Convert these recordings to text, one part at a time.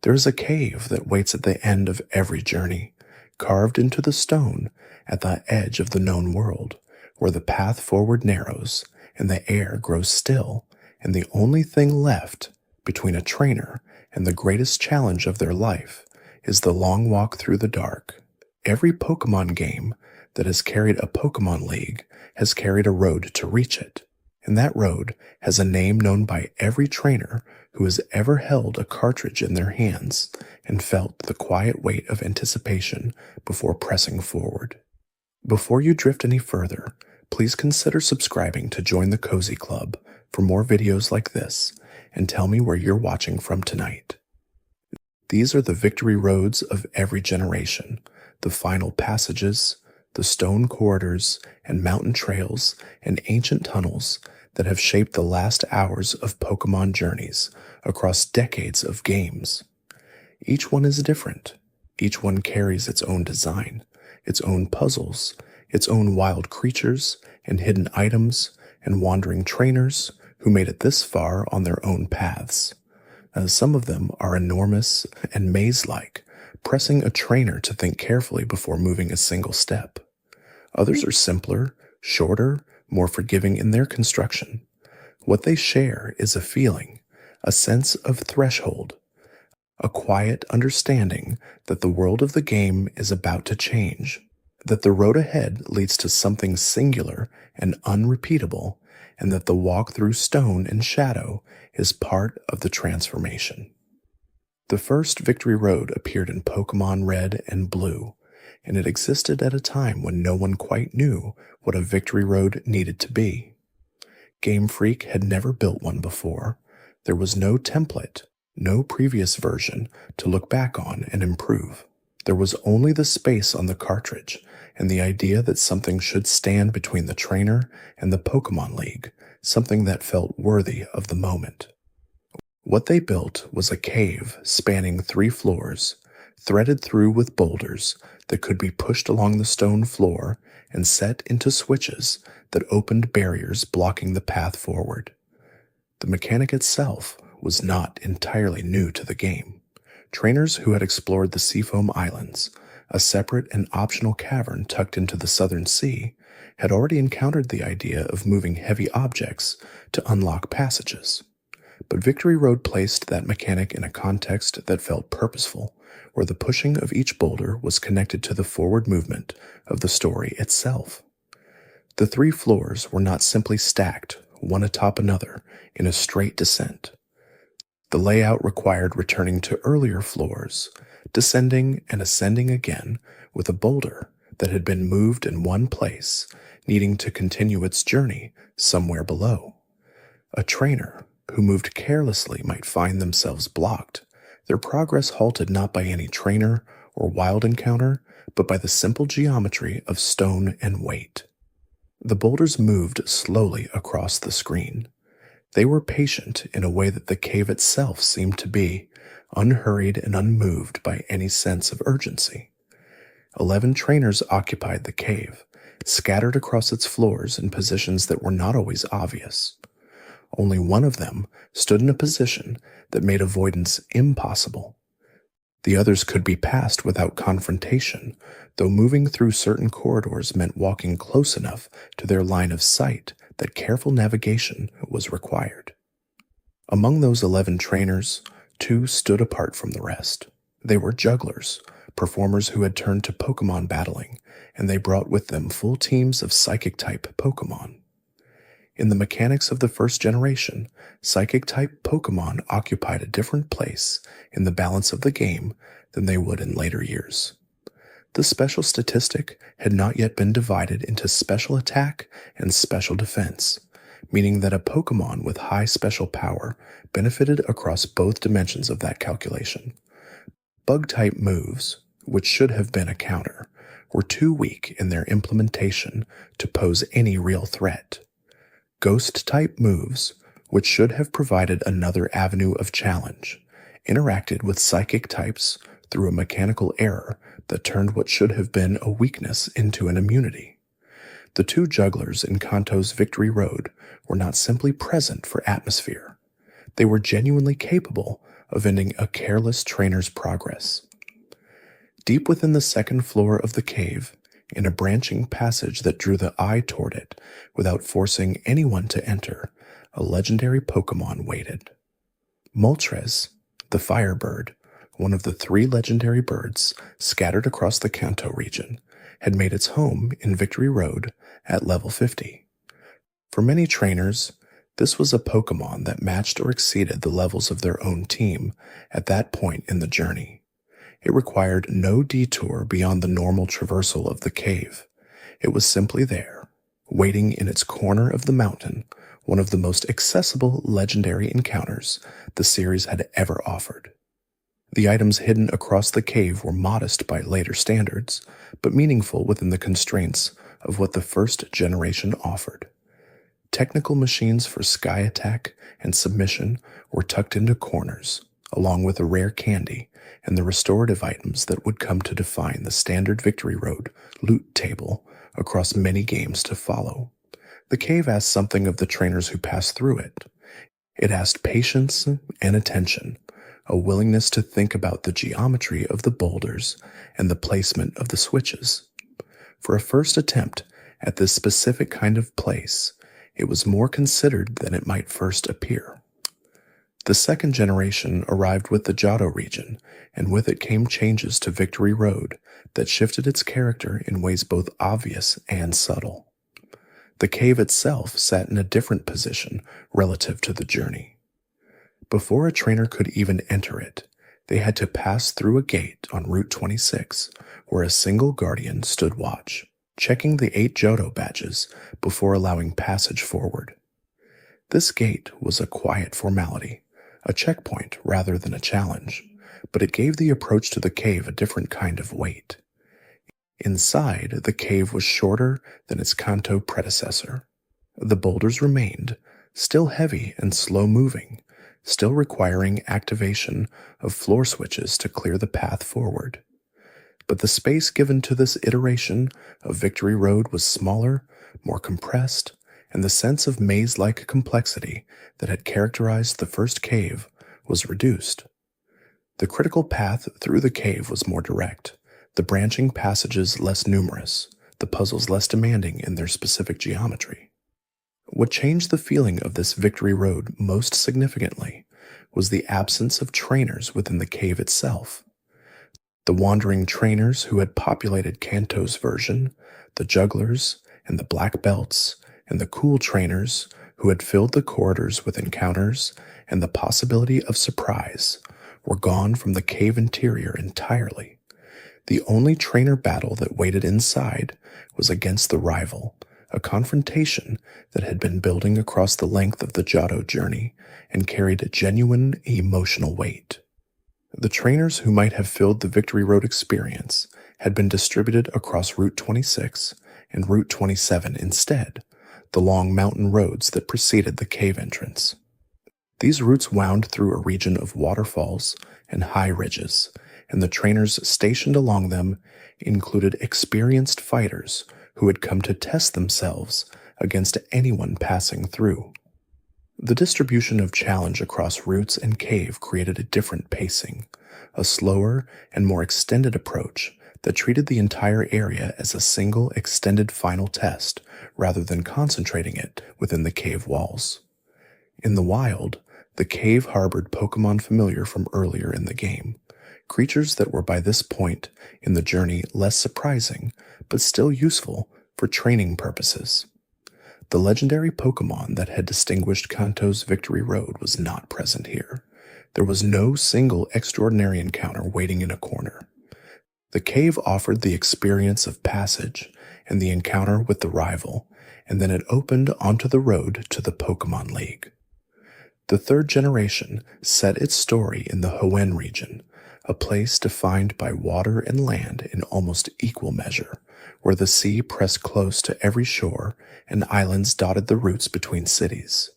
There is a cave that waits at the end of every journey, carved into the stone at the edge of the known world, where the path forward narrows and the air grows still, and the only thing left between a trainer and the greatest challenge of their life is the long walk through the dark. Every Pokémon game that has carried a Pokémon League has carried a road to reach it, and that road has a name known by every trainer who has ever held a cartridge in their hands and felt the quiet weight of anticipation before pressing forward. Before you drift any further, please consider subscribing to join the Cozy Club for more videos like this, and tell me where you're watching from tonight. These are the victory roads of every generation, the final passages, the stone corridors and mountain trails and ancient tunnels that have shaped the last hours of Pokémon journeys across decades of games. Each one is different. Each one carries its own design, its own puzzles, its own wild creatures and hidden items and wandering trainers who made it this far on their own paths. Some of them are enormous and maze-like, pressing a trainer to think carefully before moving a single step. Others are simpler, shorter, more forgiving in their construction. What they share is a feeling, a sense of threshold, a quiet understanding that the world of the game is about to change, that the road ahead leads to something singular and unrepeatable, and that the walk through stone and shadow is part of the transformation. The first Victory Road appeared in Pokémon Red and Blue, and it existed at a time when no one quite knew what a Victory Road needed to be. Game Freak had never built one before. There was no template, no previous version to look back on and improve. There was only the space on the cartridge and the idea that something should stand between the trainer and the Pokémon League, something that felt worthy of the moment. What they built was a cave spanning 3 floors, threaded through with boulders that could be pushed along the stone floor and set into switches that opened barriers blocking the path forward. The mechanic itself was not entirely new to the game. Trainers who had explored the Seafoam Islands, a separate and optional cavern tucked into the Southern Sea, had already encountered the idea of moving heavy objects to unlock passages. But Victory Road placed that mechanic in a context that felt purposeful, where the pushing of each boulder was connected to the forward movement of the story itself. The 3 floors were not simply stacked, one atop another, in a straight descent. The layout required returning to earlier floors, descending and ascending again with a boulder that had been moved in one place, needing to continue its journey somewhere below. A trainer who moved carelessly might find themselves blocked, their progress halted not by any trainer or wild encounter, but by the simple geometry of stone and weight. The boulders moved slowly across the screen. They were patient in a way that the cave itself seemed to be, unhurried and unmoved by any sense of urgency. 11 trainers occupied the cave, scattered across its floors in positions that were not always obvious. Only one of them stood in a position that made avoidance impossible. The others could be passed without confrontation, though moving through certain corridors meant walking close enough to their line of sight that careful navigation was required. Among those 11 trainers, 2 stood apart from the rest. They were jugglers, performers who had turned to Pokémon battling, and they brought with them full teams of Psychic-type Pokémon. In the mechanics of the first generation, Psychic-type Pokémon occupied a different place in the balance of the game than they would in later years. The special statistic had not yet been divided into special attack and special defense, meaning that a Pokémon with high special power benefited across both dimensions of that calculation. Bug-type moves, which should have been a counter, were too weak in their implementation to pose any real threat. Ghost-type moves, which should have provided another avenue of challenge, interacted with psychic types through a mechanical error that turned what should have been a weakness into an immunity. The 2 jugglers in Kanto's Victory Road were not simply present for atmosphere. They were genuinely capable of ending a careless trainer's progress. Deep within the second floor of the cave, in a branching passage that drew the eye toward it without forcing anyone to enter, a legendary Pokémon waited. Moltres, the Firebird, one of the 3 legendary birds scattered across the Kanto region, had made its home in Victory Road at level 50. For many trainers, this was a Pokémon that matched or exceeded the levels of their own team at that point in the journey. It required no detour beyond the normal traversal of the cave. It was simply there, waiting in its corner of the mountain, one of the most accessible legendary encounters the series had ever offered. The items hidden across the cave were modest by later standards, but meaningful within the constraints of what the first generation offered. Technical machines for sky attack and submission were tucked into corners, along with a rare candy and the restorative items that would come to define the standard Victory Road loot table across many games to follow. The cave asked something of the trainers who passed through it. It asked patience and attention, a willingness to think about the geometry of the boulders and the placement of the switches. For a first attempt at this specific kind of place, it was more considered than it might first appear. The second generation arrived with the Johto region, and with it came changes to Victory Road that shifted its character in ways both obvious and subtle. The cave itself sat in a different position relative to the journey. Before a trainer could even enter it, they had to pass through a gate on Route 26, where a single guardian stood watch, checking the 8 Johto badges before allowing passage forward. This gate was a quiet formality, a checkpoint rather than a challenge, but it gave the approach to the cave a different kind of weight. Inside, the cave was shorter than its Kanto predecessor. The boulders remained, still heavy and slow-moving, still requiring activation of floor switches to clear the path forward. But the space given to this iteration of Victory Road was smaller, more compressed, and the sense of maze-like complexity that had characterized the first cave was reduced. The critical path through the cave was more direct, the branching passages less numerous, the puzzles less demanding in their specific geometry. What changed the feeling of this Victory Road most significantly was the absence of trainers within the cave itself. The wandering trainers who had populated Kanto's version, the jugglers and the black belts, and the cool trainers who had filled the corridors with encounters and the possibility of surprise, were gone from the cave interior entirely. The only trainer battle that waited inside was against the rival, a confrontation that had been building across the length of the Johto journey and carried a genuine emotional weight. The trainers who might have filled the Victory Road experience had been distributed across Route 26 and Route 27 instead, the long mountain roads that preceded the cave entrance. These routes wound through a region of waterfalls and high ridges, and the trainers stationed along them included experienced fighters who had come to test themselves against anyone passing through. The distribution of challenge across routes and cave created a different pacing, a slower and more extended approach that treated the entire area as a single extended final test rather than concentrating it within the cave walls. In the wild, the cave harbored Pokémon familiar from earlier in the game, creatures that were by this point in the journey less surprising but still useful for training purposes. The legendary Pokémon that had distinguished Kanto's Victory Road was not present here. There was no single extraordinary encounter waiting in a corner. The cave offered the experience of passage and the encounter with the rival, and then it opened onto the road to the Pokémon League. The third generation set its story in the Hoenn region, a place defined by water and land in almost equal measure, where the sea pressed close to every shore and islands dotted the routes between cities.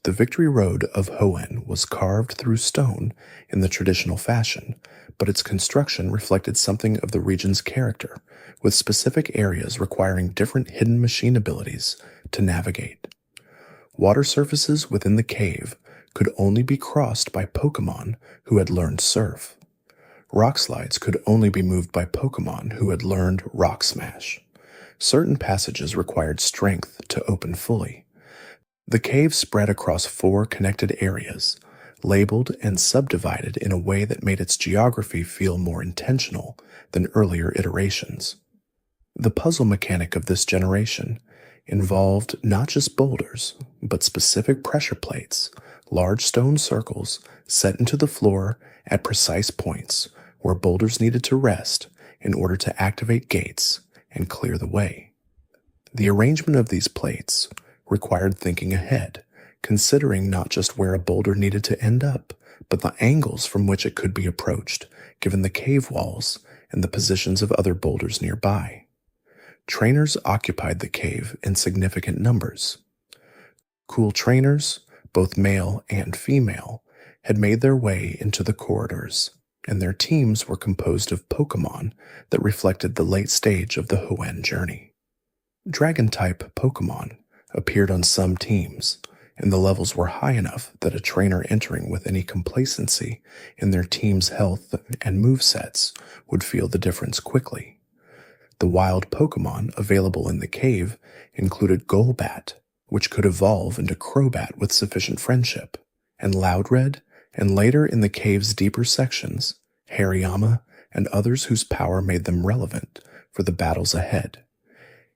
The Victory Road of Hoenn was carved through stone in the traditional fashion, but its construction reflected something of the region's character, with specific areas requiring different hidden machine abilities to navigate. Water surfaces within the cave could only be crossed by Pokémon who had learned Surf. Rock slides could only be moved by Pokémon who had learned Rock Smash. Certain passages required strength to open fully. The cave spread across 4 connected areas, labeled and subdivided in a way that made its geography feel more intentional than earlier iterations. The puzzle mechanic of this generation involved not just boulders, but specific pressure plates, large stone circles set into the floor at precise points where boulders needed to rest in order to activate gates and clear the way. The arrangement of these plates required thinking ahead, considering not just where a boulder needed to end up, but the angles from which it could be approached, given the cave walls and the positions of other boulders nearby. Trainers occupied the cave in significant numbers. Cool trainers, both male and female, had made their way into the corridors, and their teams were composed of Pokémon that reflected the late stage of the Hoenn journey. Dragon-type Pokémon appeared on some teams, and the levels were high enough that a trainer entering with any complacency in their team's health and movesets would feel the difference quickly. The wild Pokémon available in the cave included Golbat, which could evolve into Crobat with sufficient friendship, and Loudred, and later in the cave's deeper sections, Hariyama and others whose power made them relevant for the battles ahead.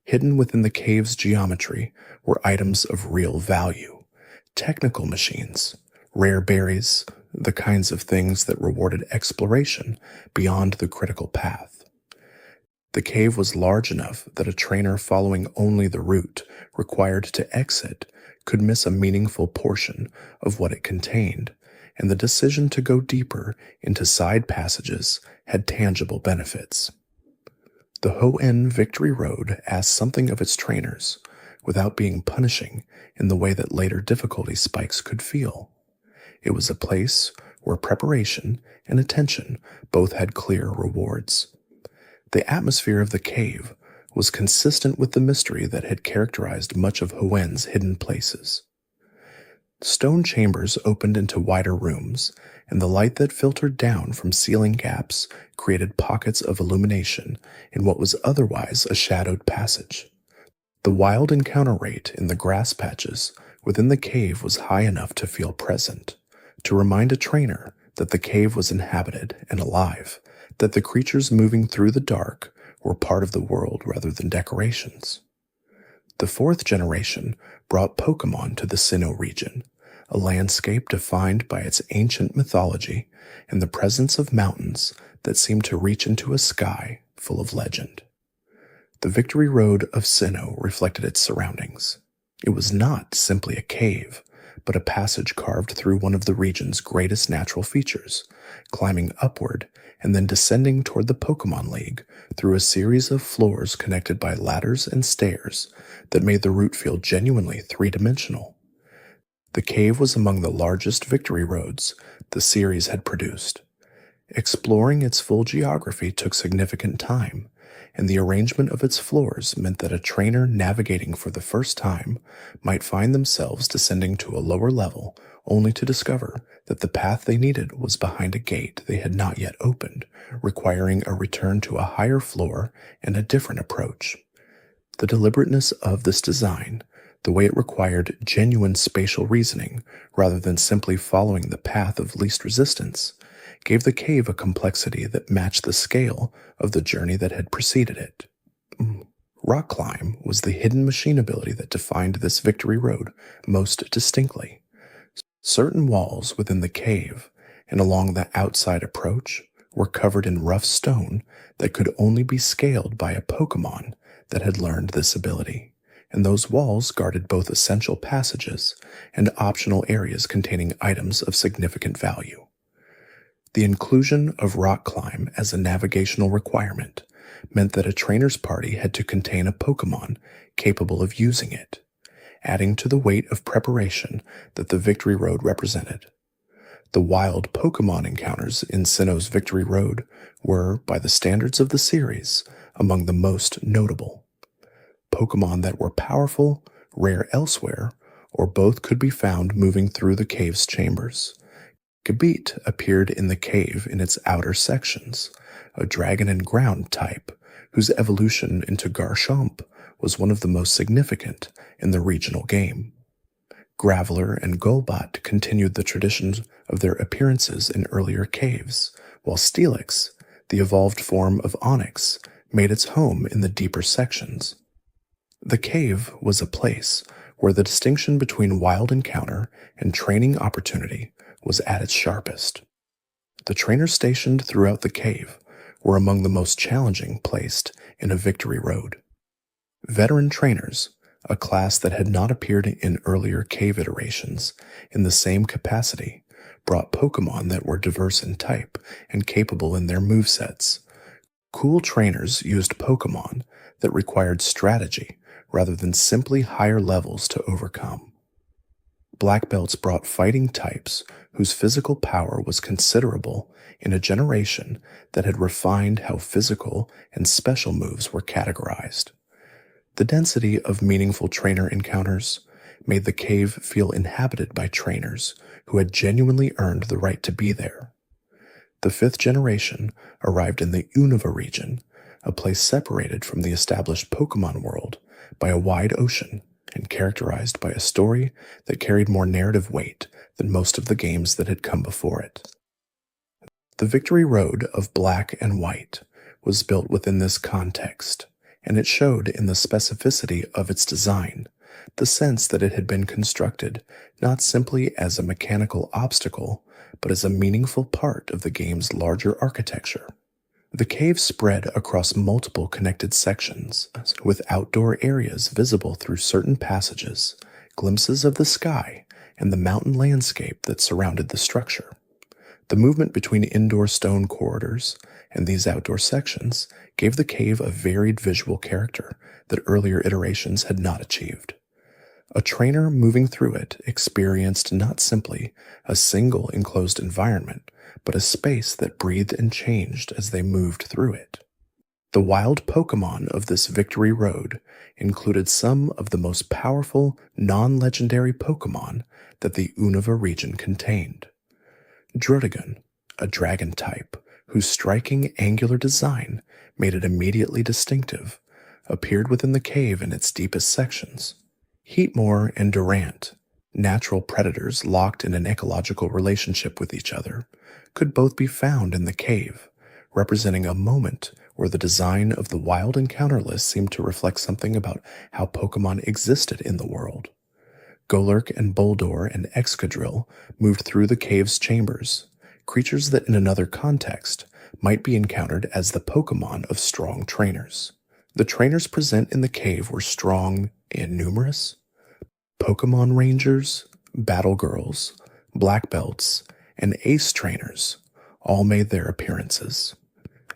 Hidden within the cave's geometry were items of real value, technical machines, rare berries, the kinds of things that rewarded exploration beyond the critical path. The cave was large enough that a trainer following only the route required to exit could miss a meaningful portion of what it contained, and the decision to go deeper into side passages had tangible benefits. The Hoenn Victory Road asked something of its trainers, without being punishing in the way that later difficulty spikes could feel. It was a place where preparation and attention both had clear rewards. The atmosphere of the cave was consistent with the mystery that had characterized much of Hoenn's hidden places. Stone chambers opened into wider rooms, and the light that filtered down from ceiling gaps created pockets of illumination in what was otherwise a shadowed passage. The wild encounter rate in the grass patches within the cave was high enough to feel present, to remind a trainer that the cave was inhabited and alive, that the creatures moving through the dark were part of the world rather than decorations. The 4th generation brought Pokémon to the Sinnoh region, a landscape defined by its ancient mythology and the presence of mountains that seemed to reach into a sky full of legend. The Victory Road of Sinnoh reflected its surroundings. It was not simply a cave, but a passage carved through one of the region's greatest natural features, climbing upward and then descending toward the Pokémon League through a series of floors connected by ladders and stairs that made the route feel genuinely three-dimensional. The cave was among the largest victory roads the series had produced. Exploring its full geography took significant time, and the arrangement of its floors meant that a trainer navigating for the first time might find themselves descending to a lower level only to discover that the path they needed was behind a gate they had not yet opened, requiring a return to a higher floor and a different approach. The deliberateness of this design, the way it required genuine spatial reasoning rather than simply following the path of least resistance, gave the cave a complexity that matched the scale of the journey that had preceded it. Rock climb was the hidden machine ability that defined this victory road most distinctly. Certain walls within the cave and along the outside approach were covered in rough stone that could only be scaled by a Pokémon that had learned this ability, and those walls guarded both essential passages and optional areas containing items of significant value. The inclusion of rock climb as a navigational requirement meant that a trainer's party had to contain a Pokémon capable of using it, adding to the weight of preparation that the Victory Road represented. The wild Pokémon encounters in Sinnoh's Victory Road were, by the standards of the series, among the most notable. Pokémon that were powerful, rare elsewhere, or both could be found moving through the cave's chambers. Gabit appeared in the cave in its outer sections, a dragon and ground type, whose evolution into Garchomp was one of the most significant in the regional game. Graveler and Golbat continued the traditions of their appearances in earlier caves, while Steelix, the evolved form of Onix, made its home in the deeper sections. The cave was a place where the distinction between wild encounter and training opportunity was at its sharpest. The trainers stationed throughout the cave were among the most challenging placed in a Victory Road. Veteran trainers, a class that had not appeared in earlier cave iterations in the same capacity, brought Pokémon that were diverse in type and capable in their movesets. Cool trainers used Pokémon that required strategy rather than simply higher levels to overcome. Black belts brought fighting types whose physical power was considerable in a generation that had refined how physical and special moves were categorized. The density of meaningful trainer encounters made the cave feel inhabited by trainers who had genuinely earned the right to be there. The 5th generation arrived in the Unova region, a place separated from the established Pokémon world by a wide ocean and characterized by a story that carried more narrative weight than most of the games that had come before it. The Victory Road of Black and White was built within this context, and it showed in the specificity of its design, the sense that it had been constructed not simply as a mechanical obstacle, but as a meaningful part of the game's larger architecture. The cave spread across multiple connected sections, with outdoor areas visible through certain passages, glimpses of the sky, and the mountain landscape that surrounded the structure. The movement between indoor stone corridors and these outdoor sections gave the cave a varied visual character that earlier iterations had not achieved. A trainer moving through it experienced not simply a single enclosed environment, but a space that breathed and changed as they moved through it. The wild Pokémon of this Victory Road included some of the most powerful non-legendary Pokémon that the Unova region contained. Drotagon, a dragon type whose striking angular design made it immediately distinctive, appeared within the cave in its deepest sections. Heatmore and Durant, natural predators locked in an ecological relationship with each other, could both be found in the cave, representing a moment where the design of the wild encounter list seemed to reflect something about how Pokémon existed in the world. Golurk and Boldore and Excadrill moved through the cave's chambers, creatures that in another context might be encountered as the Pokémon of strong trainers. The trainers present in the cave were strong and numerous. Pokémon Rangers, Battle Girls, Black Belts, and Ace trainers all made their appearances,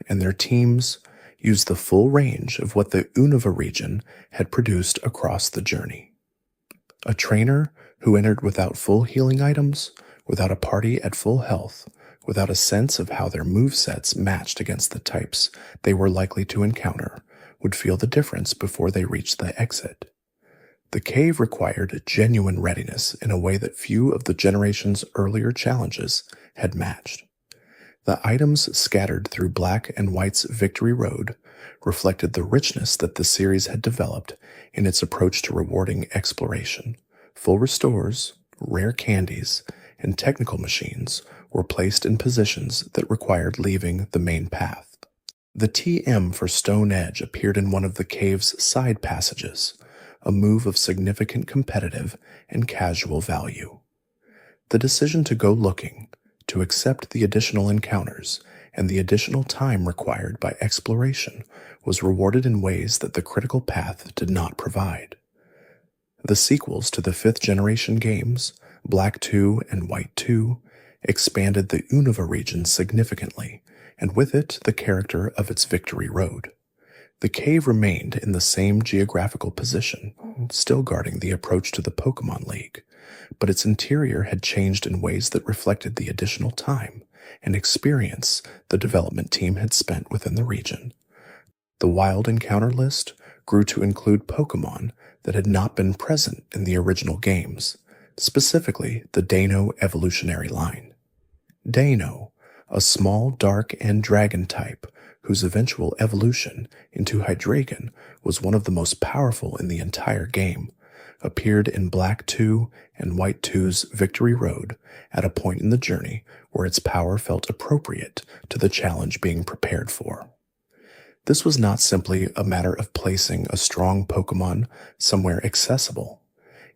and their teams used the full range of what the Unova region had produced across the journey. A trainer who entered without full healing items, without a party at full health, without a sense of how their movesets matched against the types they were likely to encounter, would feel the difference before they reached the exit. The cave required genuine readiness in a way that few of the generation's earlier challenges had matched. The items scattered through Black and White's Victory Road reflected the richness that the series had developed in its approach to rewarding exploration. Full restores, rare candies, and technical machines were placed in positions that required leaving the main path. The TM for Stone Edge appeared in one of the cave's side passages, a move of significant competitive and casual value. The decision to go looking, to accept the additional encounters, and the additional time required by exploration was rewarded in ways that the critical path did not provide. The sequels to the 5th generation games, Black 2 and White 2, expanded the Unova region significantly, and with it the character of its Victory Road. The cave remained in the same geographical position, still guarding the approach to the Pokémon League, but its interior had changed in ways that reflected the additional time and experience the development team had spent within the region. The wild encounter list grew to include Pokémon that had not been present in the original games, specifically the Dano evolutionary line. Dano, a small dark and dragon type whose eventual evolution into Hydreigon was one of the most powerful in the entire game, appeared in Black 2 and White 2's Victory Road at a point in the journey where its power felt appropriate to the challenge being prepared for. This was not simply a matter of placing a strong Pokémon somewhere accessible.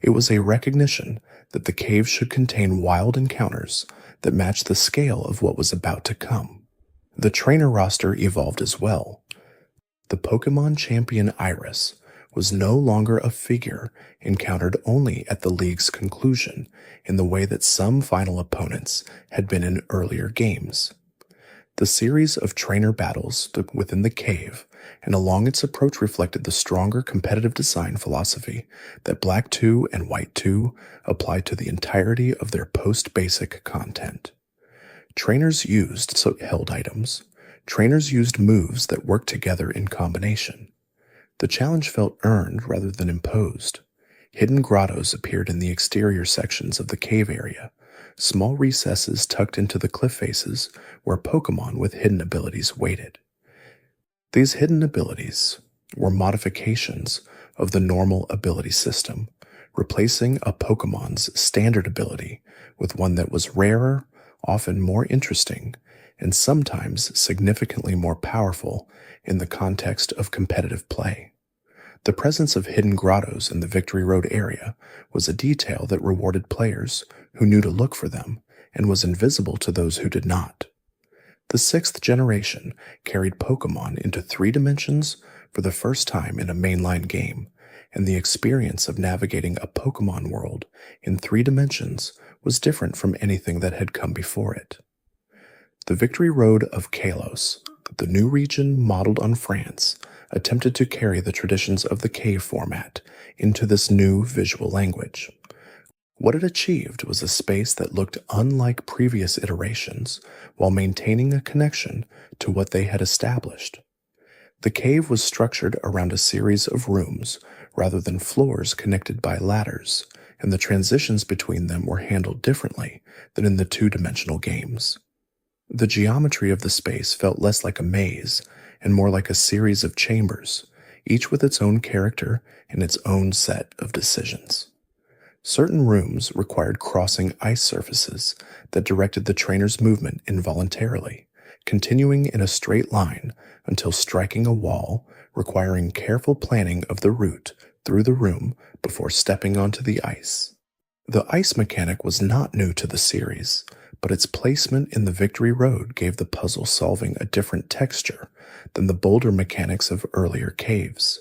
It was a recognition that the cave should contain wild encounters that matched the scale of what was about to come. The trainer roster evolved as well. The Pokémon champion Iris was no longer a figure encountered only at the League's conclusion in the way that some final opponents had been in earlier games. The series of trainer battles within the cave and along its approach reflected the stronger competitive design philosophy that Black 2 and White 2 applied to the entirety of their post-basic content. Trainers used held items. Trainers used moves that worked together in combination. The challenge felt earned rather than imposed. Hidden grottos appeared in the exterior sections of the cave area, small recesses tucked into the cliff faces where Pokémon with hidden abilities waited. These hidden abilities were modifications of the normal ability system, replacing a Pokémon's standard ability with one that was rarer, often more interesting, and sometimes significantly more powerful in the context of competitive play. The presence of hidden grottos in the Victory Road area was a detail that rewarded players who knew to look for them and was invisible to those who did not. The 6th generation carried Pokémon into 3 dimensions for the first time in a mainline game, and the experience of navigating a Pokémon world in 3 dimensions was different from anything that had come before it. The Victory Road of Kalos, the new region modeled on France, attempted to carry the traditions of the cave format into this new visual language. What it achieved was a space that looked unlike previous iterations while maintaining a connection to what they had established. The cave was structured around a series of rooms rather than floors connected by ladders, and the transitions between them were handled differently than in the 2-dimensional games. The geometry of the space felt less like a maze and more like a series of chambers, each with its own character and its own set of decisions. Certain rooms required crossing ice surfaces that directed the trainer's movement involuntarily, continuing in a straight line until striking a wall, requiring careful planning of the route through the room before stepping onto the ice. The ice mechanic was not new to the series, but its placement in the Victory Road gave the puzzle solving a different texture than the boulder mechanics of earlier caves.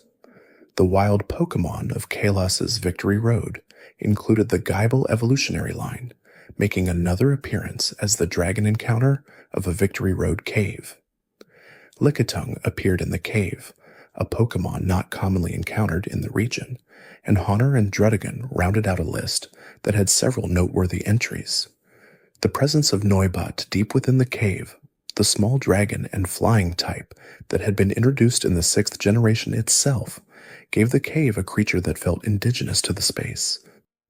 The wild Pokémon of Kalos's Victory Road included the Geibel evolutionary line, making another appearance as the dragon encounter of a Victory Road cave. Lickitung appeared in the cave, a Pokémon not commonly encountered in the region, and Honor and Druddigon rounded out a list that had several noteworthy entries. The presence of Noibat deep within the cave, the small dragon and flying type that had been introduced in the 6th generation itself, gave the cave a creature that felt indigenous to the space.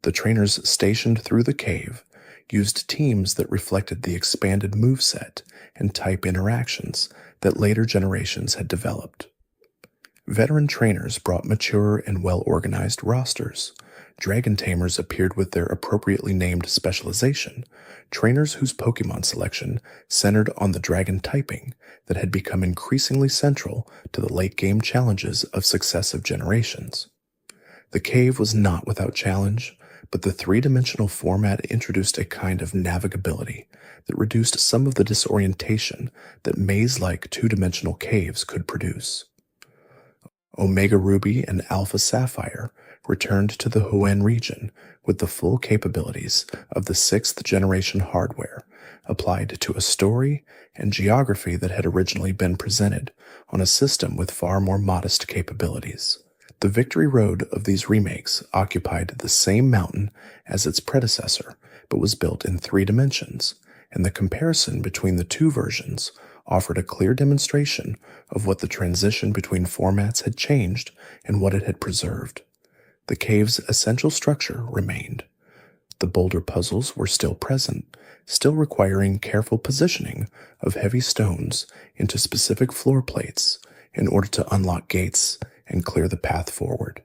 The trainers stationed through the cave used teams that reflected the expanded moveset and type interactions that later generations had developed. Veteran trainers brought mature and well-organized rosters. Dragon tamers appeared with their appropriately named specialization, trainers whose Pokémon selection centered on the dragon typing that had become increasingly central to the late-game challenges of successive generations. The cave was not without challenge, but the 3-dimensional format introduced a kind of navigability that reduced some of the disorientation that maze-like 2-dimensional caves could produce. Omega Ruby and Alpha Sapphire returned to the Hoenn region with the full capabilities of the 6th generation hardware applied to a story and geography that had originally been presented on a system with far more modest capabilities. The Victory Road of these remakes occupied the same mountain as its predecessor, but was built in 3 dimensions, and the comparison between the 2 versions offered a clear demonstration of what the transition between formats had changed and what it had preserved. The cave's essential structure remained. The boulder puzzles were still present, still requiring careful positioning of heavy stones into specific floor plates in order to unlock gates and clear the path forward.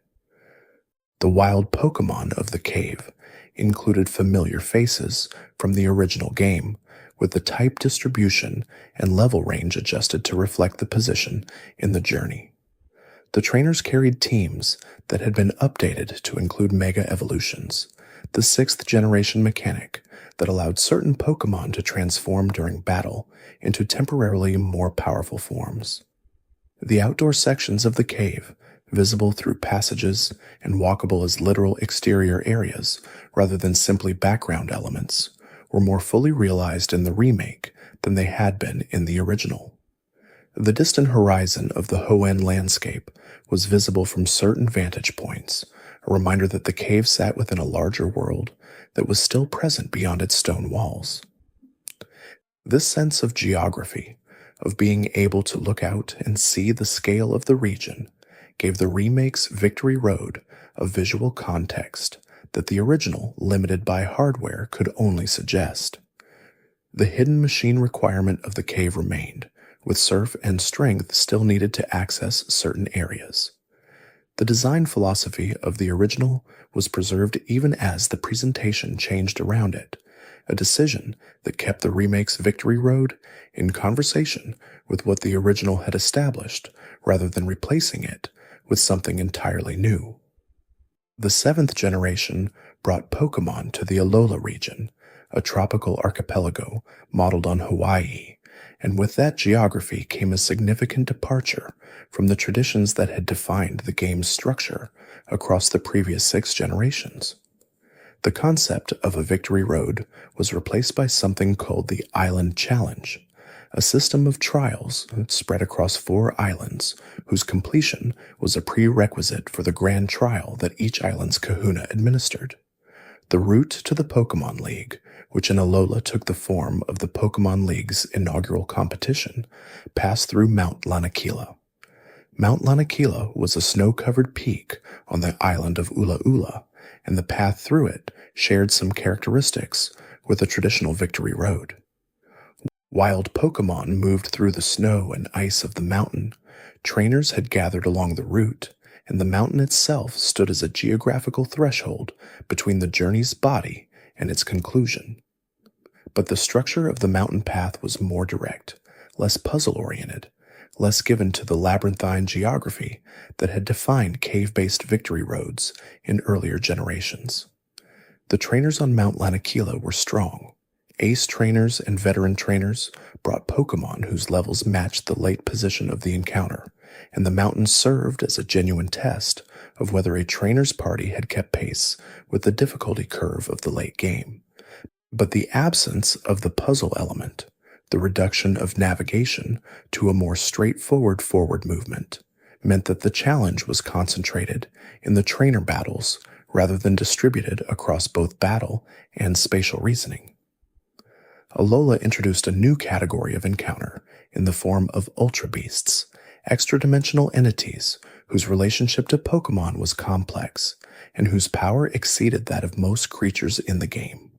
The wild Pokémon of the cave included familiar faces from the original game, with the type distribution and level range adjusted to reflect the position in the journey. The trainers carried teams that had been updated to include Mega Evolutions, the 6th generation mechanic that allowed certain Pokémon to transform during battle into temporarily more powerful forms. The outdoor sections of the cave, visible through passages and walkable as literal exterior areas rather than simply background elements, were more fully realized in the remake than they had been in the original. The distant horizon of the Hoenn landscape was visible from certain vantage points, a reminder that the cave sat within a larger world that was still present beyond its stone walls. This sense of geography, of being able to look out and see the scale of the region, gave the remake's Victory Road a visual context that the original, limited by hardware, could only suggest. The hidden machine requirement of the cave remained, with surf and strength still needed to access certain areas. The design philosophy of the original was preserved even as the presentation changed around it, a decision that kept the remake's Victory Road in conversation with what the original had established, rather than replacing it with something entirely new. The 7th generation brought Pokémon to the Alola region, a tropical archipelago modeled on Hawaii, and with that geography came a significant departure from the traditions that had defined the game's structure across the previous 6 generations. The concept of a Victory Road was replaced by something called the Island Challenge, a system of trials spread across 4 islands whose completion was a prerequisite for the grand trial that each island's kahuna administered. The route to the Pokémon League, which in Alola took the form of the Pokémon League's inaugural competition, passed through Mount Lanakila. Mount Lanakila was a snow-covered peak on the island of Ula Ula, and the path through it shared some characteristics with the traditional Victory Road. Wild Pokémon moved through the snow and ice of the mountain. Trainers had gathered along the route, and the mountain itself stood as a geographical threshold between the journey's body and its conclusion. But the structure of the mountain path was more direct, less puzzle-oriented, less given to the labyrinthine geography that had defined cave-based Victory Roads in earlier generations. The trainers on Mount Lanakila were strong. Ace trainers and veteran trainers brought Pokémon whose levels matched the late position of the encounter, and the mountain served as a genuine test of whether a trainer's party had kept pace with the difficulty curve of the late game. But the absence of the puzzle element, the reduction of navigation to a more straightforward forward movement, meant that the challenge was concentrated in the trainer battles rather than distributed across both battle and spatial reasoning. Alola introduced a new category of encounter in the form of Ultra Beasts, extra-dimensional entities whose relationship to Pokémon was complex and whose power exceeded that of most creatures in the game.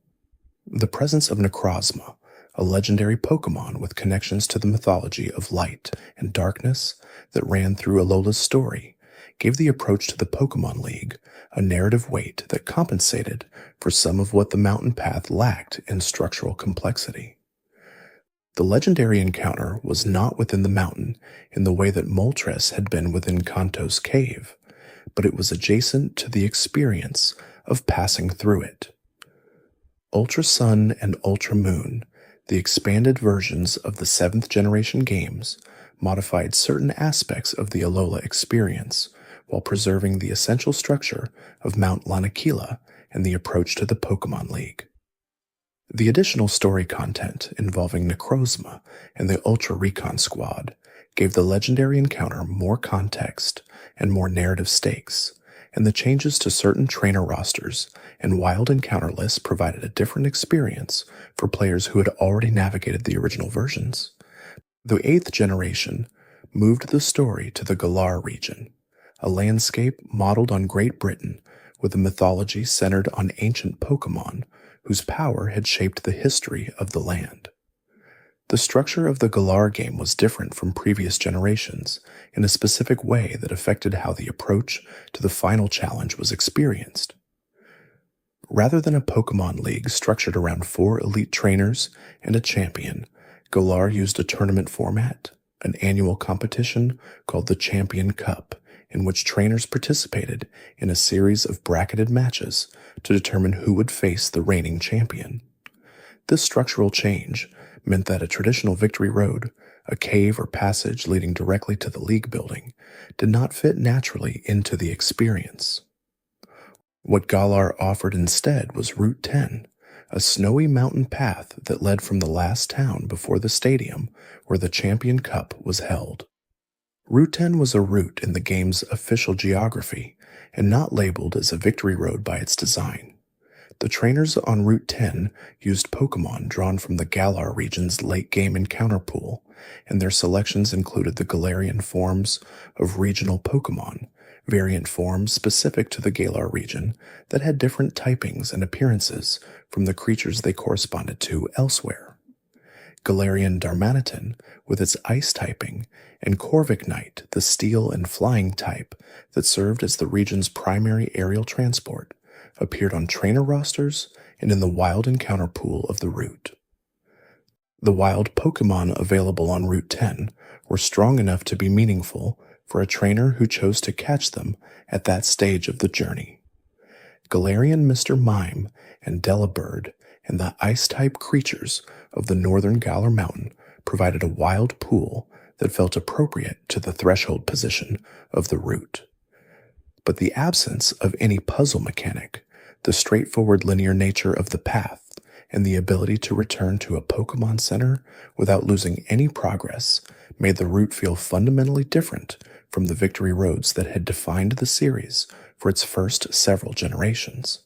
The presence of Necrozma, a legendary Pokémon with connections to the mythology of light and darkness that ran through Alola's story, gave the approach to the Pokémon League a narrative weight that compensated for some of what the mountain path lacked in structural complexity. The legendary encounter was not within the mountain in the way that Moltres had been within Kanto's cave, but it was adjacent to the experience of passing through it. Ultra Sun and Ultra Moon, the expanded versions of the 7th generation games, modified certain aspects of the Alola experience while preserving the essential structure of Mount Lanakila and the approach to the Pokémon League. The additional story content involving Necrozma and the Ultra Recon Squad gave the legendary encounter more context and more narrative stakes, and the changes to certain trainer rosters and wild encounter lists provided a different experience for players who had already navigated the original versions. The 8th generation moved the story to the Galar region, a landscape modeled on Great Britain with a mythology centered on ancient Pokémon whose power had shaped the history of the land. The structure of the Galar game was different from previous generations in a specific way that affected how the approach to the final challenge was experienced. Rather than a Pokémon League structured around 4 elite trainers and a champion, Galar used a tournament format, an annual competition called the Champion Cup, in which trainers participated in a series of bracketed matches to determine who would face the reigning champion. This structural change meant that a traditional Victory Road, a cave or passage leading directly to the League building, did not fit naturally into the experience. What Galar offered instead was Route 10, a snowy mountain path that led from the last town before the stadium where the Champion Cup was held. Route 10 was a route in the game's official geography and not labeled as a Victory Road by its design. The trainers on Route 10 used Pokémon drawn from the Galar region's late-game encounter pool, and their selections included the Galarian forms of regional Pokémon, variant forms specific to the Galar region that had different typings and appearances from the creatures they corresponded to elsewhere. Galarian Darmanitan, with its ice typing, and Corviknight, the steel and flying type that served as the region's primary aerial transport, appeared on trainer rosters and in the wild encounter pool of the route. The wild Pokémon available on Route 10 were strong enough to be meaningful for a trainer who chose to catch them at that stage of the journey. Galarian Mr. Mime and Delibird and the ice-type creatures of the northern Galar Mountain provided a wild pool that felt appropriate to the threshold position of the route. But the absence of any puzzle mechanic, the straightforward linear nature of the path, and the ability to return to a Pokémon Center without losing any progress made the route feel fundamentally different from the Victory Roads that had defined the series for its first several generations.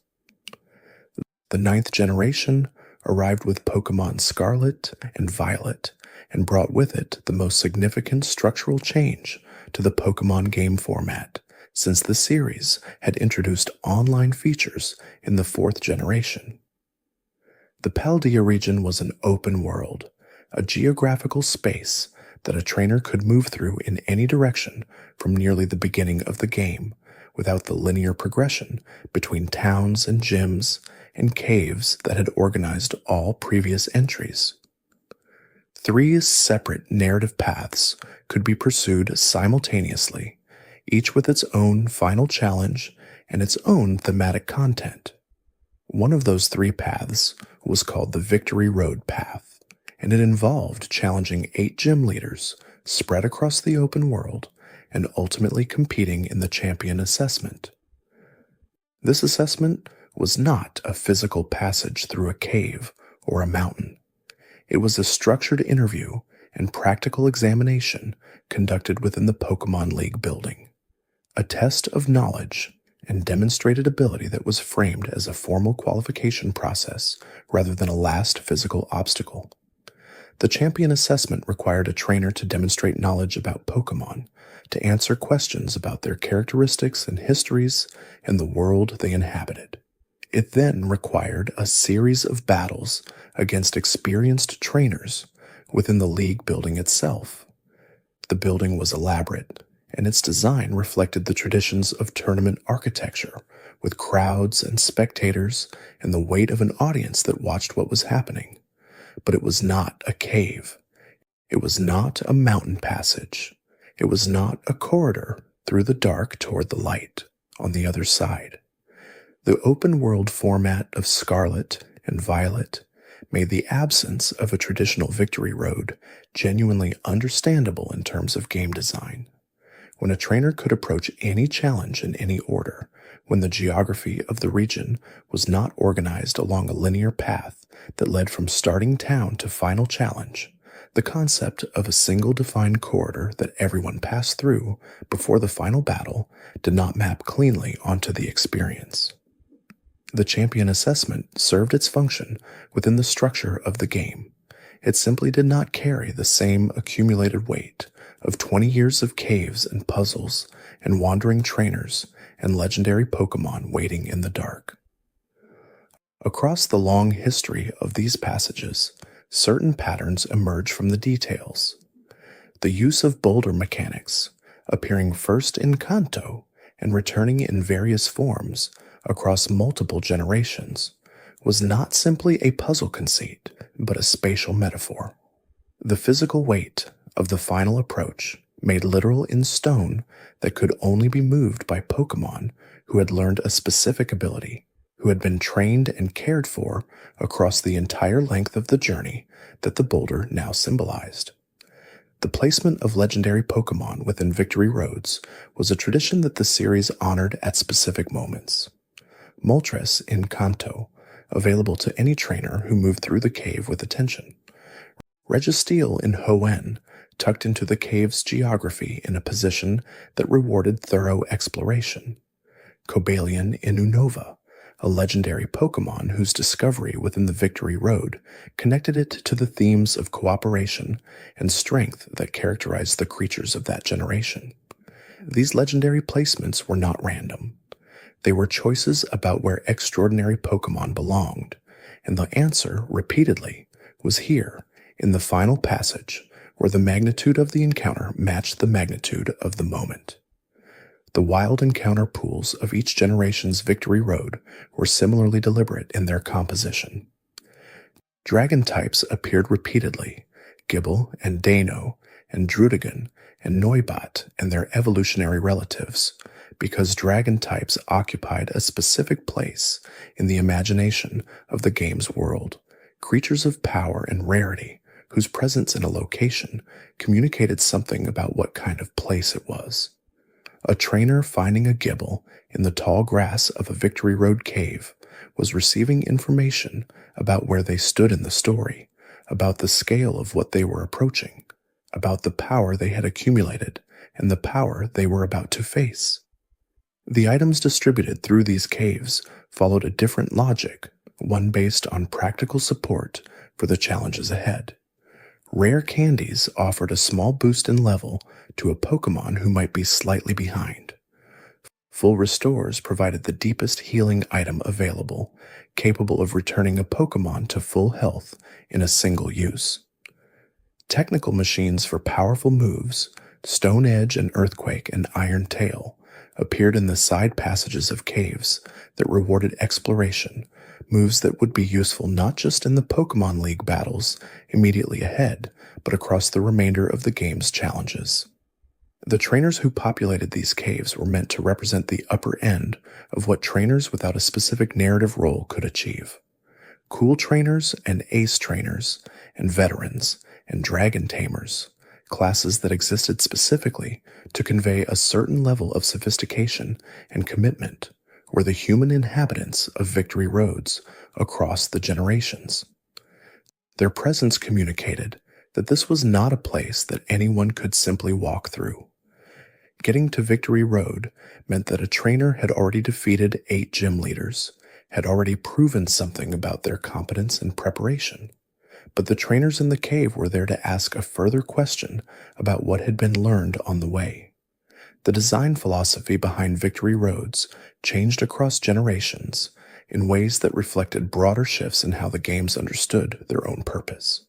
The 9th generation arrived with Pokémon Scarlet and Violet and brought with it the most significant structural change to the Pokémon game format since the series had introduced online features in the 4th generation. The Paldea region was an open world, a geographical space that a trainer could move through in any direction from nearly the beginning of the game without the linear progression between towns and gyms and caves that had organized all previous entries. 3 separate narrative paths could be pursued simultaneously, each with its own final challenge and its own thematic content. One of those 3 paths was called the Victory Road path, and it involved challenging 8 gym leaders spread across the open world and ultimately competing in the champion assessment. This assessment was not a physical passage through a cave or a mountain. It was a structured interview and practical examination conducted within the Pokémon League building. A test of knowledge and demonstrated ability that was framed as a formal qualification process rather than a last physical obstacle. The champion assessment required a trainer to demonstrate knowledge about Pokémon, to answer questions about their characteristics and histories and the world they inhabited. It then required a series of battles against experienced trainers within the League building itself. The building was elaborate, and its design reflected the traditions of tournament architecture, with crowds and spectators and the weight of an audience that watched what was happening. But it was not a cave. It was not a mountain passage. It was not a corridor through the dark toward the light on the other side. The open-world format of Scarlet and Violet made the absence of a traditional Victory Road genuinely understandable in terms of game design. When a trainer could approach any challenge in any order, when the geography of the region was not organized along a linear path that led from starting town to final challenge, the concept of a single defined corridor that everyone passed through before the final battle did not map cleanly onto the experience. The champion assessment served its function within the structure of the game. It simply did not carry the same accumulated weight of 20 years of caves and puzzles and wandering trainers and legendary Pokémon waiting in the dark. Across the long history of these passages, certain patterns emerge from the details. The use of boulder mechanics, appearing first in Kanto and returning in various forms across multiple generations, was not simply a puzzle conceit, but a spatial metaphor. The physical weight of the final approach, made literal in stone that could only be moved by Pokémon who had learned a specific ability, who had been trained and cared for across the entire length of the journey that the boulder now symbolized. The placement of legendary Pokémon within Victory Roads was a tradition that the series honored at specific moments. Moltres in Kanto, available to any trainer who moved through the cave with attention. Registeel in Hoenn, tucked into the cave's geography in a position that rewarded thorough exploration. Cobalion in Unova, a legendary Pokémon whose discovery within the Victory Road connected it to the themes of cooperation and strength that characterized the creatures of that generation. These legendary placements were not random. They were choices about where extraordinary Pokémon belonged, and the answer, repeatedly, was here, in the final passage, where the magnitude of the encounter matched the magnitude of the moment. The wild encounter pools of each generation's Victory Road were similarly deliberate in their composition. Dragon types appeared repeatedly, Gible and Dano and Drudigan and Noibat and their evolutionary relatives, because dragon types occupied a specific place in the imagination of the game's world, creatures of power and rarity whose presence in a location communicated something about what kind of place it was. A trainer finding a Gible in the tall grass of a Victory Road cave was receiving information about where they stood in the story, about the scale of what they were approaching, about the power they had accumulated, and the power they were about to face. The items distributed through these caves followed a different logic, one based on practical support for the challenges ahead. Rare candies offered a small boost in level to a Pokémon who might be slightly behind. Full Restores provided the deepest healing item available, capable of returning a Pokémon to full health in a single use. Technical machines for powerful moves, Stone Edge and Earthquake and Iron Tail, appeared in the side passages of caves that rewarded exploration, moves that would be useful not just in the Pokémon League battles immediately ahead, but across the remainder of the game's challenges. The trainers who populated these caves were meant to represent the upper end of what trainers without a specific narrative role could achieve. Cool trainers and ace trainers, and veterans, and dragon tamers, classes that existed specifically to convey a certain level of sophistication and commitment, were the human inhabitants of Victory Roads across the generations. Their presence communicated that this was not a place that anyone could simply walk through. Getting to Victory Road meant that a trainer had already defeated 8 gym leaders, had already proven something about their competence and preparation. But the trainers in the cave were there to ask a further question about what had been learned on the way. The design philosophy behind Victory Roads changed across generations in ways that reflected broader shifts in how the games understood their own purpose.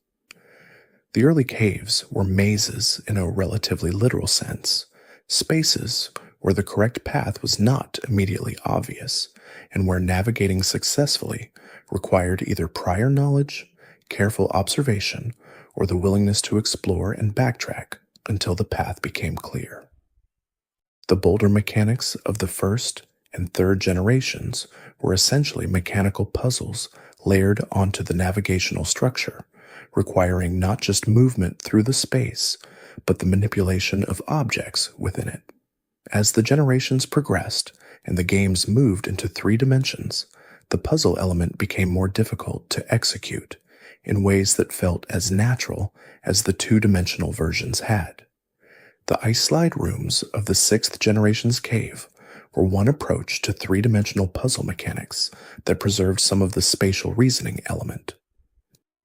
The early caves were mazes in a relatively literal sense, spaces where the correct path was not immediately obvious, and where navigating successfully required either prior knowledge, careful observation, or the willingness to explore and backtrack until the path became clear. The boulder mechanics of the first and third generations were essentially mechanical puzzles layered onto the navigational structure, requiring not just movement through the space, but the manipulation of objects within it. As the generations progressed and the games moved into 3 dimensions, the puzzle element became more difficult to execute in ways that felt as natural as the 2-dimensional versions had. The ice slide rooms of the 6th generation's cave were one approach to 3-dimensional puzzle mechanics that preserved some of the spatial reasoning element.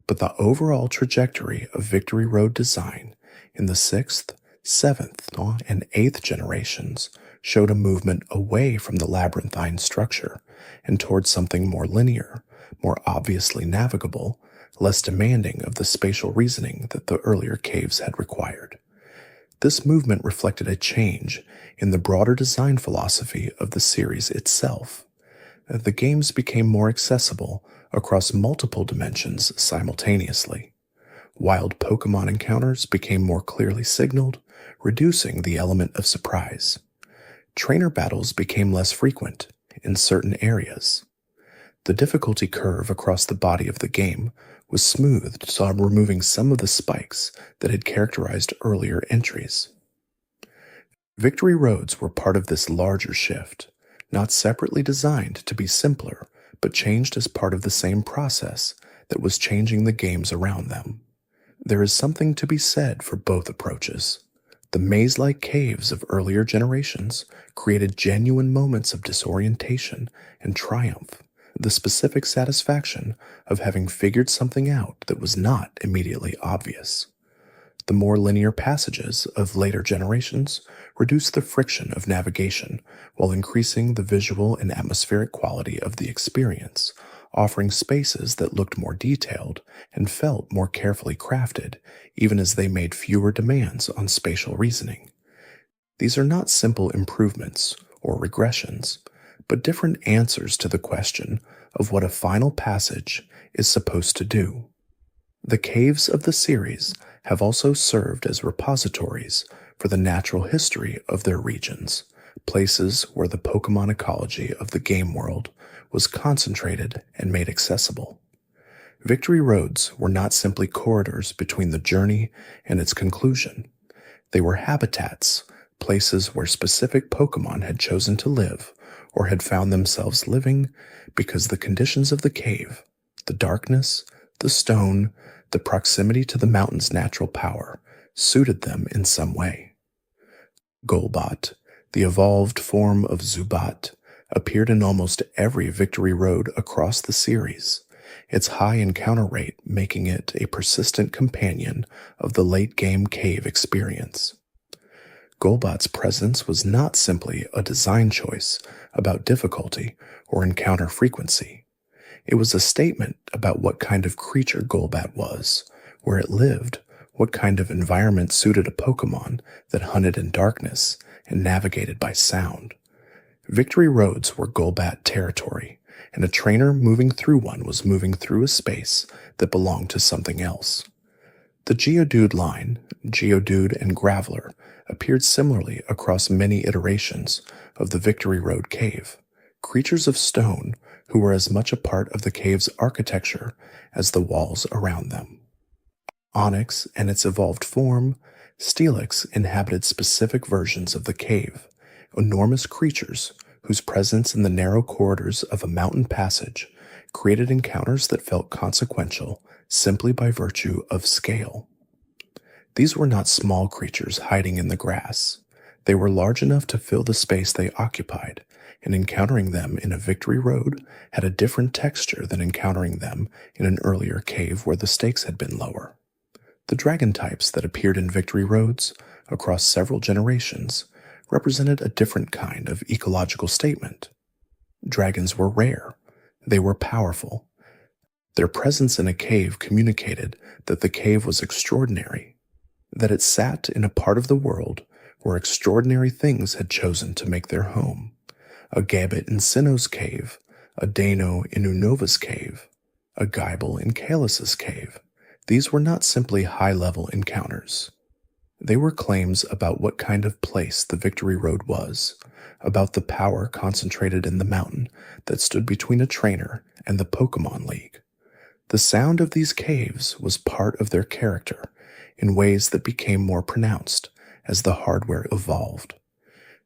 but the overall trajectory of Victory Road design in the 6th, 7th, and 8th generations showed a movement away from the labyrinthine structure and towards something more linear, more obviously navigable, less demanding of the spatial reasoning that the earlier caves had required. This movement reflected a change in the broader design philosophy of the series itself. The games became more accessible across multiple dimensions simultaneously. Wild Pokémon encounters became more clearly signaled, reducing the element of surprise. Trainer battles became less frequent in certain areas. The difficulty curve across the body of the game was smoothed, so removing some of the spikes that had characterized earlier entries. Victory Roads were part of this larger shift, not separately designed to be simpler, but changed as part of the same process that was changing the games around them. There is something to be said for both approaches. The maze-like caves of earlier generations created genuine moments of disorientation and triumph, the specific satisfaction of having figured something out that was not immediately obvious. The more linear passages of later generations reduced the friction of navigation while increasing the visual and atmospheric quality of the experience, offering spaces that looked more detailed and felt more carefully crafted, even as they made fewer demands on spatial reasoning. These are not simple improvements or regressions, but different answers to the question of what a final passage is supposed to do. The caves of the series have also served as repositories for the natural history of their regions, places where the Pokémon ecology of the game world was concentrated and made accessible. Victory Roads were not simply corridors between the journey and its conclusion. They were habitats, places where specific Pokémon had chosen to live or had found themselves living because the conditions of the cave, the darkness, the stone, the proximity to the mountain's natural power, suited them in some way. Golbat, the evolved form of Zubat, appeared in almost every Victory Road across the series, its high encounter rate making it a persistent companion of the late-game cave experience. Golbat's presence was not simply a design choice about difficulty or encounter frequency. It was a statement about what kind of creature Golbat was, where it lived, what kind of environment suited a Pokémon that hunted in darkness and navigated by sound. Victory Roads were Golbat territory, and a trainer moving through one was moving through a space that belonged to something else. The Geodude line, Geodude and Graveler, appeared similarly across many iterations of the Victory Road cave, creatures of stone who were as much a part of the cave's architecture as the walls around them. Onyx and its evolved form, Steelix, inhabited specific versions of the cave, enormous creatures whose presence in the narrow corridors of a mountain passage created encounters that felt consequential simply by virtue of scale. These were not small creatures hiding in the grass. They were large enough to fill the space they occupied, and encountering them in a Victory Road had a different texture than encountering them in an earlier cave where the stakes had been lower. The dragon types that appeared in Victory Roads across several generations represented a different kind of ecological statement. Dragons were rare. They were powerful. Their presence in a cave communicated that the cave was extraordinary, that it sat in a part of the world where extraordinary things had chosen to make their home. A Gabbit in Sinnoh's cave, a Dano in Unova's cave, a Geibel in Kalos's cave. These were not simply high-level encounters. They were claims about what kind of place the Victory Road was, about the power concentrated in the mountain that stood between a trainer and the Pokémon League. The sound of these caves was part of their character in ways that became more pronounced as the hardware evolved.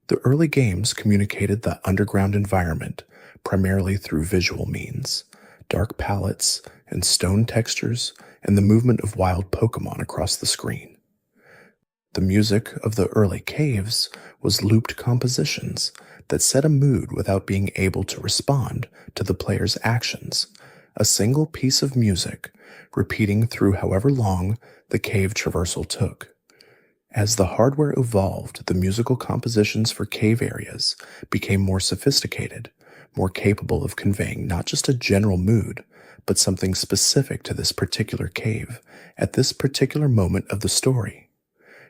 The early games communicated the underground environment primarily through visual means, dark palettes and stone textures, and the movement of wild Pokémon across the screen. The music of the early caves was looped compositions that set a mood without being able to respond to the player's actions, a single piece of music, repeating through however long the cave traversal took. As the hardware evolved, the musical compositions for cave areas became more sophisticated, more capable of conveying not just a general mood, but something specific to this particular cave at this particular moment of the story.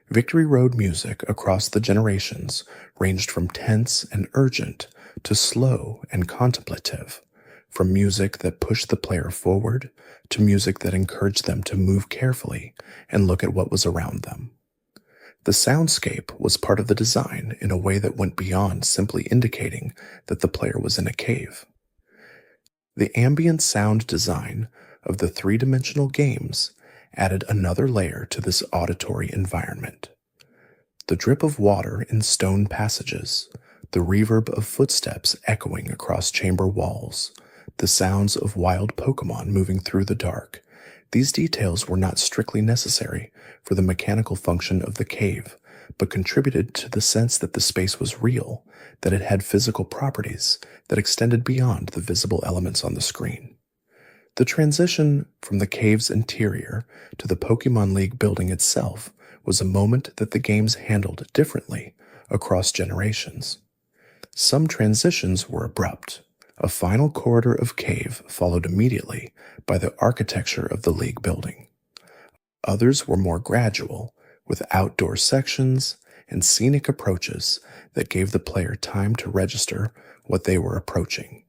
Victory Road music across the generations ranged from tense and urgent to slow and contemplative, from music that pushed the player forward to music that encouraged them to move carefully and look at what was around them. The soundscape was part of the design in a way that went beyond simply indicating that the player was in a cave. The ambient sound design of the three-dimensional games added another layer to this auditory environment. The drip of water in stone passages, the reverb of footsteps echoing across chamber walls, the sounds of wild Pokémon moving through the dark. These details were not strictly necessary for the mechanical function of the cave, but contributed to the sense that the space was real, that it had physical properties that extended beyond the visible elements on the screen. The transition from the cave's interior to the Pokémon League building itself was a moment that the games handled differently across generations. Some transitions were abrupt. A final corridor of cave followed immediately by the architecture of the League building. Others were more gradual, with outdoor sections and scenic approaches that gave the player time to register what they were approaching.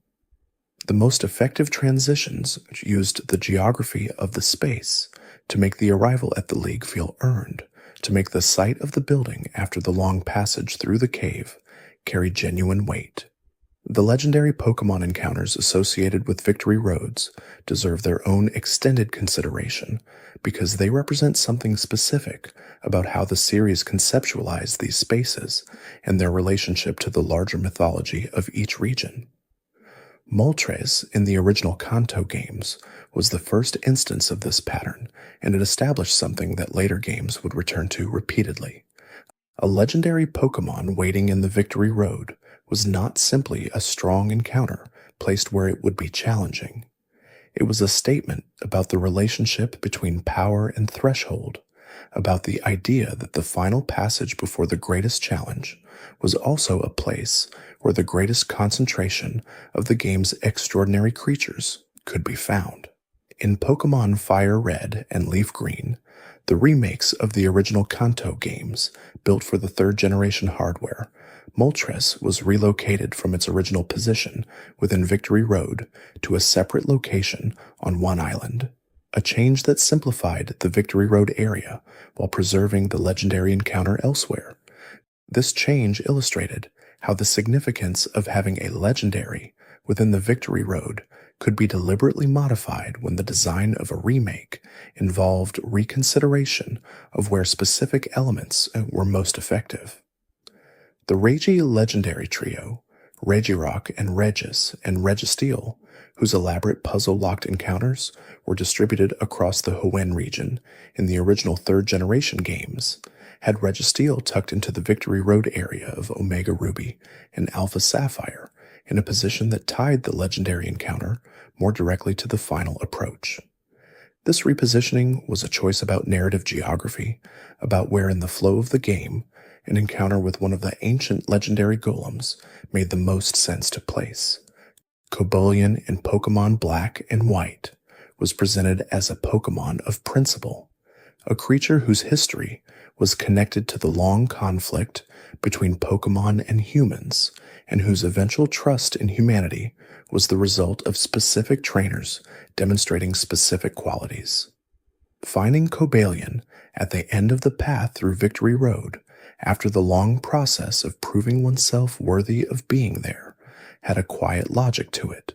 The most effective transitions used the geography of the space to make the arrival at the League feel earned, to make the sight of the building after the long passage through the cave carry genuine weight. The legendary Pokémon encounters associated with Victory Roads deserve their own extended consideration because they represent something specific about how the series conceptualized these spaces and their relationship to the larger mythology of each region. Moltres in the original Kanto games was the first instance of this pattern, and it established something that later games would return to repeatedly. A legendary Pokémon waiting in the Victory Road was not simply a strong encounter placed where it would be challenging. It was a statement about the relationship between power and threshold, about the idea that the final passage before the greatest challenge was also a place where the greatest concentration of the game's extraordinary creatures could be found. In Pokémon Fire Red and Leaf Green, the remakes of the original Kanto games built for the third-generation hardware, Moltres was relocated from its original position within Victory Road to a separate location on one island, a change that simplified the Victory Road area while preserving the legendary encounter elsewhere. This change illustrated how the significance of having a legendary within the Victory Road could be deliberately modified when the design of a remake involved reconsideration of where specific elements were most effective. The Regi legendary trio, Regirock and Registeel, whose elaborate puzzle-locked encounters were distributed across the Hoenn region in the original third-generation games, had Registeel tucked into the Victory Road area of Omega Ruby and Alpha Sapphire in a position that tied the legendary encounter more directly to the final approach. This repositioning was a choice about narrative geography, about where in the flow of the game an encounter with one of the ancient legendary golems made the most sense to place. Cobalion in Pokémon Black and White was presented as a Pokémon of principle, a creature whose history was connected to the long conflict between Pokémon and humans, and whose eventual trust in humanity was the result of specific trainers demonstrating specific qualities. Finding Cobalion at the end of the path through Victory Road, after the long process of proving oneself worthy of being there, had a quiet logic to it.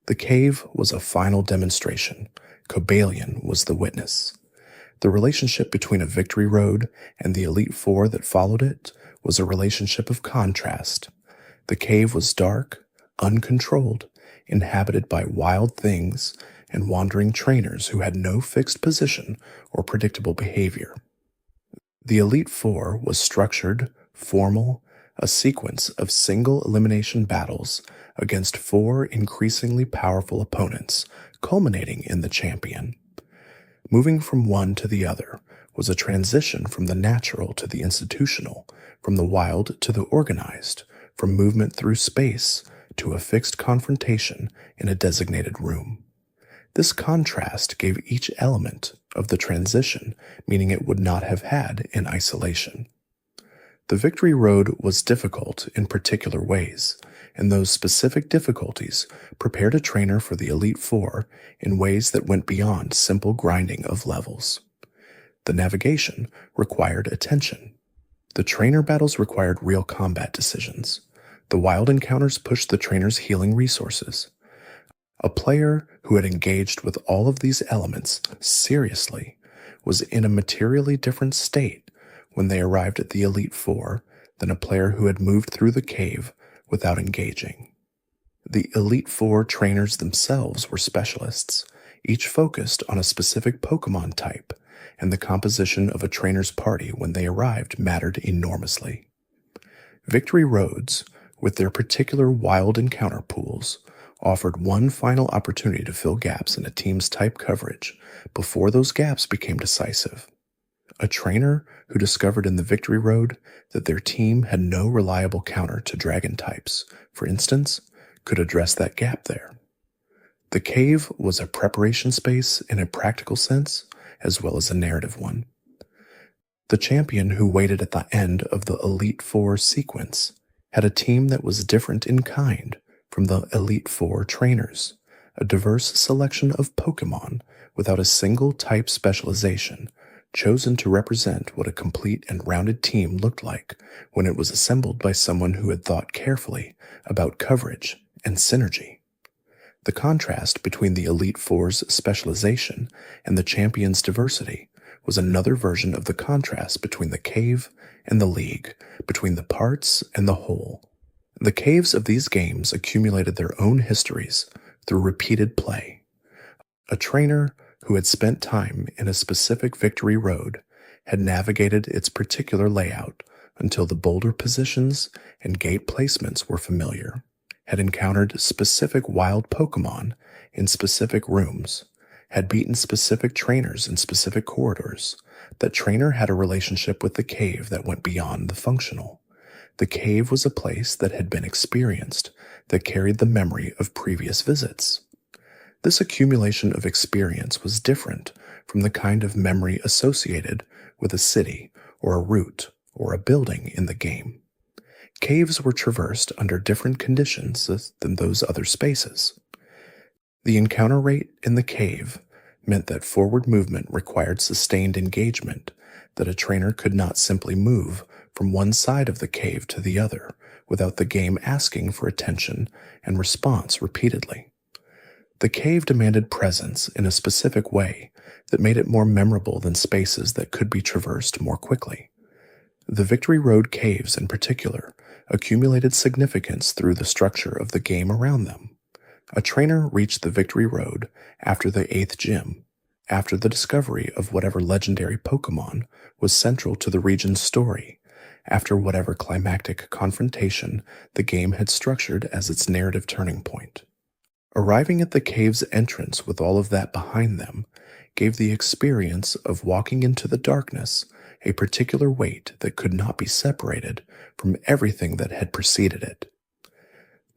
The cave was a final demonstration. Cobalion was the witness. The relationship between a Victory Road and the Elite Four that followed it was a relationship of contrast. The cave was dark, uncontrolled, inhabited by wild things and wandering trainers who had no fixed position or predictable behavior. The Elite Four was structured, formal, a sequence of single elimination battles against 4 increasingly powerful opponents, culminating in the champion. Moving from one to the other was a transition from the natural to the institutional, from the wild to the organized, from movement through space to a fixed confrontation in a designated room. This contrast gave each element of the transition meaning it would not have had in isolation. The Victory Road was difficult in particular ways, and those specific difficulties prepared a trainer for the Elite Four in ways that went beyond simple grinding of levels. The navigation required attention. The trainer battles required real combat decisions. The wild encounters pushed the trainer's healing resources. A player who had engaged with all of these elements seriously was in a materially different state when they arrived at the Elite Four than a player who had moved through the cave without engaging. The Elite Four trainers themselves were specialists, each focused on a specific Pokémon type, and the composition of a trainer's party when they arrived mattered enormously. Victory Roads, with their particular wild encounter pools, offered one final opportunity to fill gaps in a team's type coverage before those gaps became decisive. A trainer who discovered in the Victory Road that their team had no reliable counter to dragon types, for instance, could address that gap there. The cave was a preparation space in a practical sense, as well as a narrative one. The champion who waited at the end of the Elite Four sequence had a team that was different in kind from the Elite Four trainers, a diverse selection of Pokémon without a single type specialization, chosen to represent what a complete and rounded team looked like when it was assembled by someone who had thought carefully about coverage and synergy. The contrast between the Elite Four's specialization and the champion's diversity was another version of the contrast between the cave and the league, between the parts and the whole. The caves of these games accumulated their own histories through repeated play. A trainer who had spent time in a specific Victory Road had navigated its particular layout until the boulder positions and gate placements were familiar, had encountered specific wild Pokémon in specific rooms, had beaten specific trainers in specific corridors. That trainer had a relationship with the cave that went beyond the functional. The cave was a place that had been experienced, that carried the memory of previous visits. This accumulation of experience was different from the kind of memory associated with a city or a route or a building in the game. Caves were traversed under different conditions than those other spaces. The encounter rate in the cave meant that forward movement required sustained engagement, that a trainer could not simply move from one side of the cave to the other without the game asking for attention and response repeatedly. The cave demanded presence in a specific way that made it more memorable than spaces that could be traversed more quickly. The Victory Road caves, in particular, accumulated significance through the structure of the game around them. A trainer reached the Victory Road after the 8th gym, after the discovery of whatever legendary Pokémon was central to the region's story, after whatever climactic confrontation the game had structured as its narrative turning point. Arriving at the cave's entrance with all of that behind them gave the experience of walking into the darkness a particular weight that could not be separated from everything that had preceded it.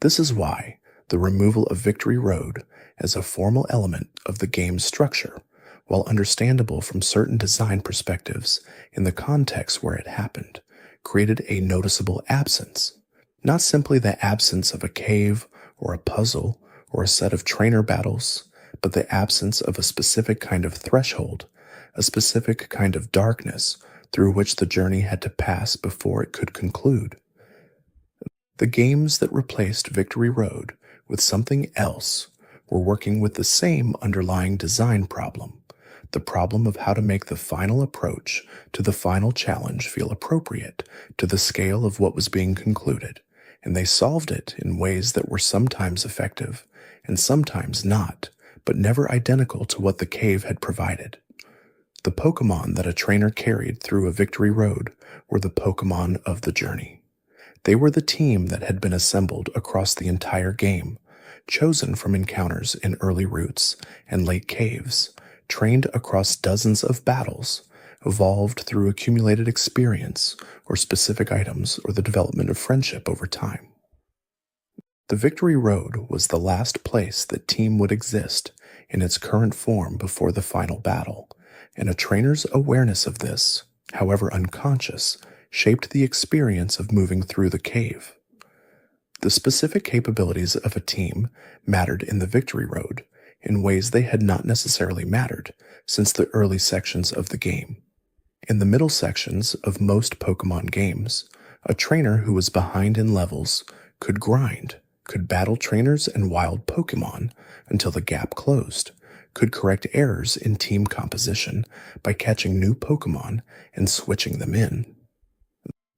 This is why the removal of Victory Road as a formal element of the game's structure, while understandable from certain design perspectives in the context where it happened, created a noticeable absence, not simply the absence of a cave or a puzzle or a set of trainer battles, but the absence of a specific kind of threshold, a specific kind of darkness through which the journey had to pass before it could conclude. The games that replaced Victory Road with something else were working with the same underlying design problem, the problem of how to make the final approach to the final challenge feel appropriate to the scale of what was being concluded, and they solved it in ways that were sometimes effective and sometimes not, but never identical to what the cave had provided. The Pokémon that a trainer carried through a Victory Road were the Pokémon of the journey. They were the team that had been assembled across the entire game, chosen from encounters in early routes and late caves, trained across dozens of battles, evolved through accumulated experience or specific items or the development of friendship over time. The Victory Road was the last place that Team would exist in its current form before the final battle, and a trainer's awareness of this, however unconscious, shaped the experience of moving through the cave. The specific capabilities of a team mattered in the Victory Road in ways they had not necessarily mattered since the early sections of the game. In the middle sections of most Pokémon games, a trainer who was behind in levels could grind, could battle trainers and wild Pokémon until the gap closed, could correct errors in team composition by catching new Pokémon and switching them in.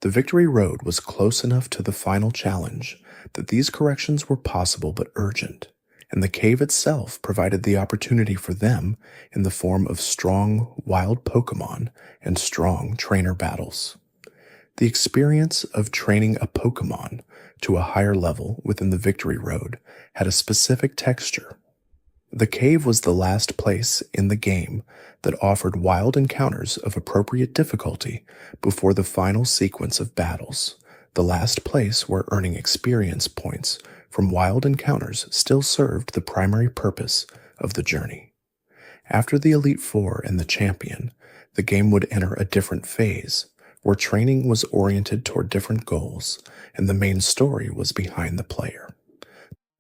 The Victory Road was close enough to the final challenge that these corrections were possible but urgent, and the cave itself provided the opportunity for them in the form of strong, wild Pokémon and strong trainer battles. The experience of training a Pokémon to a higher level within the Victory Road had a specific texture. The cave was the last place in the game that offered wild encounters of appropriate difficulty before the final sequence of battles, the last place where earning experience points from wild encounters still served the primary purpose of the journey. After the Elite Four and the Champion, the game would enter a different phase, where training was oriented toward different goals, and the main story was behind the player.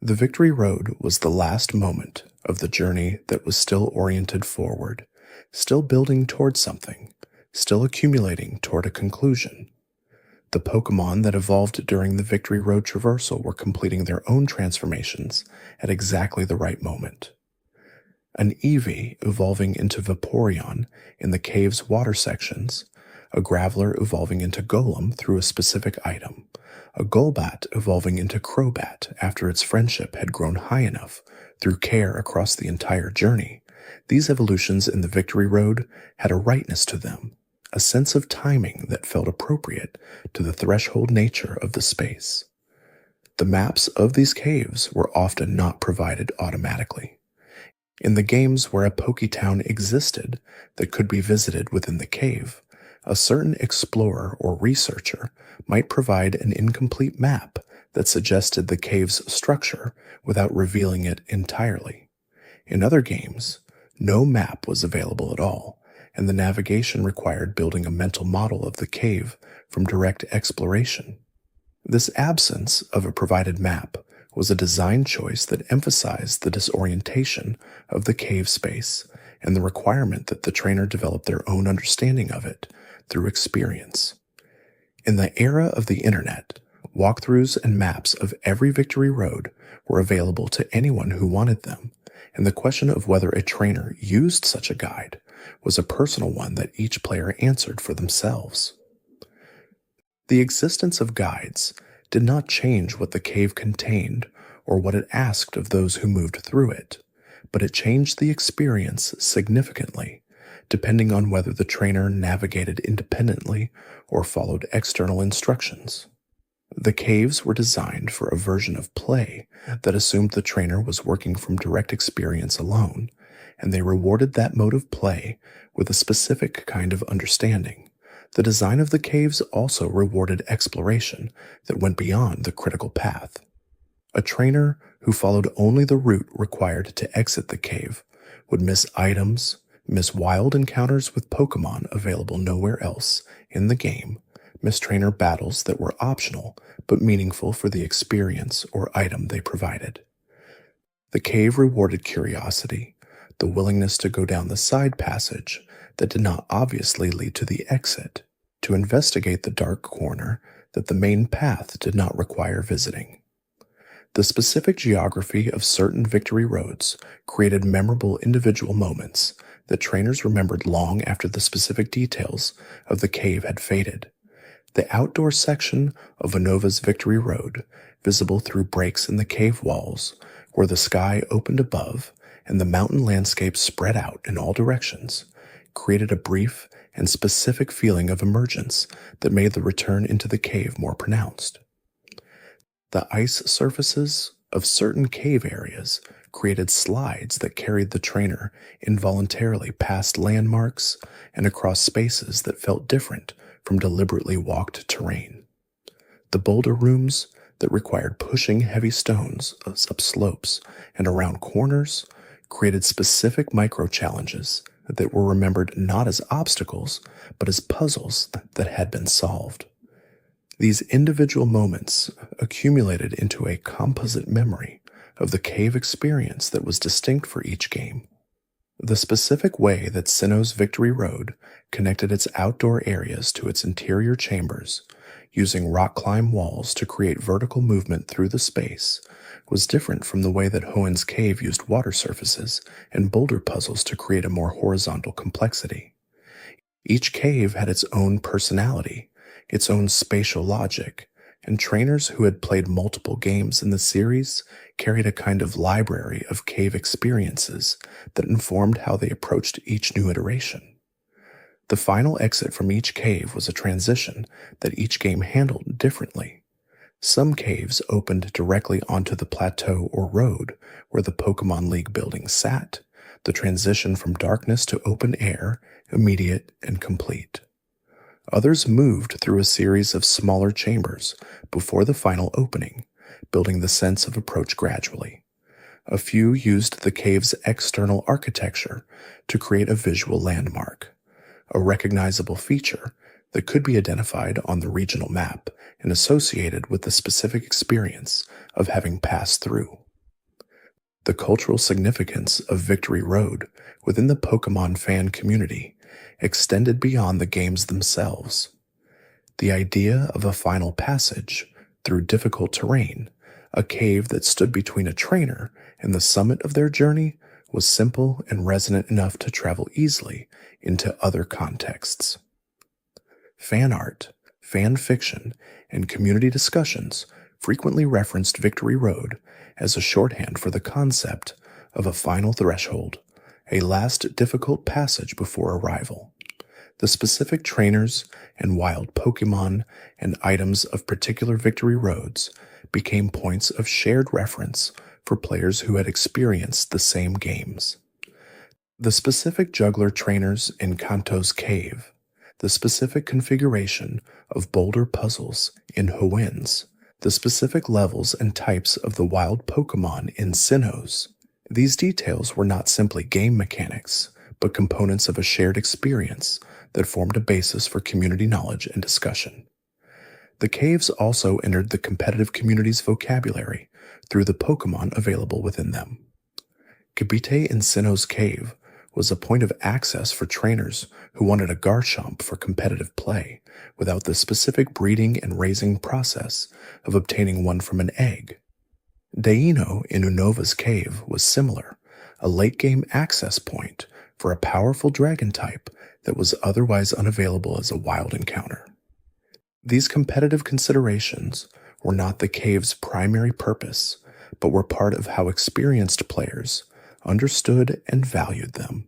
The Victory Road was the last moment of the journey that was still oriented forward, still building toward something, still accumulating toward a conclusion. The Pokémon that evolved during the Victory Road traversal were completing their own transformations at exactly the right moment. An Eevee evolving into Vaporeon in the cave's water sections, a Graveler evolving into Golem through a specific item, a Golbat evolving into Crobat after its friendship had grown high enough through care across the entire journey. These evolutions in the Victory Road had a rightness to them, a sense of timing that felt appropriate to the threshold nature of the space. The maps of these caves were often not provided automatically. In the games where a Pokétown existed that could be visited within the cave, a certain explorer or researcher might provide an incomplete map that suggested the cave's structure without revealing it entirely. In other games, no map was available at all, and the navigation required building a mental model of the cave from direct exploration. This absence of a provided map was a design choice that emphasized the disorientation of the cave space and the requirement that the trainer develop their own understanding of it through experience. In the era of the internet, walkthroughs and maps of every Victory Road were available to anyone who wanted them, and the question of whether a trainer used such a guide was a personal one that each player answered for themselves. The existence of guides did not change what the cave contained or what it asked of those who moved through it, but it changed the experience significantly, depending on whether the trainer navigated independently or followed external instructions. The caves were designed for a version of play that assumed the trainer was working from direct experience alone, and they rewarded that mode of play with a specific kind of understanding. The design of the caves also rewarded exploration that went beyond the critical path. A trainer who followed only the route required to exit the cave would miss items, miss wild encounters with Pokémon available nowhere else in the game, miss trainer battles that were optional but meaningful for the experience or item they provided. The cave rewarded curiosity, the willingness to go down the side passage that did not obviously lead to the exit, to investigate the dark corner that the main path did not require visiting. The specific geography of certain Victory Roads created memorable individual moments that trainers remembered long after the specific details of the cave had faded. The outdoor section of Unova's Victory Road, visible through breaks in the cave walls, where the sky opened above and the mountain landscape spread out in all directions, created a brief and specific feeling of emergence that made the return into the cave more pronounced. The ice surfaces of certain cave areas created slides that carried the trainer involuntarily past landmarks and across spaces that felt different from deliberately walked terrain. The boulder rooms that required pushing heavy stones up slopes and around corners created specific micro-challenges that were remembered not as obstacles, but as puzzles that had been solved. These individual moments accumulated into a composite memory of the cave experience that was distinct for each game. The specific way that Sinnoh's Victory Road connected its outdoor areas to its interior chambers, using rock climb walls to create vertical movement through the space, was different from the way that Hoenn's cave used water surfaces and boulder puzzles to create a more horizontal complexity. Each cave had its own personality, its own spatial logic, and trainers who had played multiple games in the series carried a kind of library of cave experiences that informed how they approached each new iteration. The final exit from each cave was a transition that each game handled differently. Some caves opened directly onto the plateau or road where the Pokémon League building sat, the transition from darkness to open air, immediate and complete. Others moved through a series of smaller chambers before the final opening, building the sense of approach gradually. A few used the cave's external architecture to create a visual landmark, a recognizable feature that could be identified on the regional map and associated with the specific experience of having passed through. The cultural significance of Victory Road within the Pokémon fan community extended beyond the games themselves. The idea of a final passage through difficult terrain, a cave that stood between a trainer and the summit of their journey, was simple and resonant enough to travel easily into other contexts. Fan art, fan fiction, and community discussions frequently referenced Victory Road as a shorthand for the concept of a final threshold, a last difficult passage before arrival. The specific trainers and wild Pokémon and items of particular Victory Roads became points of shared reference for players who had experienced the same games. The specific juggler trainers in Kanto's cave, the specific configuration of boulder puzzles in Hoenn's, the specific levels and types of the wild Pokémon in Sinnoh's. These details were not simply game mechanics, but components of a shared experience that formed a basis for community knowledge and discussion. The caves also entered the competitive community's vocabulary through the Pokémon available within them. Kabite in Sinnoh's cave was a point of access for trainers who wanted a Garchomp for competitive play without the specific breeding and raising process of obtaining one from an egg. Deino in Unova's cave was similar, a late-game access point for a powerful dragon type that was otherwise unavailable as a wild encounter. These competitive considerations were not the cave's primary purpose, but were part of how experienced players understood and valued them.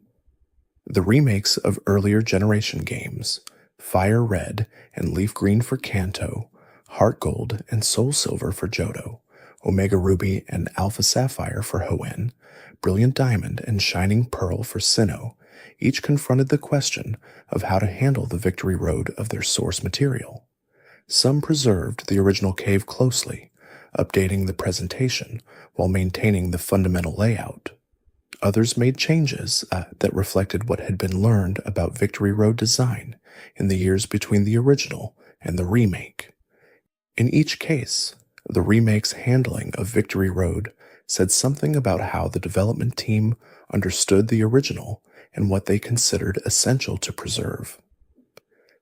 The remakes of earlier generation games, Fire Red and Leaf Green for Kanto, Heart Gold and Soul Silver for Johto, Omega Ruby and Alpha Sapphire for Hoenn, Brilliant Diamond and Shining Pearl for Sinnoh, each confronted the question of how to handle the Victory Road of their source material. Some preserved the original cave closely, updating the presentation while maintaining the fundamental layout. Others made changes that reflected what had been learned about Victory Road design in the years between the original and the remake. In each case, the remake's handling of Victory Road said something about how the development team understood the original and what they considered essential to preserve.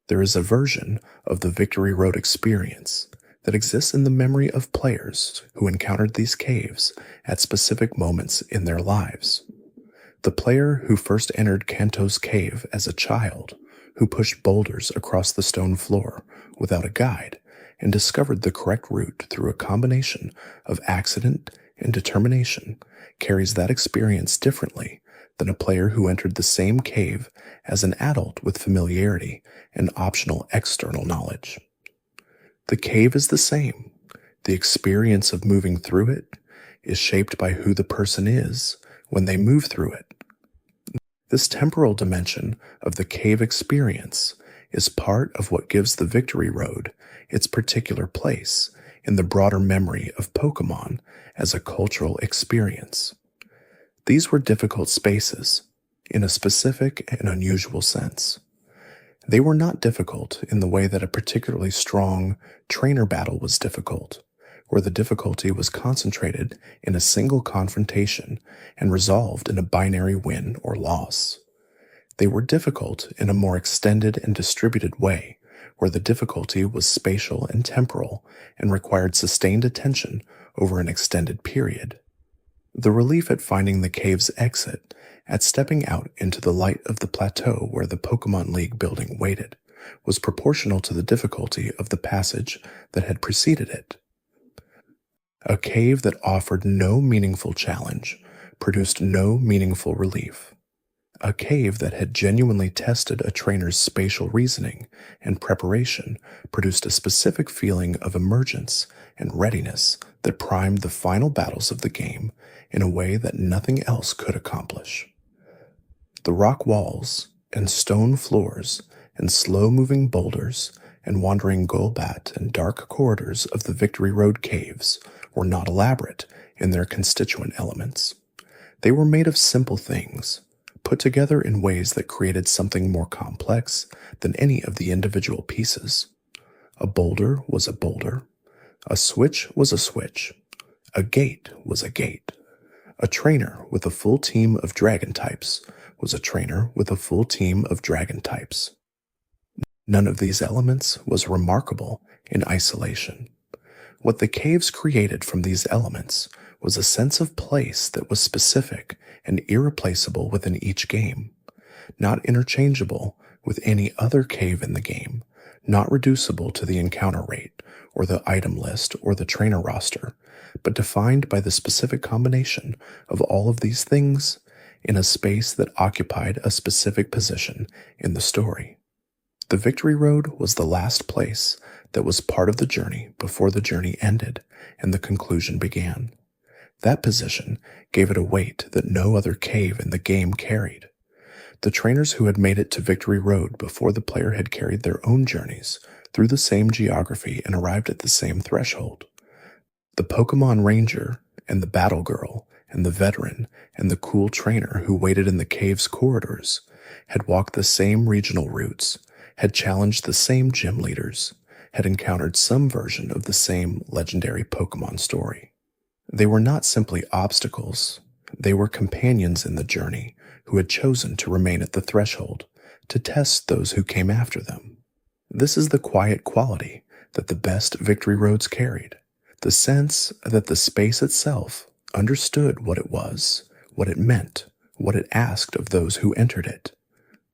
There is a version of the Victory Road experience that exists in the memory of players who encountered these caves at specific moments in their lives. The player who first entered Kanto's cave as a child, who pushed boulders across the stone floor without a guide and discovered the correct route through a combination of accident and determination, carries that experience differently than a player who entered the same cave as an adult with familiarity and optional external knowledge. The cave is the same. The experience of moving through it is shaped by who the person is when they move through it. This temporal dimension of the cave experience is part of what gives the Victory Road its particular place in the broader memory of Pokémon as a cultural experience. These were difficult spaces, in a specific and unusual sense. They were not difficult in the way that a particularly strong trainer battle was difficult, where the difficulty was concentrated in a single confrontation and resolved in a binary win or loss. They were difficult in a more extended and distributed way, where the difficulty was spatial and temporal and required sustained attention over an extended period. The relief at finding the cave's exit, at stepping out into the light of the plateau where the Pokémon League building waited, was proportional to the difficulty of the passage that had preceded it. A cave that offered no meaningful challenge produced no meaningful relief. A cave that had genuinely tested a trainer's spatial reasoning and preparation produced a specific feeling of emergence and readiness that primed the final battles of the game in a way that nothing else could accomplish. The rock walls and stone floors and slow-moving boulders and wandering Golbat and dark corridors of the Victory Road caves were not elaborate in their constituent elements. They were made of simple things, put together in ways that created something more complex than any of the individual pieces. A boulder was a boulder. A switch was a switch. A gate was a gate. A trainer with a full team of dragon types was a trainer with a full team of dragon types. None of these elements was remarkable in isolation. What the caves created from these elements was a sense of place that was specific and irreplaceable within each game, not interchangeable with any other cave in the game, not reducible to the encounter rate or the item list or the trainer roster, but defined by the specific combination of all of these things in a space that occupied a specific position in the story. The Victory Road was the last place that was part of the journey before the journey ended and the conclusion began. That position gave it a weight that no other cave in the game carried. The trainers who had made it to Victory Road before the player had carried their own journeys through the same geography and arrived at the same threshold. The Pokémon Ranger and the Battle Girl and the Veteran and the cool trainer who waited in the cave's corridors had walked the same regional routes, had challenged the same gym leaders, had encountered some version of the same legendary Pokémon story. They were not simply obstacles, they were companions in the journey who had chosen to remain at the threshold to test those who came after them. This is the quiet quality that the best Victory Roads carried, the sense that the space itself understood what it was, what it meant, what it asked of those who entered it.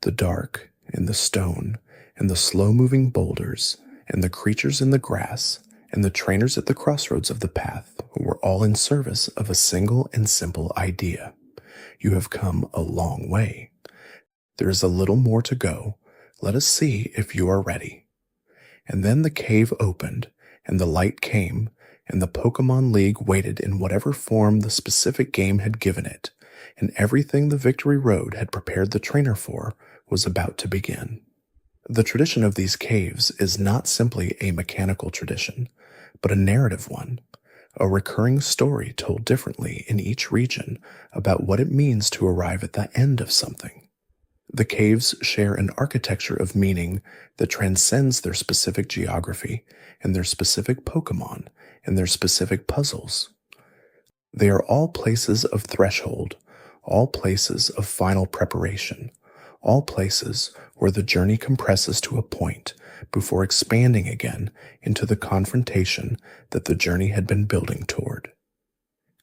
The dark and the stone and the slow-moving boulders and the creatures in the grass and the trainers at the crossroads of the path were all in service of a single and simple idea. You have come a long way. There is a little more to go. Let us see if you are ready. And then the cave opened, and the light came, and the Pokémon League waited in whatever form the specific game had given it, and everything the Victory Road had prepared the trainer for was about to begin. The tradition of these caves is not simply a mechanical tradition, but a narrative one, a recurring story told differently in each region about what it means to arrive at the end of something. The caves share an architecture of meaning that transcends their specific geography and their specific Pokémon and their specific puzzles. They are all places of threshold, all places of final preparation, all places where the journey compresses to a point before expanding again into the confrontation that the journey had been building toward.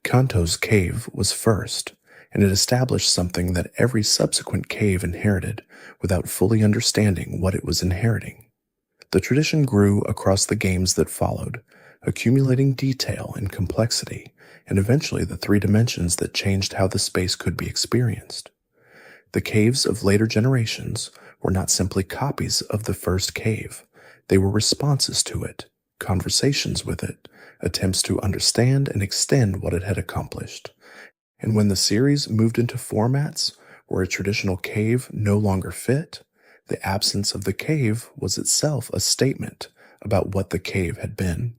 Kanto's cave was first, and it established something that every subsequent cave inherited without fully understanding what it was inheriting. The tradition grew across the games that followed, accumulating detail and complexity, and eventually the 3 dimensions that changed how the space could be experienced. The caves of later generations were not simply copies of the first cave. They were responses to it, conversations with it, attempts to understand and extend what it had accomplished. And when the series moved into formats where a traditional cave no longer fit, the absence of the cave was itself a statement about what the cave had been.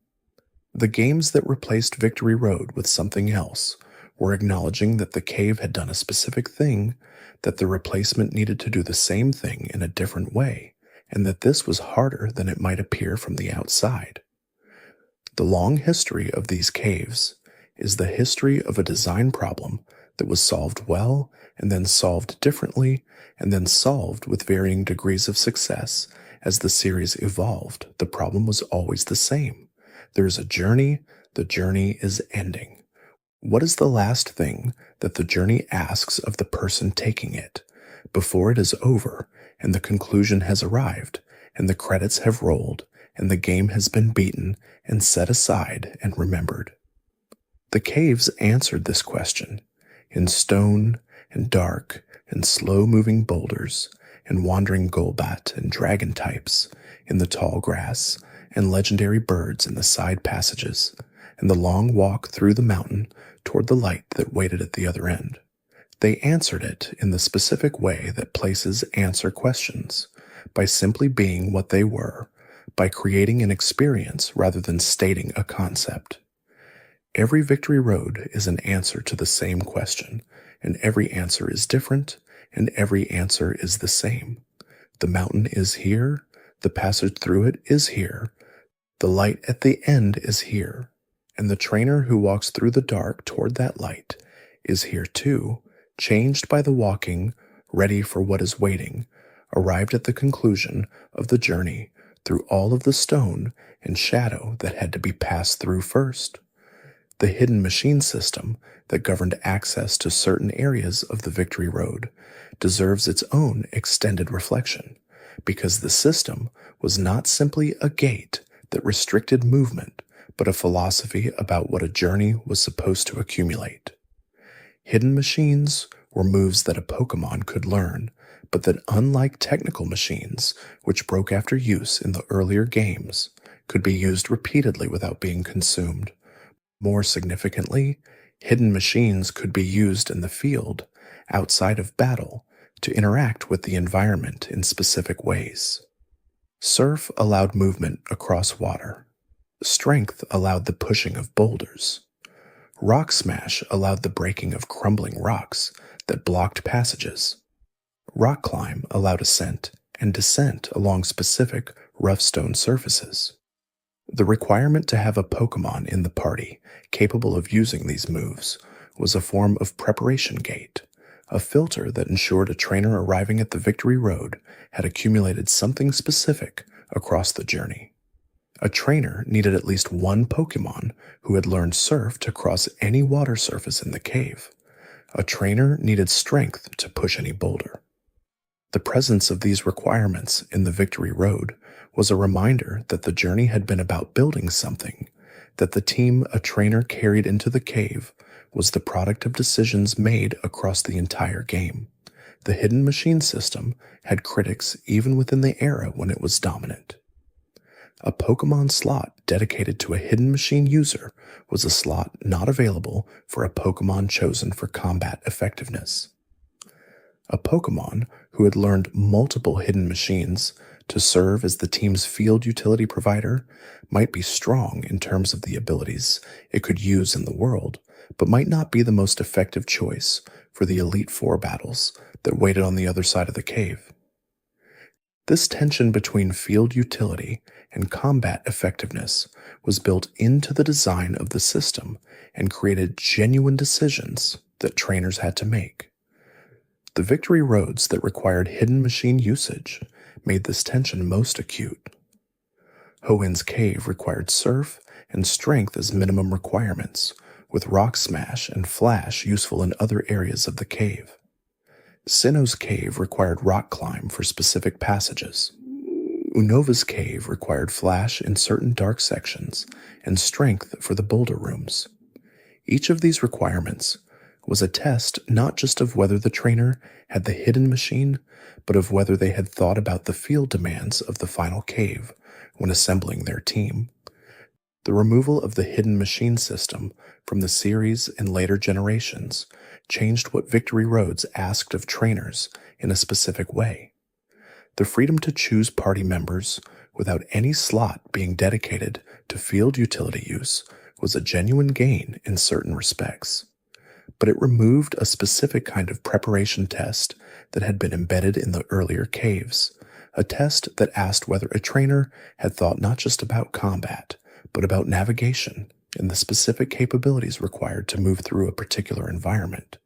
The games that replaced Victory Road with something else were acknowledging that the cave had done a specific thing, that the replacement needed to do the same thing in a different way, and that this was harder than it might appear from the outside. The long history of these caves is the history of a design problem that was solved well, and then solved differently, and then solved with varying degrees of success. As the series evolved, the problem was always the same. There is a journey, the journey is ending. What is the last thing that the journey asks of the person taking it before it is over and the conclusion has arrived and the credits have rolled and the game has been beaten and set aside and remembered? The caves answered this question in stone and dark and slow-moving boulders and wandering golbat and dragon types in the tall grass and legendary birds in the side passages and the long walk through the mountain toward the light that waited at the other end. They answered it in the specific way that places answer questions, by simply being what they were, by creating an experience rather than stating a concept. Every Victory Road is an answer to the same question, and every answer is different, and every answer is the same. The mountain is here, the passage through it is here, the light at the end is here, and the trainer who walks through the dark toward that light is here too, changed by the walking, ready for what is waiting, arrived at the conclusion of the journey through all of the stone and shadow that had to be passed through first. The hidden machine system that governed access to certain areas of the Victory Road deserves its own extended reflection, because the system was not simply a gate that restricted movement, but a philosophy about what a journey was supposed to accumulate. Hidden machines were moves that a Pokémon could learn, but that, unlike technical machines, which broke after use in the earlier games, could be used repeatedly without being consumed. More significantly, hidden machines could be used in the field, outside of battle, to interact with the environment in specific ways. Surf allowed movement across water. Strength allowed the pushing of boulders. Rock Smash allowed the breaking of crumbling rocks that blocked passages. Rock Climb allowed ascent and descent along specific rough stone surfaces. The requirement to have a Pokémon in the party capable of using these moves was a form of preparation gate, a filter that ensured a trainer arriving at the Victory Road had accumulated something specific across the journey. A trainer needed at least one Pokémon who had learned Surf to cross any water surface in the cave. A trainer needed Strength to push any boulder. The presence of these requirements in the Victory Road was a reminder that the journey had been about building something, that the team a trainer carried into the cave was the product of decisions made across the entire game. The hidden machine system had critics even within the era when it was dominant. A Pokémon slot dedicated to a hidden machine user was a slot not available for a Pokémon chosen for combat effectiveness. A Pokémon who had learned multiple hidden machines to serve as the team's field utility provider might be strong in terms of the abilities it could use in the world, but might not be the most effective choice for the Elite Four battles that waited on the other side of the cave. This tension between field utility and combat effectiveness was built into the design of the system and created genuine decisions that trainers had to make. The Victory Roads that required hidden machine usage made this tension most acute. Hoenn's Cave required Surf and Strength as minimum requirements, with Rock Smash and Flash useful in other areas of the cave. Sinnoh's Cave required Rock Climb for specific passages. Unova's Cave required Flash in certain dark sections and Strength for the boulder rooms. Each of these requirements was a test not just of whether the trainer had the hidden machine, but of whether they had thought about the field demands of the final cave when assembling their team. The removal of the hidden machine system from the series in later generations changed what Victory Roads asked of trainers in a specific way. The freedom to choose party members without any slot being dedicated to field utility use was a genuine gain in certain respects. But it removed a specific kind of preparation test that had been embedded in the earlier caves, a test that asked whether a trainer had thought not just about combat, but about navigation and the specific capabilities required to move through a particular environment.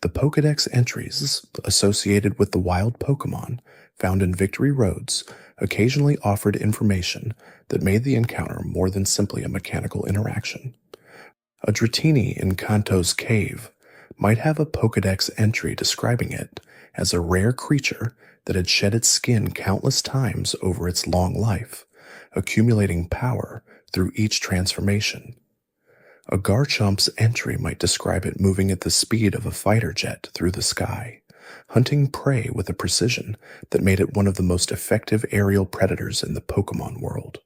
The Pokédex entries associated with the wild Pokémon found in Victory Roads occasionally offered information that made the encounter more than simply a mechanical interaction. A Dratini in Kanto's cave might have a Pokédex entry describing it as a rare creature that had shed its skin countless times over its long life, accumulating power through each transformation. A Garchomp's entry might describe it moving at the speed of a fighter jet through the sky, hunting prey with a precision that made it one of the most effective aerial predators in the Pokémon world.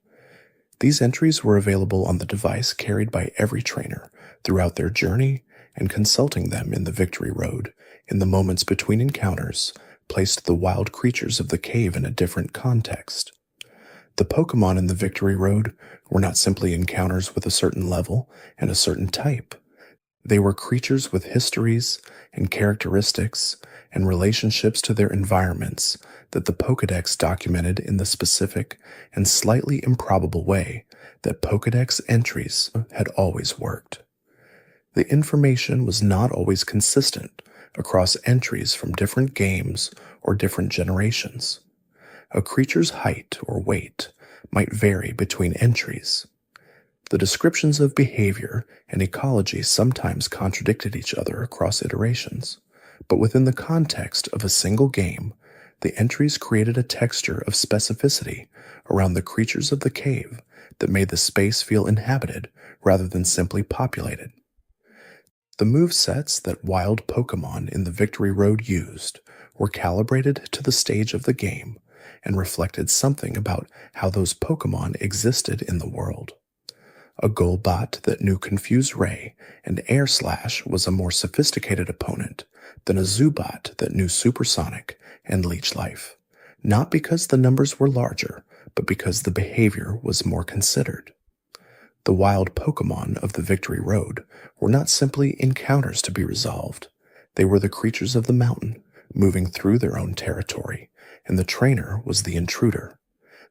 These entries were available on the device carried by every trainer throughout their journey, and consulting them in the Victory Road in the moments between encounters placed the wild creatures of the cave in a different context. The Pokémon in the Victory Road were not simply encounters with a certain level and a certain type. They were creatures with histories and characteristics and relationships to their environments that the Pokédex documented in the specific and slightly improbable way that Pokédex entries had always worked. The information was not always consistent across entries from different games or different generations. A creature's height or weight might vary between entries. The descriptions of behavior and ecology sometimes contradicted each other across iterations, but within the context of a single game, the entries created a texture of specificity around the creatures of the cave that made the space feel inhabited rather than simply populated. The movesets that wild Pokémon in the Victory Road used were calibrated to the stage of the game and reflected something about how those Pokémon existed in the world. A Golbat that knew Confuse Ray and Air Slash was a more sophisticated opponent than a Zubat that knew Supersonic and Leech Life, not because the numbers were larger, but because the behavior was more considered. The wild Pokémon of the Victory Road were not simply encounters to be resolved. They were the creatures of the mountain, moving through their own territory, and the trainer was the intruder.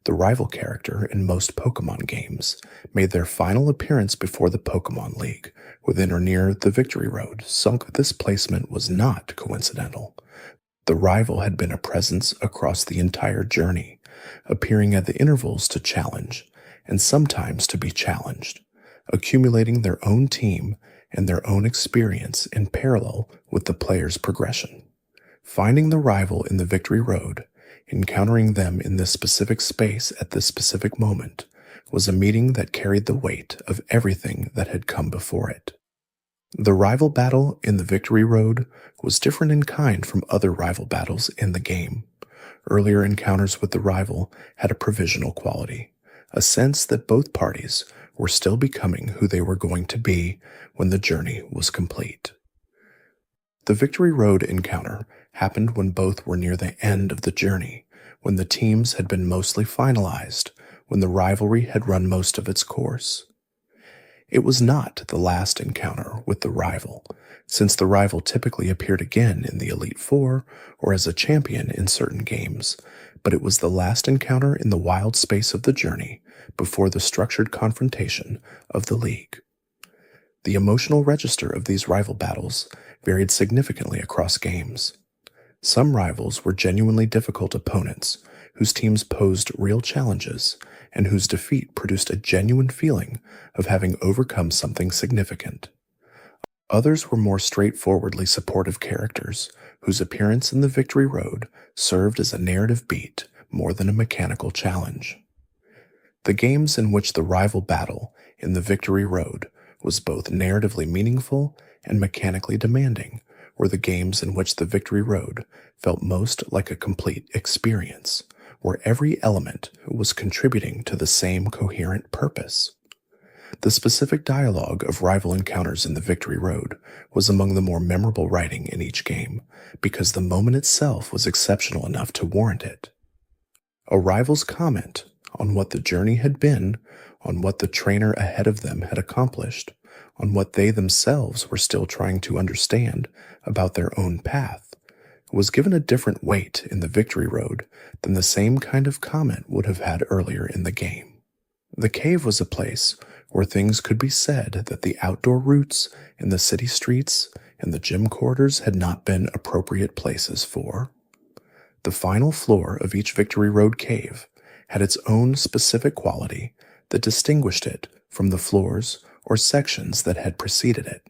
The rival character in most Pokémon games made their final appearance before the Pokémon League, within or near the Victory Road. This placement was not coincidental. The rival had been a presence across the entire journey, appearing at the intervals to challenge, and sometimes to be challenged, accumulating their own team and their own experience in parallel with the player's progression. Finding the rival in the Victory Road, encountering them in this specific space at this specific moment, was a meeting that carried the weight of everything that had come before it. The rival battle in the Victory Road was different in kind from other rival battles in the game. Earlier encounters with the rival had a provisional quality, a sense that both parties were still becoming who they were going to be when the journey was complete. The Victory Road encounter happened when both were near the end of the journey, when the teams had been mostly finalized, when the rivalry had run most of its course. It was not the last encounter with the rival, since the rival typically appeared again in the Elite Four or as a champion in certain games, but it was the last encounter in the wild space of the journey before the structured confrontation of the League. The emotional register of these rival battles varied significantly across games. Some rivals were genuinely difficult opponents whose teams posed real challenges and whose defeat produced a genuine feeling of having overcome something significant. Others were more straightforwardly supportive characters whose appearance in the Victory Road served as a narrative beat more than a mechanical challenge. The games in which the rival battle in the Victory Road was both narratively meaningful and mechanically demanding were the games in which the Victory Road felt most like a complete experience, where every element was contributing to the same coherent purpose. The specific dialogue of rival encounters in the Victory Road was among the more memorable writing in each game, because the moment itself was exceptional enough to warrant it. A rival's comment on what the journey had been, on what the trainer ahead of them had accomplished, on what they themselves were still trying to understand about their own path, was given a different weight in the Victory Road than the same kind of comment would have had earlier in the game. The cave was a place where things could be said that the outdoor routes in the city streets and the gym quarters had not been appropriate places for. The final floor of each Victory Road cave had its own specific quality that distinguished it from the floors or sections that had preceded it.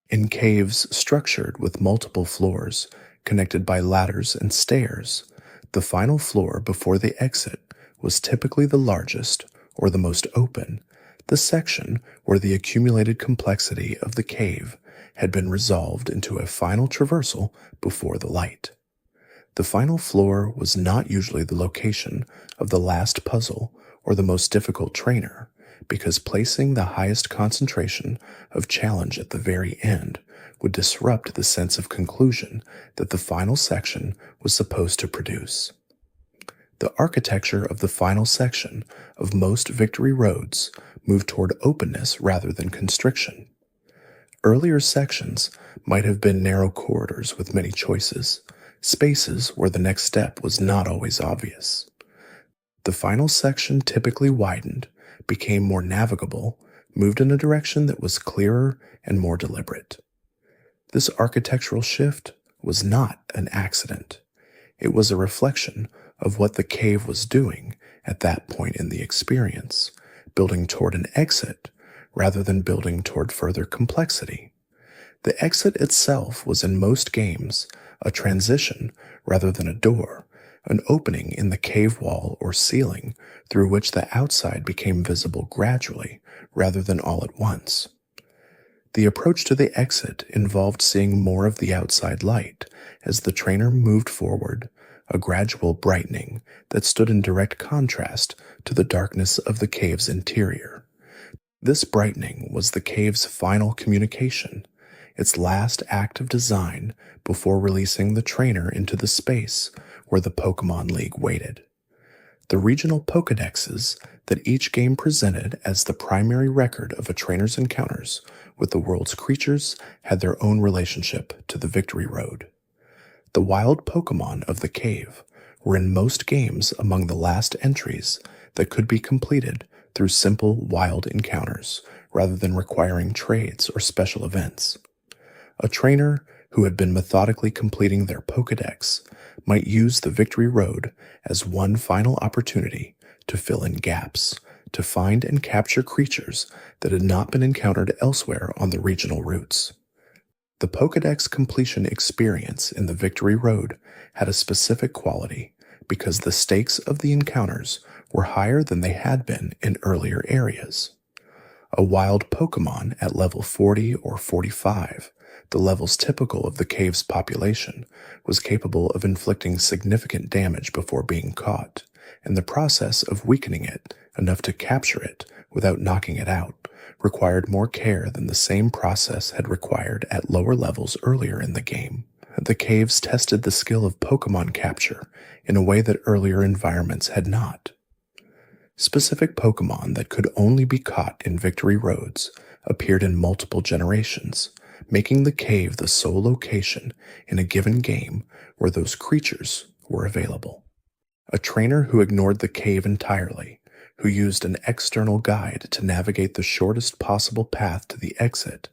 In caves structured with multiple floors connected by ladders and stairs, the final floor before the exit was typically the largest or the most open, the section where the accumulated complexity of the cave had been resolved into a final traversal before the light. The final floor was not usually the location of the last puzzle or the most difficult trainer, because placing the highest concentration of challenge at the very end would disrupt the sense of conclusion that the final section was supposed to produce. The architecture of the final section of most Victory Roads moved toward openness rather than constriction. Earlier sections might have been narrow corridors with many choices, spaces where the next step was not always obvious. The final section typically widened, became more navigable, moved in a direction that was clearer and more deliberate. This architectural shift was not an accident. It was a reflection of what the cave was doing at that point in the experience, building toward an exit rather than building toward further complexity. The exit itself was in most games a transition rather than a door, an opening in the cave wall or ceiling through which the outside became visible gradually rather than all at once. The approach to the exit involved seeing more of the outside light as the trainer moved forward, a gradual brightening that stood in direct contrast to the darkness of the cave's interior. This brightening was the cave's final communication, its last act of design before releasing the trainer into the space where the Pokémon League waited. The regional Pokédexes that each game presented as the primary record of a trainer's encounters with the world's creatures had their own relationship to the Victory Road. The wild Pokémon of the cave were in most games among the last entries that could be completed through simple wild encounters rather than requiring trades or special events. A trainer who had been methodically completing their Pokédex might use the Victory Road as one final opportunity to fill in gaps, to find and capture creatures that had not been encountered elsewhere on the regional routes. The Pokédex completion experience in the Victory Road had a specific quality because the stakes of the encounters were higher than they had been in earlier areas. A wild Pokémon at level 40 or 45, the levels typical of the cave's population, was capable of inflicting significant damage before being caught, and the process of weakening it enough to capture it without knocking it out required more care than the same process had required at lower levels earlier in the game. The caves tested the skill of Pokémon capture in a way that earlier environments had not. Specific Pokémon that could only be caught in Victory Roads appeared in multiple generations, making the cave the sole location in a given game where those creatures were available. A trainer who ignored the cave entirely, who used an external guide to navigate the shortest possible path to the exit,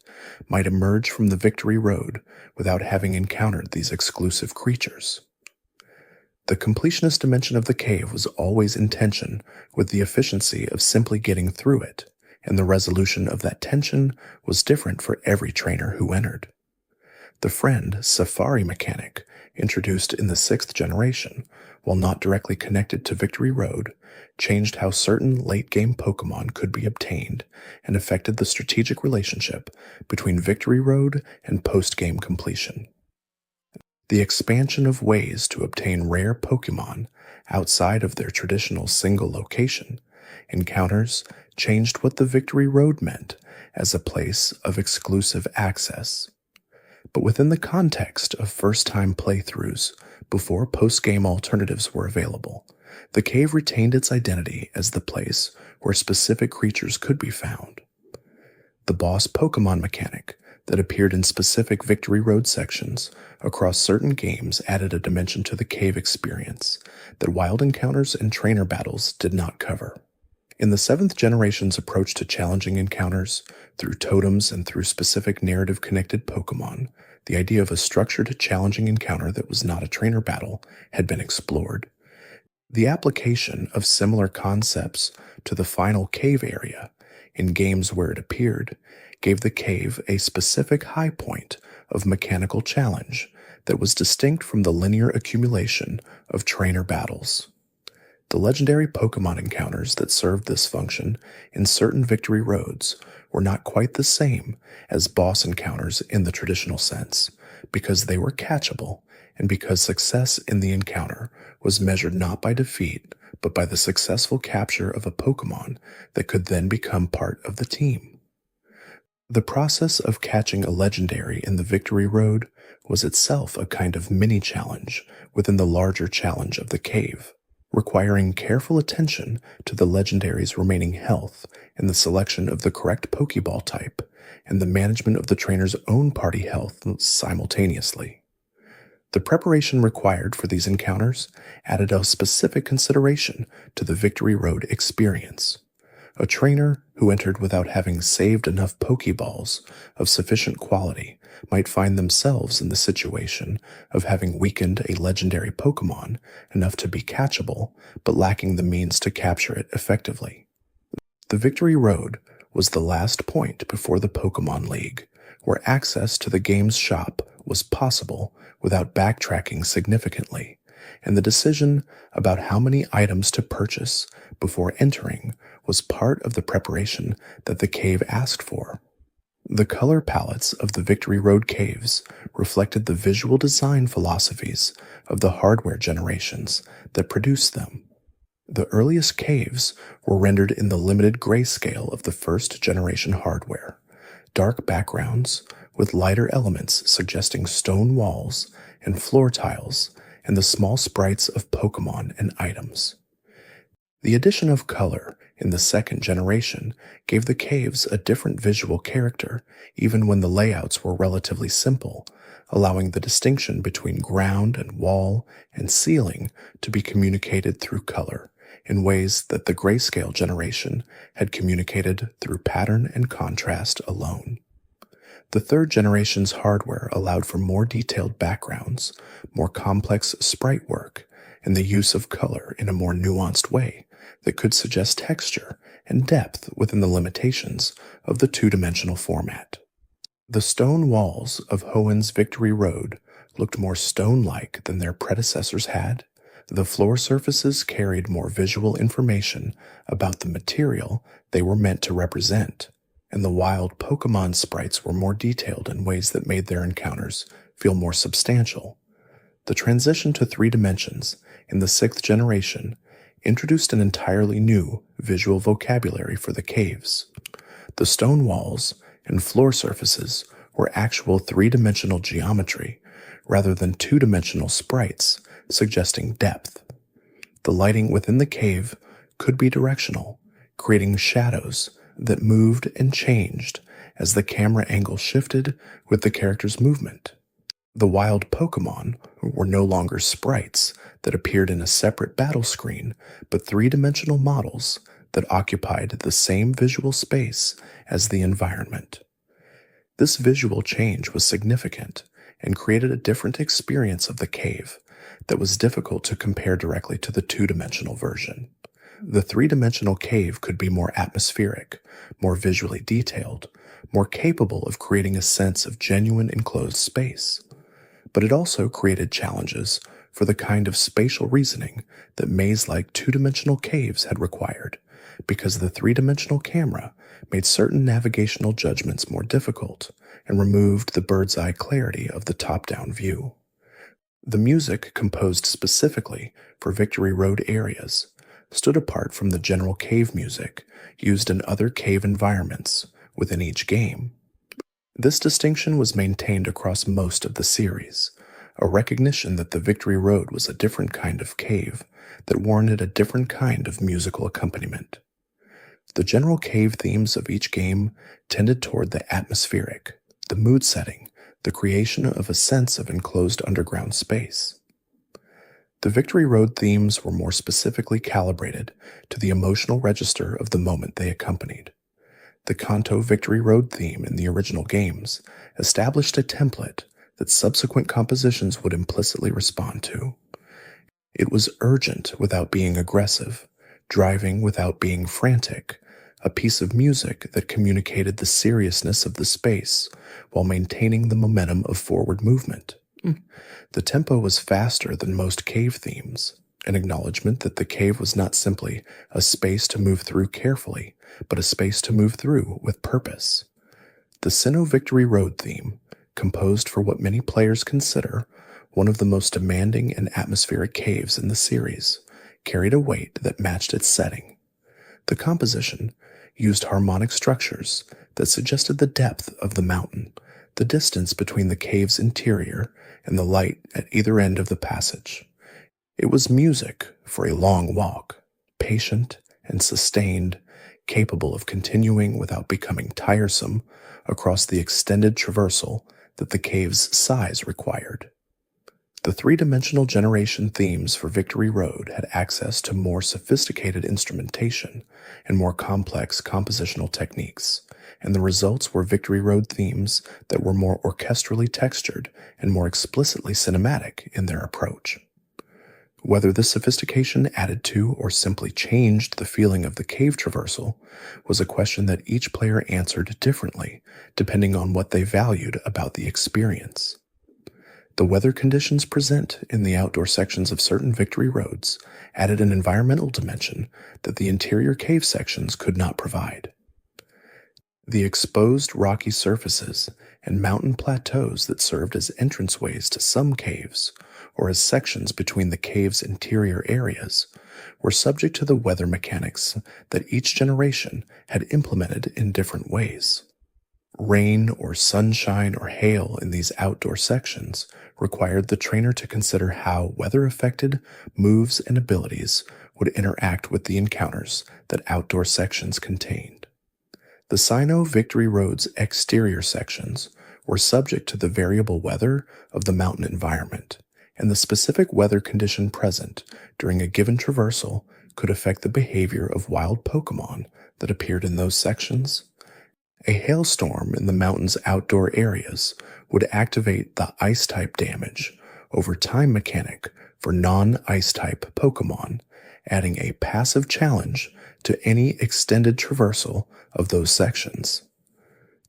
might emerge from the Victory Road without having encountered these exclusive creatures. The completionist dimension of the cave was always in tension with the efficiency of simply getting through it, and the resolution of that tension was different for every trainer who entered. The friend Safari mechanic, introduced in the 6th generation, while not directly connected to Victory Road, changed how certain late-game Pokémon could be obtained and affected the strategic relationship between Victory Road and post-game completion. The expansion of ways to obtain rare Pokémon outside of their traditional single location Encounters changed what the Victory Road meant as a place of exclusive access. But within the context of first-time playthroughs, before post-game alternatives were available, the cave retained its identity as the place where specific creatures could be found. The boss Pokémon mechanic that appeared in specific Victory Road sections across certain games added a dimension to the cave experience that wild encounters and trainer battles did not cover. In the 7th generation's approach to challenging encounters, through totems and through specific narrative-connected Pokémon, the idea of a structured, challenging encounter that was not a trainer battle had been explored. The application of similar concepts to the final cave area in games where it appeared gave the cave a specific high point of mechanical challenge that was distinct from the linear accumulation of trainer battles. The legendary Pokémon encounters that served this function in certain Victory Roads were not quite the same as boss encounters in the traditional sense, because they were catchable and because success in the encounter was measured not by defeat, but by the successful capture of a Pokémon that could then become part of the team. The process of catching a legendary in the Victory Road was itself a kind of mini-challenge within the larger challenge of the cave, requiring careful attention to the legendary's remaining health and the selection of the correct Pokéball type and the management of the trainer's own party health simultaneously. The preparation required for these encounters added a specific consideration to the Victory Road experience. A trainer who entered without having saved enough Pokéballs of sufficient quality might find themselves in the situation of having weakened a legendary Pokémon enough to be catchable, but lacking the means to capture it effectively. The Victory Road was the last point before the Pokémon League, where access to the game's shop was possible without backtracking significantly, and the decision about how many items to purchase before entering was part of the preparation that the cave asked for. The color palettes of the Victory Road caves reflected the visual design philosophies of the hardware generations that produced them. The earliest caves were rendered in the limited grayscale of the first generation hardware, dark backgrounds with lighter elements suggesting stone walls and floor tiles and the small sprites of Pokémon and items. The addition of color in the second generation gave the caves a different visual character, even when the layouts were relatively simple, allowing the distinction between ground and wall and ceiling to be communicated through color in ways that the grayscale generation had communicated through pattern and contrast alone. The third generation's hardware allowed for more detailed backgrounds, more complex sprite work, and the use of color in a more nuanced way that could suggest texture and depth within the limitations of the two-dimensional format. The stone walls of Hoenn's Victory Road looked more stone-like than their predecessors had. The floor surfaces carried more visual information about the material they were meant to represent, and the wild Pokémon sprites were more detailed in ways that made their encounters feel more substantial. The transition to 3 dimensions in the 6th generation introduced an entirely new visual vocabulary for the caves. The stone walls and floor surfaces were actual 3-dimensional geometry rather than 2-dimensional sprites, suggesting depth. The lighting within the cave could be directional, creating shadows that moved and changed as the camera angle shifted with the character's movement. The wild Pokémon were no longer sprites that appeared in a separate battle screen, but 3-dimensional models that occupied the same visual space as the environment. This visual change was significant and created a different experience of the cave that was difficult to compare directly to the 2-dimensional version. The 3-dimensional cave could be more atmospheric, more visually detailed, more capable of creating a sense of genuine enclosed space. But it also created challenges for the kind of spatial reasoning that maze-like 2-dimensional caves had required, because the 3-dimensional camera made certain navigational judgments more difficult and removed the bird's-eye clarity of the top-down view. The music composed specifically for Victory Road areas, stood apart from the general cave music used in other cave environments within each game. This distinction was maintained across most of the series, a recognition that the Victory Road was a different kind of cave that warranted a different kind of musical accompaniment. The general cave themes of each game tended toward the atmospheric, the mood setting, the creation of a sense of enclosed underground space. The Victory Road themes were more specifically calibrated to the emotional register of the moment they accompanied. The Kanto Victory Road theme in the original games established a template that subsequent compositions would implicitly respond to. It was urgent without being aggressive, driving without being frantic, a piece of music that communicated the seriousness of the space while maintaining the momentum of forward movement. The tempo was faster than most cave themes, an acknowledgement that the cave was not simply a space to move through carefully, but a space to move through with purpose. The Sinnoh Victory Road theme, composed for what many players consider one of the most demanding and atmospheric caves in the series, carried a weight that matched its setting. The composition used harmonic structures that suggested the depth of the mountain, the distance between the cave's interior and the light at either end of the passage. It was music for a long walk, patient and sustained, capable of continuing without becoming tiresome across the extended traversal that the cave's size required. The three-dimensional generation themes for Victory Road had access to more sophisticated instrumentation and more complex compositional techniques, and the results were Victory Road themes that were more orchestrally textured and more explicitly cinematic in their approach. Whether this sophistication added to or simply changed the feeling of the cave traversal was a question that each player answered differently, depending on what they valued about the experience. The weather conditions present in the outdoor sections of certain Victory Roads added an environmental dimension that the interior cave sections could not provide. The exposed rocky surfaces and mountain plateaus that served as entranceways to some caves, or as sections between the cave's interior areas, were subject to the weather mechanics that each generation had implemented in different ways. Rain or sunshine or hail in these outdoor sections required the trainer to consider how weather-affected moves and abilities would interact with the encounters that outdoor sections contained. The Sinnoh Victory Road's exterior sections were subject to the variable weather of the mountain environment, and the specific weather condition present during a given traversal could affect the behavior of wild Pokémon that appeared in those sections. A hailstorm in the mountain's outdoor areas would activate the Ice-type damage over time mechanic for non-Ice-type Pokémon, adding a passive challenge to any extended traversal of those sections.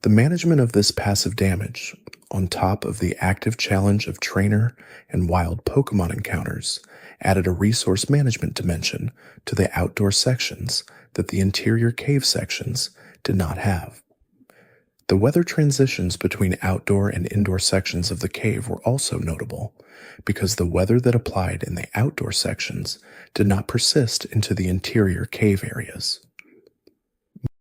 The management of this passive damage, on top of the active challenge of trainer and wild Pokémon encounters, added a resource management dimension to the outdoor sections that the interior cave sections did not have. The weather transitions between outdoor and indoor sections of the cave were also notable, because the weather that applied in the outdoor sections did not persist into the interior cave areas.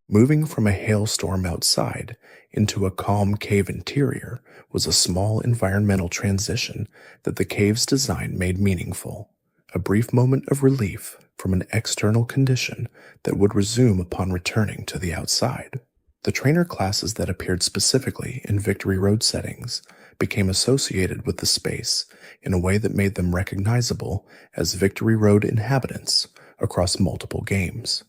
Moving from a hailstorm outside into a calm cave interior was a small environmental transition that the cave's design made meaningful, a brief moment of relief from an external condition that would resume upon returning to the outside. The trainer classes that appeared specifically in Victory Road settings became associated with the space in a way that made them recognizable as Victory Road inhabitants across multiple games.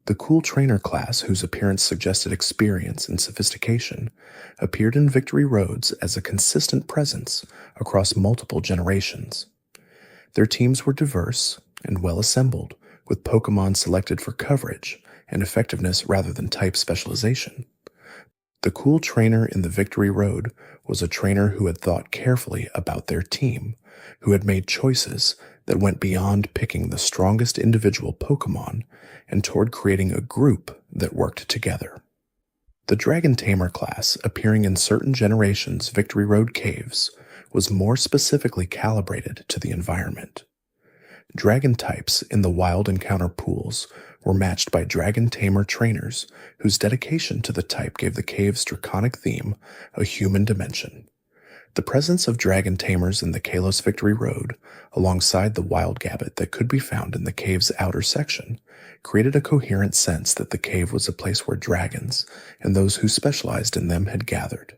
The cool trainer class, whose appearance suggested experience and sophistication, appeared in Victory Roads as a consistent presence across multiple generations. Their teams were diverse and well assembled, with Pokémon selected for coverage and effectiveness rather than type specialization. The cool trainer in the Victory Road was a trainer who had thought carefully about their team, who had made choices that went beyond picking the strongest individual Pokémon and toward creating a group that worked together. The Dragon Tamer class, appearing in certain generations' Victory Road caves, was more specifically calibrated to the environment. Dragon types in the wild encounter pools were matched by dragon tamer trainers whose dedication to the type gave the cave's draconic theme a human dimension. The presence of dragon tamers in the Kalos Victory Road, alongside the wild gabbit that could be found in the cave's outer section, created a coherent sense that the cave was a place where dragons and those who specialized in them had gathered.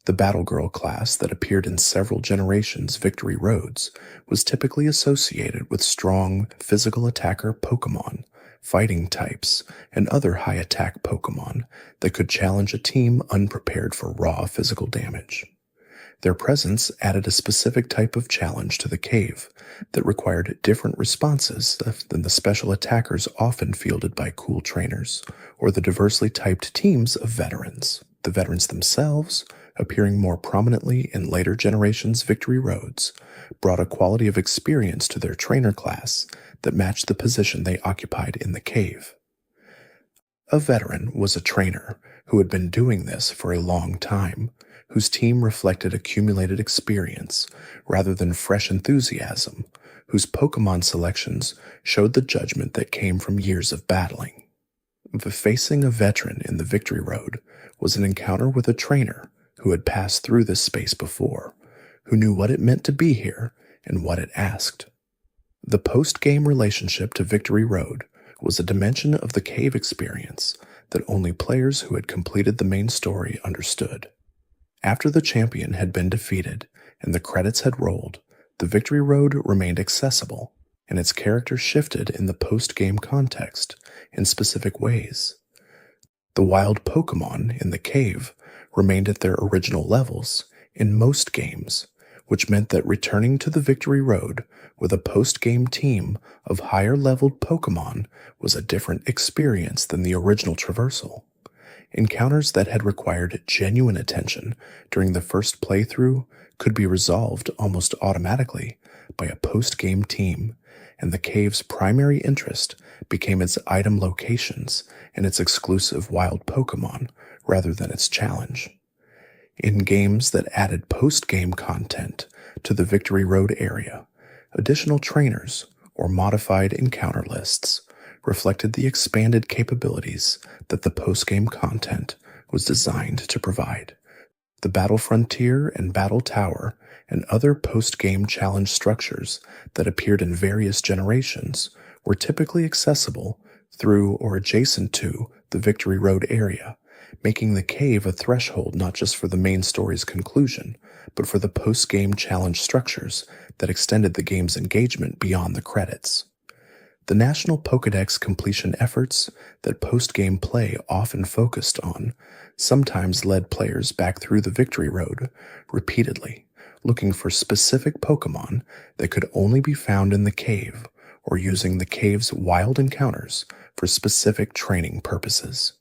The Battle Girl class that appeared in several generations' Victory Roads was typically associated with strong physical attacker Pokémon, fighting types, and other high-attack Pokémon that could challenge a team unprepared for raw physical damage. Their presence added a specific type of challenge to the cave that required different responses than the special attackers often fielded by cool trainers, or the diversely typed teams of veterans. The veterans themselves, appearing more prominently in later generations' Victory Roads, brought a quality of experience to their trainer class that matched the position they occupied in the cave. A veteran was a trainer who had been doing this for a long time, whose team reflected accumulated experience rather than fresh enthusiasm, whose Pokémon selections showed the judgment that came from years of battling. Facing a veteran in the Victory Road was an encounter with a trainer who had passed through this space before, who knew what it meant to be here and what it asked. The post-game relationship to Victory Road was a dimension of the cave experience that only players who had completed the main story understood. After the champion had been defeated and the credits had rolled, the Victory Road remained accessible, and its characters shifted in the post-game context in specific ways. The wild Pokémon in the cave remained at their original levels in most games, which meant that returning to the Victory Road with a post-game team of higher-leveled Pokémon was a different experience than the original traversal. Encounters that had required genuine attention during the first playthrough could be resolved almost automatically by a post-game team, and the cave's primary interest became its item locations and its exclusive wild Pokémon rather than its challenge. In games that added post-game content to the Victory Road area, additional trainers or modified encounter lists reflected the expanded capabilities that the post-game content was designed to provide. The Battle Frontier and Battle Tower and other post-game challenge structures that appeared in various generations were typically accessible through or adjacent to the Victory Road area, making the cave a threshold not just for the main story's conclusion, but for the post-game challenge structures that extended the game's engagement beyond the credits. The National Pokédex completion efforts that post-game play often focused on sometimes led players back through the Victory Road repeatedly, looking for specific Pokémon that could only be found in the cave or using the cave's wild encounters for specific training purposes.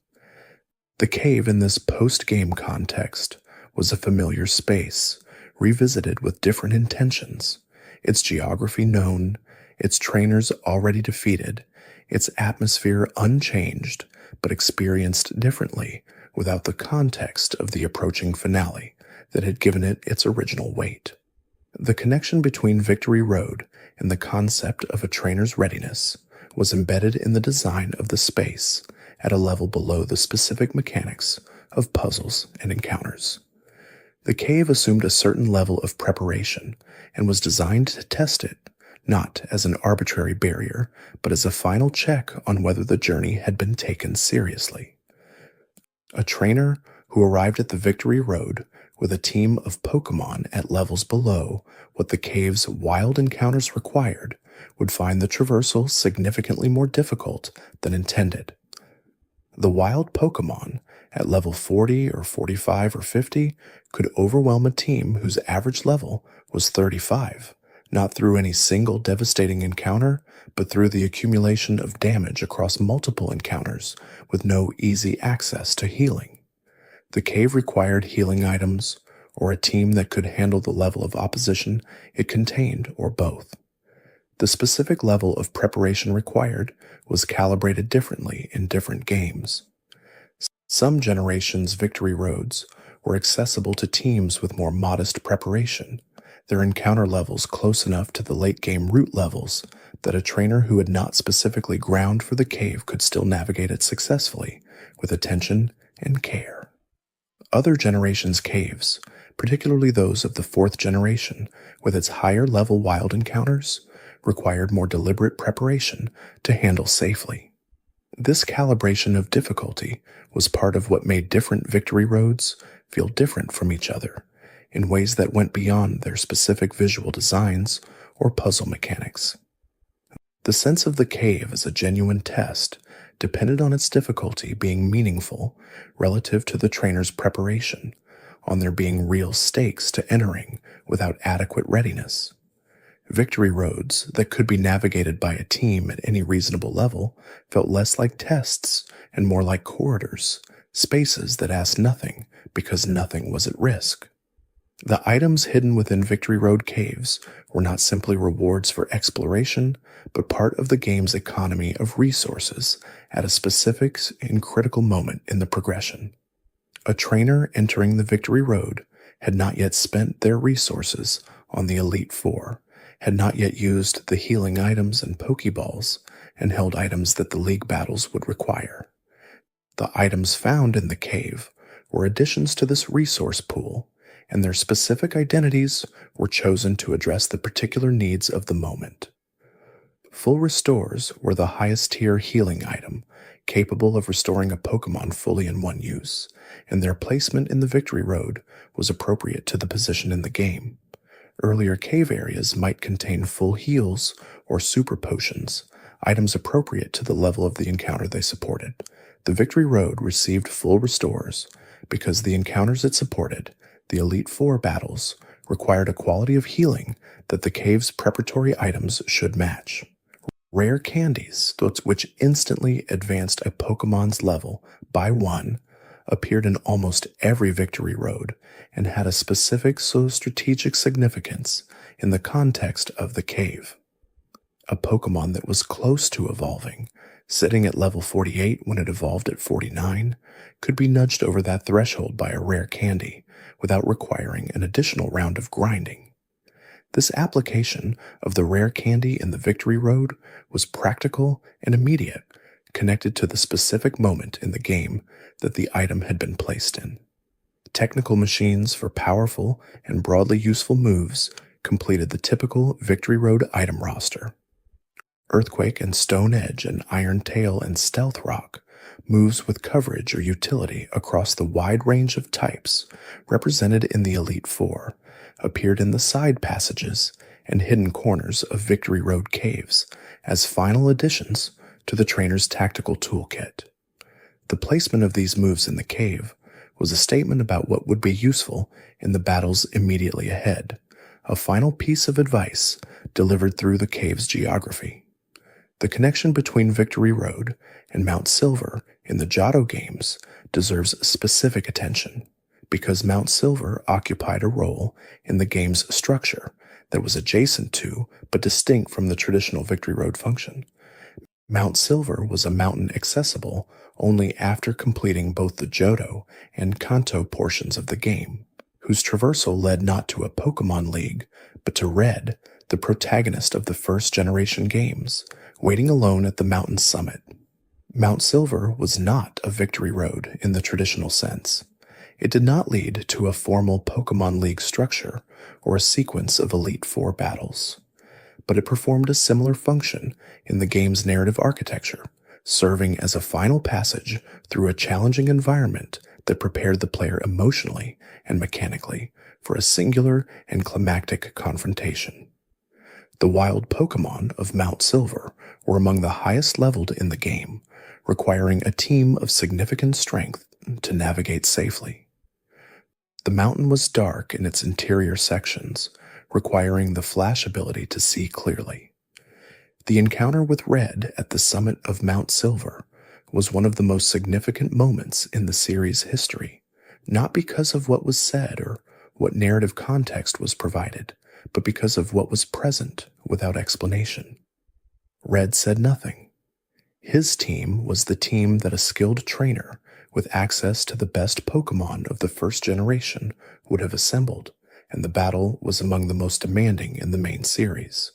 The cave in this post-game context was a familiar space, revisited with different intentions, its geography known, its trainers already defeated, its atmosphere unchanged, but experienced differently without the context of the approaching finale that had given it its original weight. The connection between Victory Road and the concept of a trainer's readiness was embedded in the design of the space at a level below the specific mechanics of puzzles and encounters. The cave assumed a certain level of preparation and was designed to test it, not as an arbitrary barrier, but as a final check on whether the journey had been taken seriously. A trainer who arrived at the Victory Road with a team of Pokémon at levels below what the cave's wild encounters required would find the traversal significantly more difficult than intended. The wild Pokémon at level 40 or 45 or 50 could overwhelm a team whose average level was 35, not through any single devastating encounter, but through the accumulation of damage across multiple encounters with no easy access to healing. The cave required healing items, or a team that could handle the level of opposition it contained, or both. The specific level of preparation required was calibrated differently in different games. Some generations' Victory Roads were accessible to teams with more modest preparation, their encounter levels close enough to the late-game route levels that a trainer who had not specifically ground for the cave could still navigate it successfully with attention and care. Other generations' caves, particularly those of the 4th generation with its higher-level wild encounters, required more deliberate preparation to handle safely. This calibration of difficulty was part of what made different victory roads feel different from each other in ways that went beyond their specific visual designs or puzzle mechanics. The sense of the cave as a genuine test depended on its difficulty being meaningful relative to the trainer's preparation, on there being real stakes to entering without adequate readiness. Victory roads that could be navigated by a team at any reasonable level felt less like tests and more like corridors, spaces that asked nothing because nothing was at risk. The items hidden within Victory Road caves were not simply rewards for exploration, but part of the game's economy of resources at a specific and critical moment in the progression. A trainer entering the Victory Road had not yet spent their resources on the Elite Four, had not yet used the healing items and Pokeballs, and held items that the League battles would require. The items found in the cave were additions to this resource pool, and their specific identities were chosen to address the particular needs of the moment. Full Restores were the highest tier healing item, capable of restoring a Pokémon fully in one use, and their placement in the Victory Road was appropriate to the position in the game. Earlier cave areas might contain full heals or super potions, items appropriate to the level of the encounter they supported. The Victory Road received Full Restores because the encounters it supported, the Elite Four battles, required a quality of healing that the cave's preparatory items should match. Rare candies, which instantly advanced a Pokemon's level by 1, appeared in almost every Victory Road and had a specific strategic significance in the context of the cave. A Pokemon that was close to evolving, sitting at level 48 when it evolved at 49, could be nudged over that threshold by a rare candy without requiring an additional round of grinding. This application of the rare candy in the Victory Road was practical and immediate, connected to the specific moment in the game that the item had been placed in. Technical machines for powerful and broadly useful moves completed the typical Victory Road item roster. Earthquake and Stone Edge and Iron Tail and Stealth Rock, moves with coverage or utility across the wide range of types represented in the Elite Four, appeared in the side passages and hidden corners of Victory Road caves as final additions to the trainer's tactical toolkit. The placement of these moves in the cave was a statement about what would be useful in the battles immediately ahead, a final piece of advice delivered through the cave's geography. The connection between Victory Road and Mount Silver in the Johto games deserves specific attention, because Mount Silver occupied a role in the game's structure that was adjacent to but distinct from the traditional Victory Road function. Mount Silver was a mountain accessible only after completing both the Johto and Kanto portions of the game, whose traversal led not to a Pokémon League, but to Red, the protagonist of the first-generation games, waiting alone at the mountain's summit. Mount Silver was not a Victory Road in the traditional sense. It did not lead to a formal Pokémon League structure or a sequence of Elite Four battles, but it performed a similar function in the game's narrative architecture, serving as a final passage through a challenging environment that prepared the player emotionally and mechanically for a singular and climactic confrontation. The wild Pokémon of Mount Silver were among the highest leveled in the game, requiring a team of significant strength to navigate safely. The mountain was dark in its interior sections, requiring the flash ability to see clearly. The encounter with Red at the summit of Mount Silver was one of the most significant moments in the series' history, not because of what was said or what narrative context was provided, but because of what was present without explanation. Red said nothing. His team was the team that a skilled trainer with access to the best Pokémon of the first generation would have assembled and the battle was among the most demanding in the main series.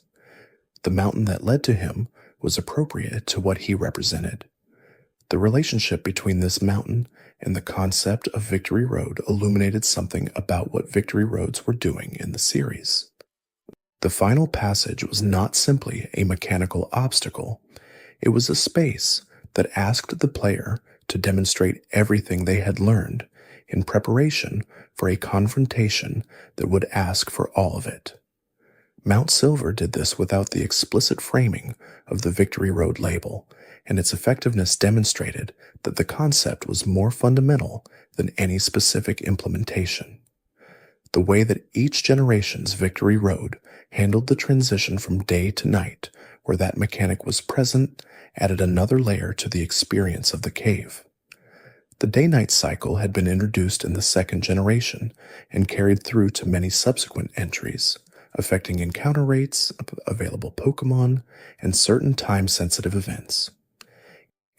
The mountain that led to him was appropriate to what he represented. The relationship between this mountain and the concept of Victory Road illuminated something about what Victory Roads were doing in the series. The final passage was not simply a mechanical obstacle, it was a space that asked the player to demonstrate everything they had learned in preparation for a confrontation that would ask for all of it. Mount Silver did this without the explicit framing of the Victory Road label, and its effectiveness demonstrated that the concept was more fundamental than any specific implementation. The way that each generation's Victory Road handled the transition from day to night, where that mechanic was present, added another layer to the experience of the cave. The day-night cycle had been introduced in the second generation and carried through to many subsequent entries, affecting encounter rates, available Pokémon, and certain time-sensitive events.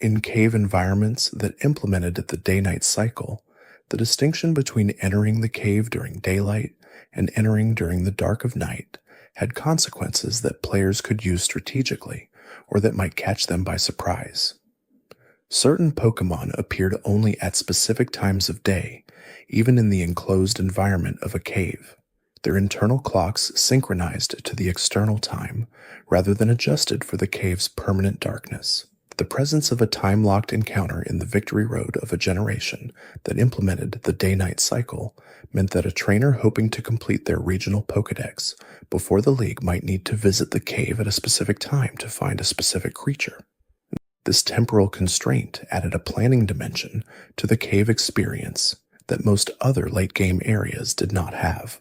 In cave environments that implemented the day-night cycle, the distinction between entering the cave during daylight and entering during the dark of night had consequences that players could use strategically or that might catch them by surprise. Certain Pokémon appeared only at specific times of day, even in the enclosed environment of a cave. Their internal clocks synchronized to the external time rather than adjusted for the cave's permanent darkness. The presence of a time-locked encounter in the Victory Road of a generation that implemented the day-night cycle meant that a trainer hoping to complete their regional Pokédex before the League might need to visit the cave at a specific time to find a specific creature. This temporal constraint added a planning dimension to the cave experience that most other late-game areas did not have.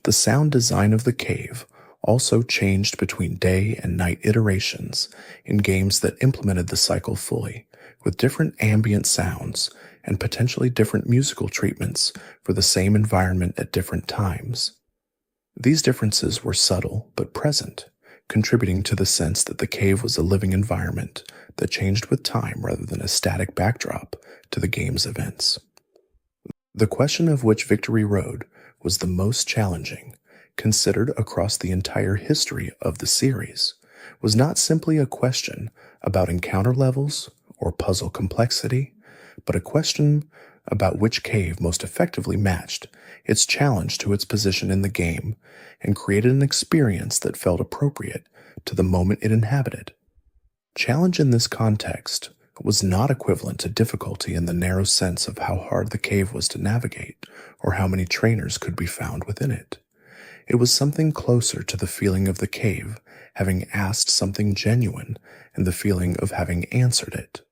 The sound design of the cave also changed between day and night iterations in games that implemented the cycle fully, with different ambient sounds and potentially different musical treatments for the same environment at different times. These differences were subtle but present, contributing to the sense that the cave was a living environment that changed with time rather than a static backdrop to the game's events. The question of which Victory Road was the most challenging, considered across the entire history of the series, was not simply a question about encounter levels or puzzle complexity, but a question about which cave most effectively matched its challenge to its position in the game and created an experience that felt appropriate to the moment it inhabited. Challenge in this context was not equivalent to difficulty in the narrow sense of how hard the cave was to navigate or how many trainers could be found within it. It was something closer to the feeling of the cave having asked something genuine and the feeling of having answered it.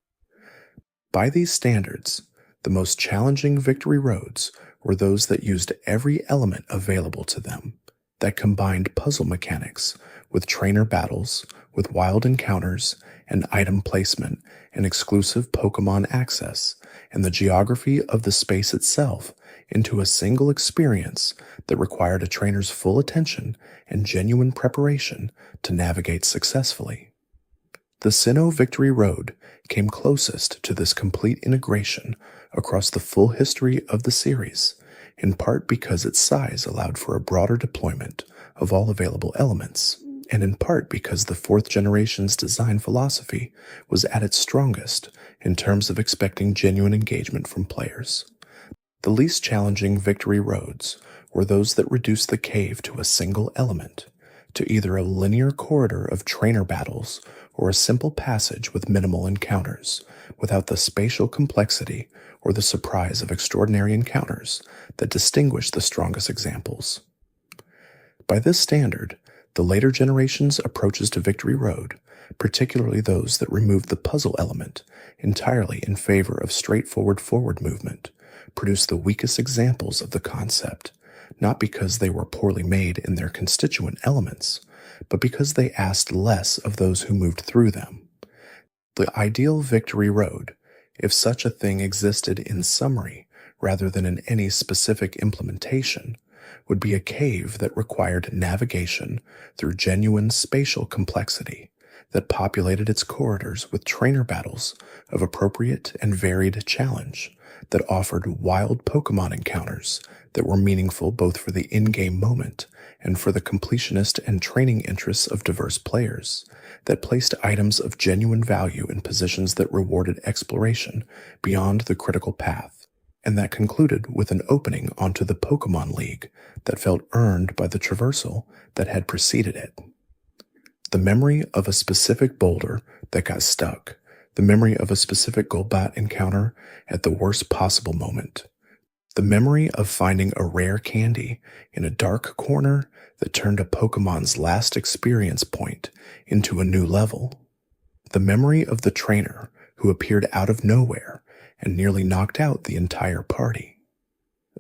By these standards, the most challenging Victory Roads were those that used every element available to them, that combined puzzle mechanics with trainer battles, with wild encounters and item placement and exclusive Pokémon access, and the geography of the space itself into a single experience that required a trainer's full attention and genuine preparation to navigate successfully. The Sinnoh Victory Road came closest to this complete integration across the full history of the series, in part because its size allowed for a broader deployment of all available elements, and in part because the fourth generation's design philosophy was at its strongest in terms of expecting genuine engagement from players. The least challenging Victory Roads were those that reduced the cave to a single element, to either a linear corridor of trainer battles or a simple passage with minimal encounters, without the spatial complexity or the surprise of extraordinary encounters that distinguish the strongest examples. By this standard, the later generations' approaches to Victory Road, particularly those that removed the puzzle element entirely in favor of straightforward forward movement, produced the weakest examples of the concept, not because they were poorly made in their constituent elements, but because they asked less of those who moved through them. The ideal Victory Road, if such a thing existed in summary rather than in any specific implementation, would be a cave that required navigation through genuine spatial complexity, that populated its corridors with trainer battles of appropriate and varied challenge that offered wild Pokémon encounters that were meaningful both for the in-game moment and for the completionist and training interests of diverse players, that placed items of genuine value in positions that rewarded exploration beyond the critical path, and that concluded with an opening onto the Pokémon League that felt earned by the traversal that had preceded it. The memory of a specific boulder that got stuck, the memory of a specific Golbat encounter at the worst possible moment, the memory of finding a rare candy in a dark corner that turned a Pokemon's last experience point into a new level, the memory of the trainer who appeared out of nowhere and nearly knocked out the entire party,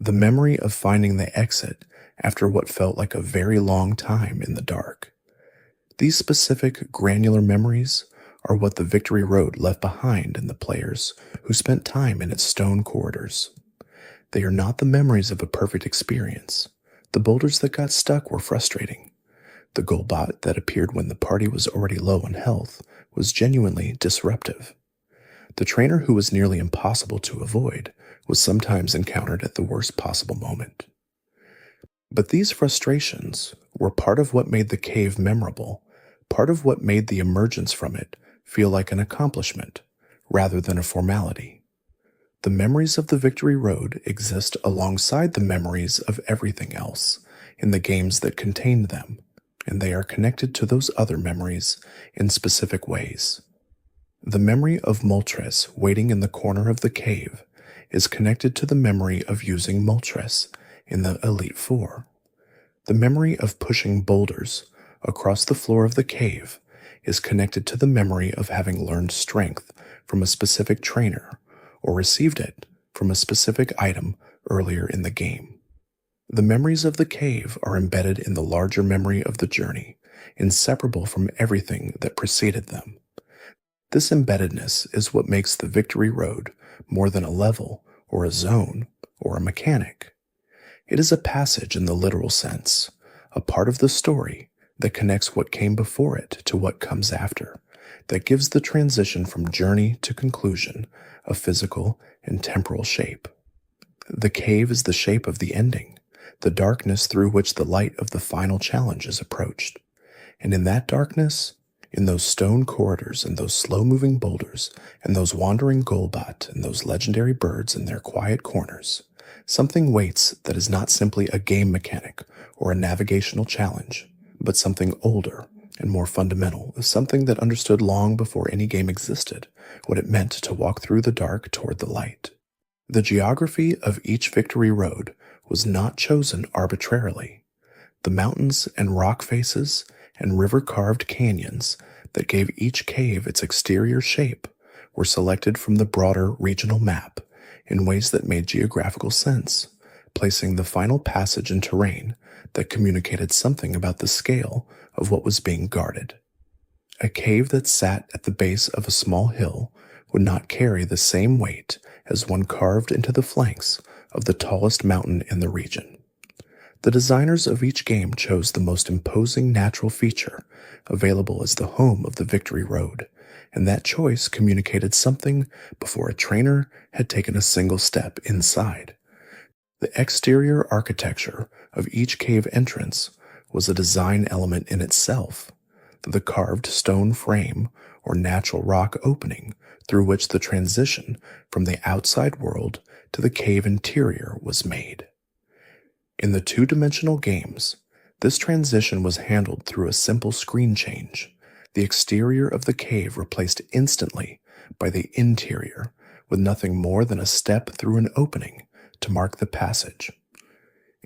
the memory of finding the exit after what felt like a very long time in the dark. These specific, granular memories are what the Victory Road left behind in the players who spent time in its stone corridors. They are not the memories of a perfect experience. The boulders that got stuck were frustrating. The Golbat that appeared when the party was already low on health was genuinely disruptive. The trainer who was nearly impossible to avoid was sometimes encountered at the worst possible moment. But these frustrations were part of what made the cave memorable, part of what made the emergence from it feel like an accomplishment rather than a formality. The memories of the Victory Road exist alongside the memories of everything else in the games that contained them, and they are connected to those other memories in specific ways. The memory of Moltres waiting in the corner of the cave is connected to the memory of using Moltres in the Elite Four. The memory of pushing boulders across the floor of the cave is connected to the memory of having learned strength from a specific trainer or received it from a specific item earlier in the game. The memories of the cave are embedded in the larger memory of the journey, inseparable from everything that preceded them. This embeddedness is what makes the Victory Road more than a level or a zone or a mechanic. It is a passage in the literal sense, a part of the story that connects what came before it to what comes after, that gives the transition from journey to conclusion a physical and temporal shape. The cave is the shape of the ending, the darkness through which the light of the final challenge is approached. And in that darkness, in those stone corridors and those slow-moving boulders and those wandering Golbat and those legendary birds in their quiet corners, something waits that is not simply a game mechanic or a navigational challenge, but something older and more fundamental, something that understood long before any game existed what it meant to walk through the dark toward the light. The geography of each Victory Road was not chosen arbitrarily. The mountains and rock faces and river-carved canyons that gave each cave its exterior shape were selected from the broader regional map in ways that made geographical sense, placing the final passage in terrain that communicated something about the scale of what was being guarded. A cave that sat at the base of a small hill would not carry the same weight as one carved into the flanks of the tallest mountain in the region. The designers of each game chose the most imposing natural feature available as the home of the Victory Road, and that choice communicated something before a trainer had taken a single step inside. The exterior architecture of each cave entrance was a design element in itself, the carved stone frame or natural rock opening through which the transition from the outside world to the cave interior was made. In the two-dimensional games, this transition was handled through a simple screen change, the exterior of the cave replaced instantly by the interior, with nothing more than a step through an opening to mark the passage.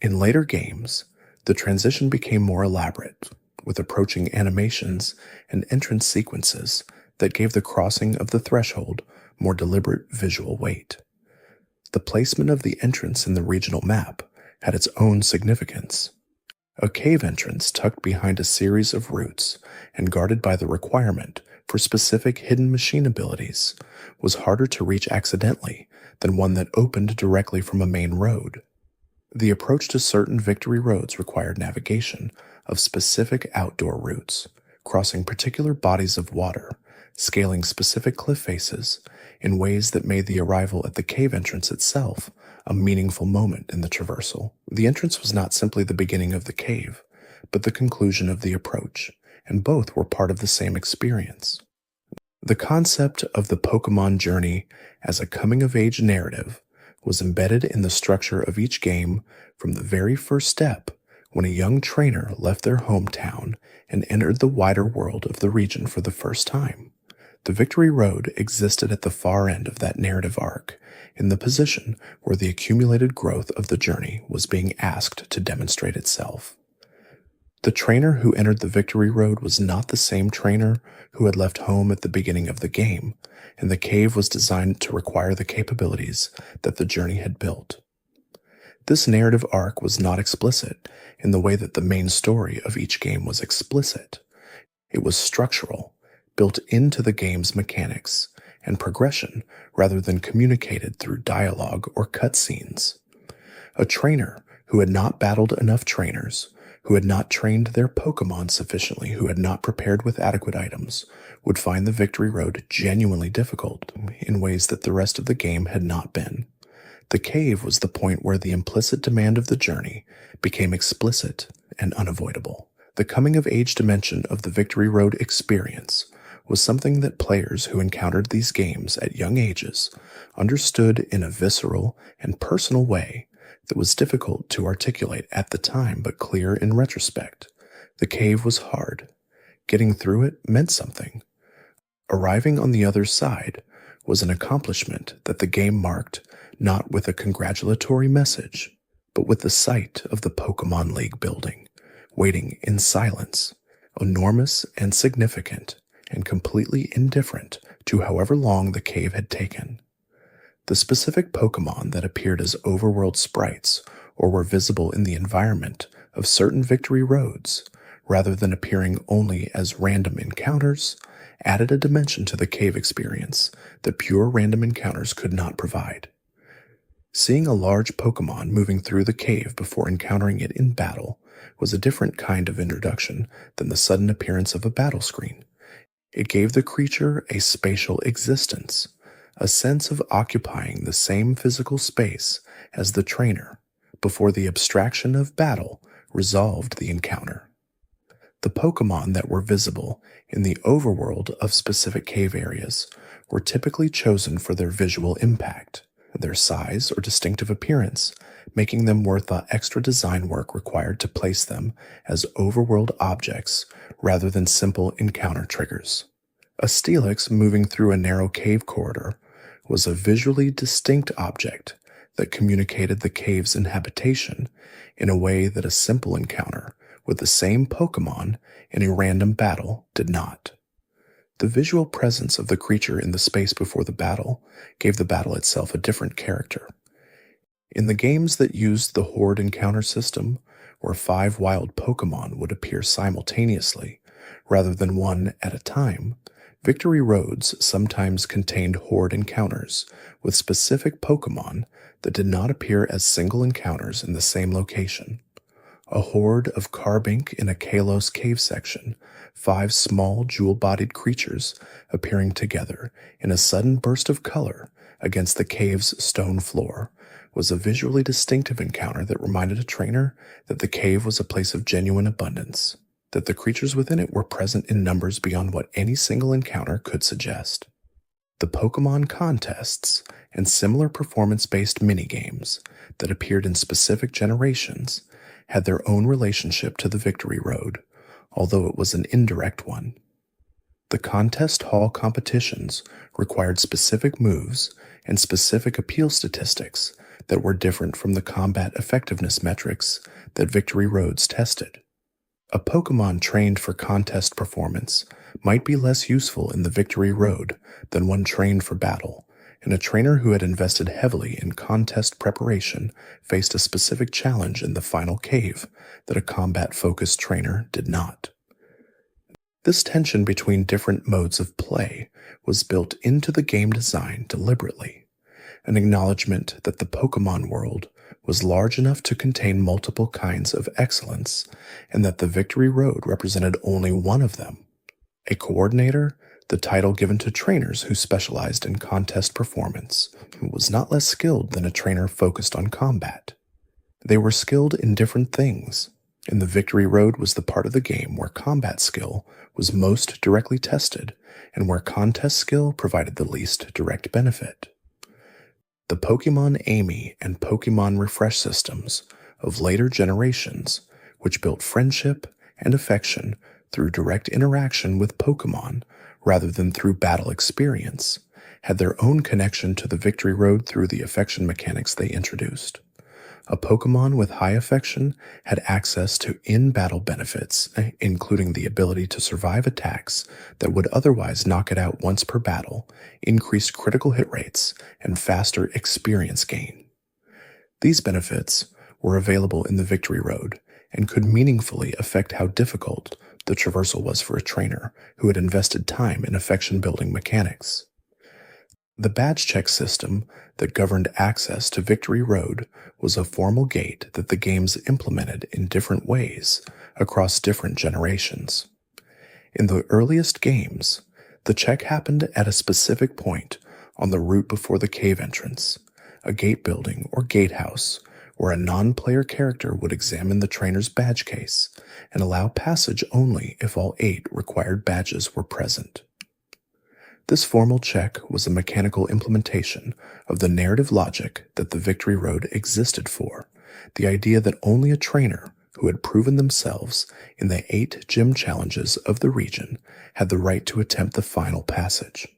In later games, the transition became more elaborate, with approaching animations and entrance sequences that gave the crossing of the threshold more deliberate visual weight. The placement of the entrance in the regional map had its own significance. A cave entrance tucked behind a series of roots and guarded by the requirement for specific hidden machine abilities was harder to reach accidentally than one that opened directly from a main road. The approach to certain Victory Roads required navigation of specific outdoor routes, crossing particular bodies of water, scaling specific cliff faces, in ways that made the arrival at the cave entrance itself a meaningful moment in the traversal. The entrance was not simply the beginning of the cave, but the conclusion of the approach, and both were part of the same experience. The concept of the Pokémon journey as a coming-of-age narrative was embedded in the structure of each game from the very first step when a young trainer left their hometown and entered the wider world of the region for the first time. The Victory Road existed at the far end of that narrative arc, in the position where the accumulated growth of the journey was being asked to demonstrate itself. The trainer who entered the Victory Road was not the same trainer who had left home at the beginning of the game, and the cave was designed to require the capabilities that the journey had built. This narrative arc was not explicit in the way that the main story of each game was explicit. It was structural, built into the game's mechanics and progression rather than communicated through dialogue or cutscenes. A trainer who had not battled enough trainers, who had not trained their Pokémon sufficiently, who had not prepared with adequate items, would find the Victory Road genuinely difficult in ways that the rest of the game had not been. The cave was the point where the implicit demand of the journey became explicit and unavoidable. The coming-of-age dimension of the Victory Road experience was something that players who encountered these games at young ages understood in a visceral and personal way that was difficult to articulate at the time but clear in retrospect. The cave was hard. Getting through it meant something. Arriving on the other side was an accomplishment that the game marked not with a congratulatory message, but with the sight of the Pokémon League building, waiting in silence, enormous and significant, and completely indifferent to however long the cave had taken. The specific Pokémon that appeared as overworld sprites or were visible in the environment of certain Victory Roads, rather than appearing only as random encounters, added a dimension to the cave experience that pure random encounters could not provide. Seeing a large Pokémon moving through the cave before encountering it in battle was a different kind of introduction than the sudden appearance of a battle screen. It gave the creature a spatial existence, a sense of occupying the same physical space as the trainer before the abstraction of battle resolved the encounter. The Pokémon that were visible in the overworld of specific cave areas were typically chosen for their visual impact, their size or distinctive appearance, making them worth the extra design work required to place them as overworld objects rather than simple encounter triggers. A Steelix moving through a narrow cave corridor was a visually distinct object that communicated the cave's inhabitation in a way that a simple encounter with the same Pokémon in a random battle did not. The visual presence of the creature in the space before the battle gave the battle itself a different character. In the games that used the Horde encounter system, where 5 wild Pokémon would appear simultaneously, rather than one at a time, Victory Roads sometimes contained Horde encounters with specific Pokémon that did not appear as single encounters in the same location. A horde of Carbink in a Kalos cave section, 5 small jewel-bodied creatures appearing together in a sudden burst of color against the cave's stone floor, was a visually distinctive encounter that reminded a trainer that the cave was a place of genuine abundance, that the creatures within it were present in numbers beyond what any single encounter could suggest. The Pokémon contests and similar performance-based minigames that appeared in specific generations had their own relationship to the Victory Road, although it was an indirect one. The contest hall competitions required specific moves and specific appeal statistics that were different from the combat effectiveness metrics that Victory Roads tested. A Pokémon trained for contest performance might be less useful in the Victory Road than one trained for battle, and a trainer who had invested heavily in contest preparation faced a specific challenge in the final cave that a combat-focused trainer did not. This tension between different modes of play was built into the game design deliberately, an acknowledgement that the Pokémon world was large enough to contain multiple kinds of excellence, and that the Victory Road represented only one of them. A coordinator, the title given to trainers who specialized in contest performance, was not less skilled than a trainer focused on combat. They were skilled in different things, and the Victory Road was the part of the game where combat skill was most directly tested and where contest skill provided the least direct benefit. The Pokémon Amy and Pokémon Refresh systems of later generations, which built friendship and affection through direct interaction with Pokémon rather than through battle experience, had their own connection to the Victory Road through the affection mechanics they introduced. A Pokémon with high affection had access to in-battle benefits, including the ability to survive attacks that would otherwise knock it out once per battle, increased critical hit rates, and faster experience gain. These benefits were available in the Victory Road and could meaningfully affect how difficult the traversal was for a trainer who had invested time in affection-building mechanics. The badge check system that governed access to Victory Road was a formal gate that the games implemented in different ways across different generations. In the earliest games, the check happened at a specific point on the route before the cave entrance, a gate building or gatehouse where a non-player character would examine the trainer's badge case and allow passage only if all 8 required badges were present. This formal check was a mechanical implementation of the narrative logic that the Victory Road existed for, the idea that only a trainer who had proven themselves in the 8 gym challenges of the region had the right to attempt the final passage.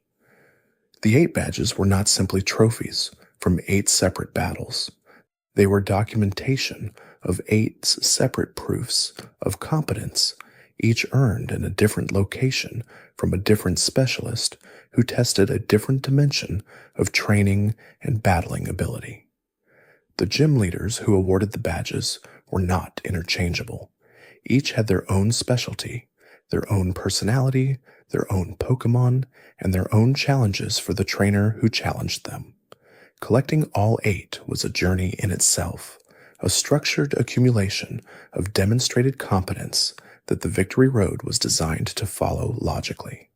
The 8 badges were not simply trophies from 8 separate battles. They were documentation of 8 separate proofs of competence, each earned in a different location from a different specialist who tested a different dimension of training and battling ability. The gym leaders who awarded the badges were not interchangeable. Each had their own specialty, their own personality, their own Pokémon, and their own challenges for the trainer who challenged them. Collecting all 8 was a journey in itself, a structured accumulation of demonstrated competence that the Victory Road was designed to follow logically.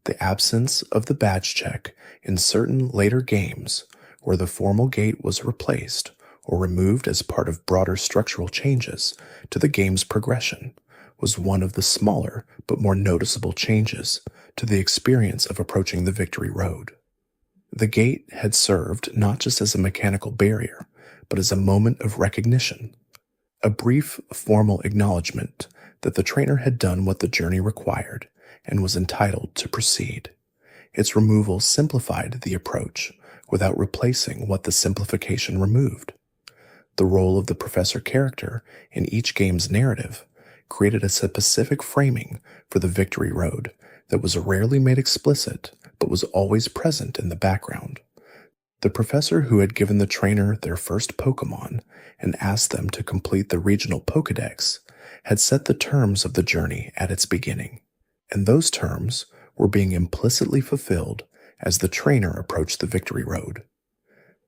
The absence of the badge check in certain later games, where the formal gate was replaced or removed as part of broader structural changes to the game's progression, was one of the smaller but more noticeable changes to the experience of approaching the Victory Road. The gate had served not just as a mechanical barrier, but as a moment of recognition, a brief formal acknowledgement that the trainer had done what the journey required and was entitled to proceed. Its removal simplified the approach without replacing what the simplification removed. The role of the professor character in each game's narrative created a specific framing for the Victory Road that was rarely made explicit but was always present in the background. The professor who had given the trainer their first Pokémon and asked them to complete the regional Pokédex had set the terms of the journey at its beginning, and those terms were being implicitly fulfilled as the trainer approached the Victory Road.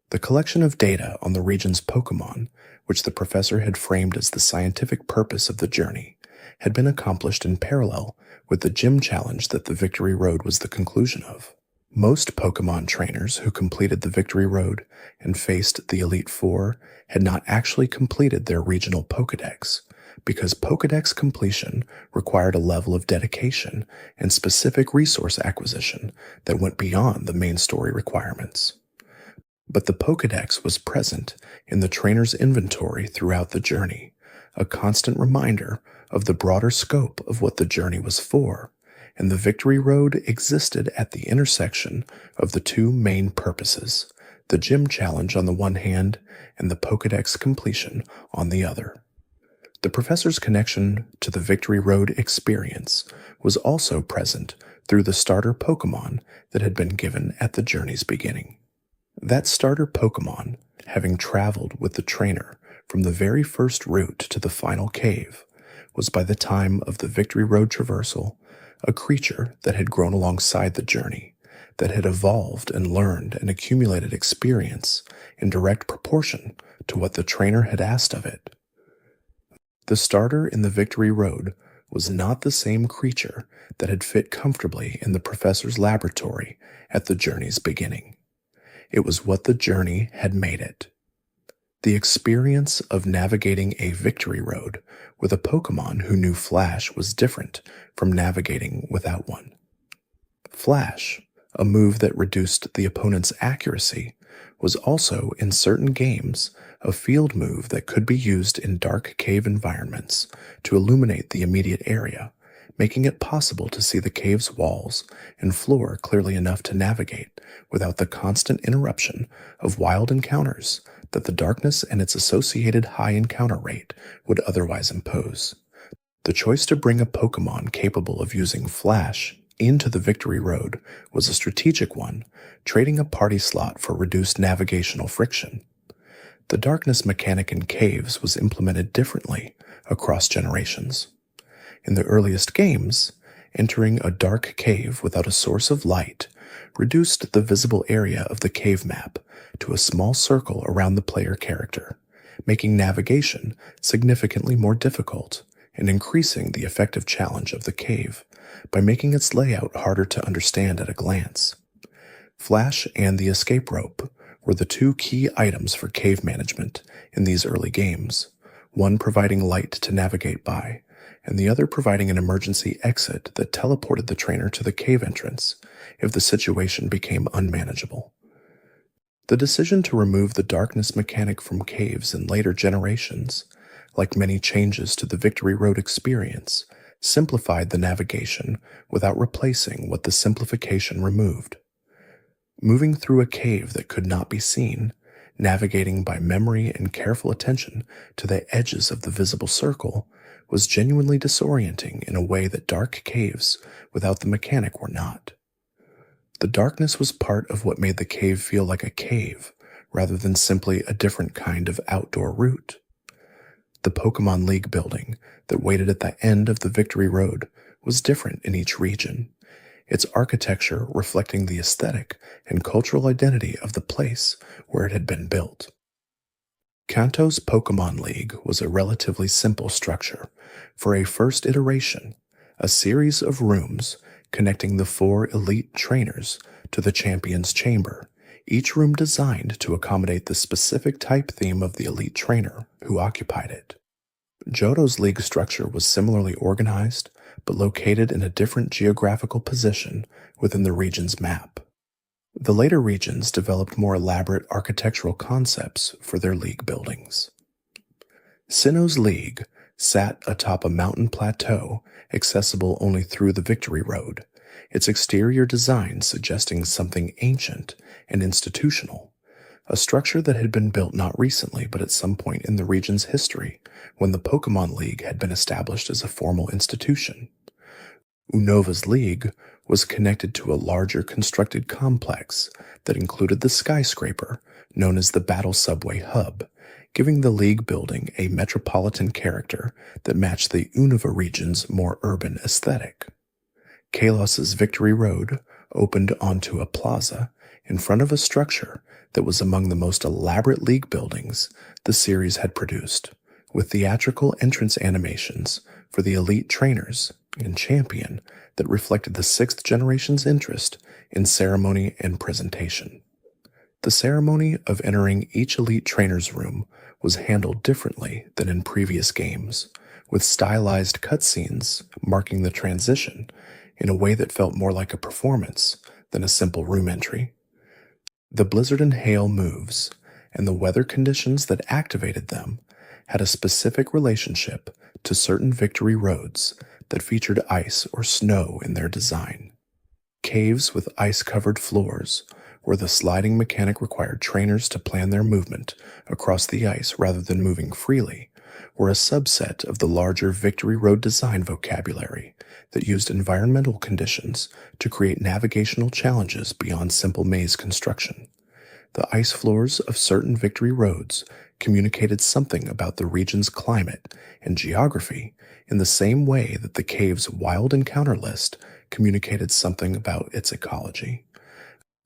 The collection of data on the region's Pokémon, which the professor had framed as the scientific purpose of the journey, had been accomplished in parallel with the gym challenge that the Victory Road was the conclusion of. Most Pokémon trainers who completed the Victory Road and faced the Elite Four had not actually completed their regional Pokédex, because Pokédex completion required a level of dedication and specific resource acquisition that went beyond the main story requirements. But the Pokédex was present in the trainer's inventory throughout the journey, a constant reminder of the broader scope of what the journey was for, and the Victory Road existed at the intersection of the two main purposes, the gym challenge on the one hand and the Pokédex completion on the other. The professor's connection to the Victory Road experience was also present through the starter Pokémon that had been given at the journey's beginning. That starter Pokémon, having traveled with the trainer from the very first route to the final cave, was by the time of the Victory Road traversal a creature that had grown alongside the journey, that had evolved and learned and accumulated experience in direct proportion to what the trainer had asked of it. The starter in the Victory Road was not the same creature that had fit comfortably in the professor's laboratory at the journey's beginning. It was what the journey had made it. The experience of navigating a victory road with a Pokémon who knew Flash was different from navigating without one. Flash, a move that reduced the opponent's accuracy, was also, in certain games, a field move that could be used in dark cave environments to illuminate the immediate area, making it possible to see the cave's walls and floor clearly enough to navigate without the constant interruption of wild encounters that the darkness and its associated high encounter rate would otherwise impose. The choice to bring a Pokémon capable of using Flash into the Victory Road was a strategic one, trading a party slot for reduced navigational friction. The darkness mechanic in caves was implemented differently across generations. In the earliest games, entering a dark cave without a source of light reduced the visible area of the cave map to a small circle around the player character, making navigation significantly more difficult and increasing the effective challenge of the cave by making its layout harder to understand at a glance. Flash and the escape rope were the two key items for cave management in these early games, one providing light to navigate by, and the other providing an emergency exit that teleported the trainer to the cave entrance if the situation became unmanageable. The decision to remove the darkness mechanic from caves in later generations, like many changes to the Victory Road experience, simplified the navigation without replacing what the simplification removed. Moving through a cave that could not be seen, navigating by memory and careful attention to the edges of the visible circle, was genuinely disorienting in a way that dark caves without the mechanic were not. The darkness was part of what made the cave feel like a cave, rather than simply a different kind of outdoor route. The Pokémon League building that waited at the end of the Victory Road was different in each region, its architecture reflecting the aesthetic and cultural identity of the place where it had been built. Kanto's Pokémon League was a relatively simple structure for a first iteration, a series of rooms connecting the 4 elite trainers to the champion's chamber, each room designed to accommodate the specific type theme of the elite trainer who occupied it. Johto's league structure was similarly organized, but located in a different geographical position within the region's map. The later regions developed more elaborate architectural concepts for their league buildings. Sinnoh's league sat atop a mountain plateau accessible only through the Victory Road, its exterior design suggesting something ancient and institutional, a structure that had been built not recently but at some point in the region's history when the Pokémon League had been established as a formal institution. Unova's league was connected to a larger constructed complex that included the skyscraper known as the Battle Subway Hub, giving the league building a metropolitan character that matched the Unova region's more urban aesthetic. Kalos's Victory Road opened onto a plaza in front of a structure that was among the most elaborate league buildings the series had produced, with theatrical entrance animations for the elite trainers and champion that reflected the 6th generation's interest in ceremony and presentation. The ceremony of entering each elite trainer's room was handled differently than in previous games, with stylized cutscenes marking the transition in a way that felt more like a performance than a simple room entry. The blizzard and hail moves and the weather conditions that activated them had a specific relationship to certain victory roads that featured ice or snow in their design. Caves with ice-covered floors, where the sliding mechanic required trainers to plan their movement across the ice rather than moving freely, were a subset of the larger Victory Road design vocabulary that used environmental conditions to create navigational challenges beyond simple maze construction. The ice floors of certain Victory Roads communicated something about the region's climate and geography in the same way that the cave's wild encounter list communicated something about its ecology.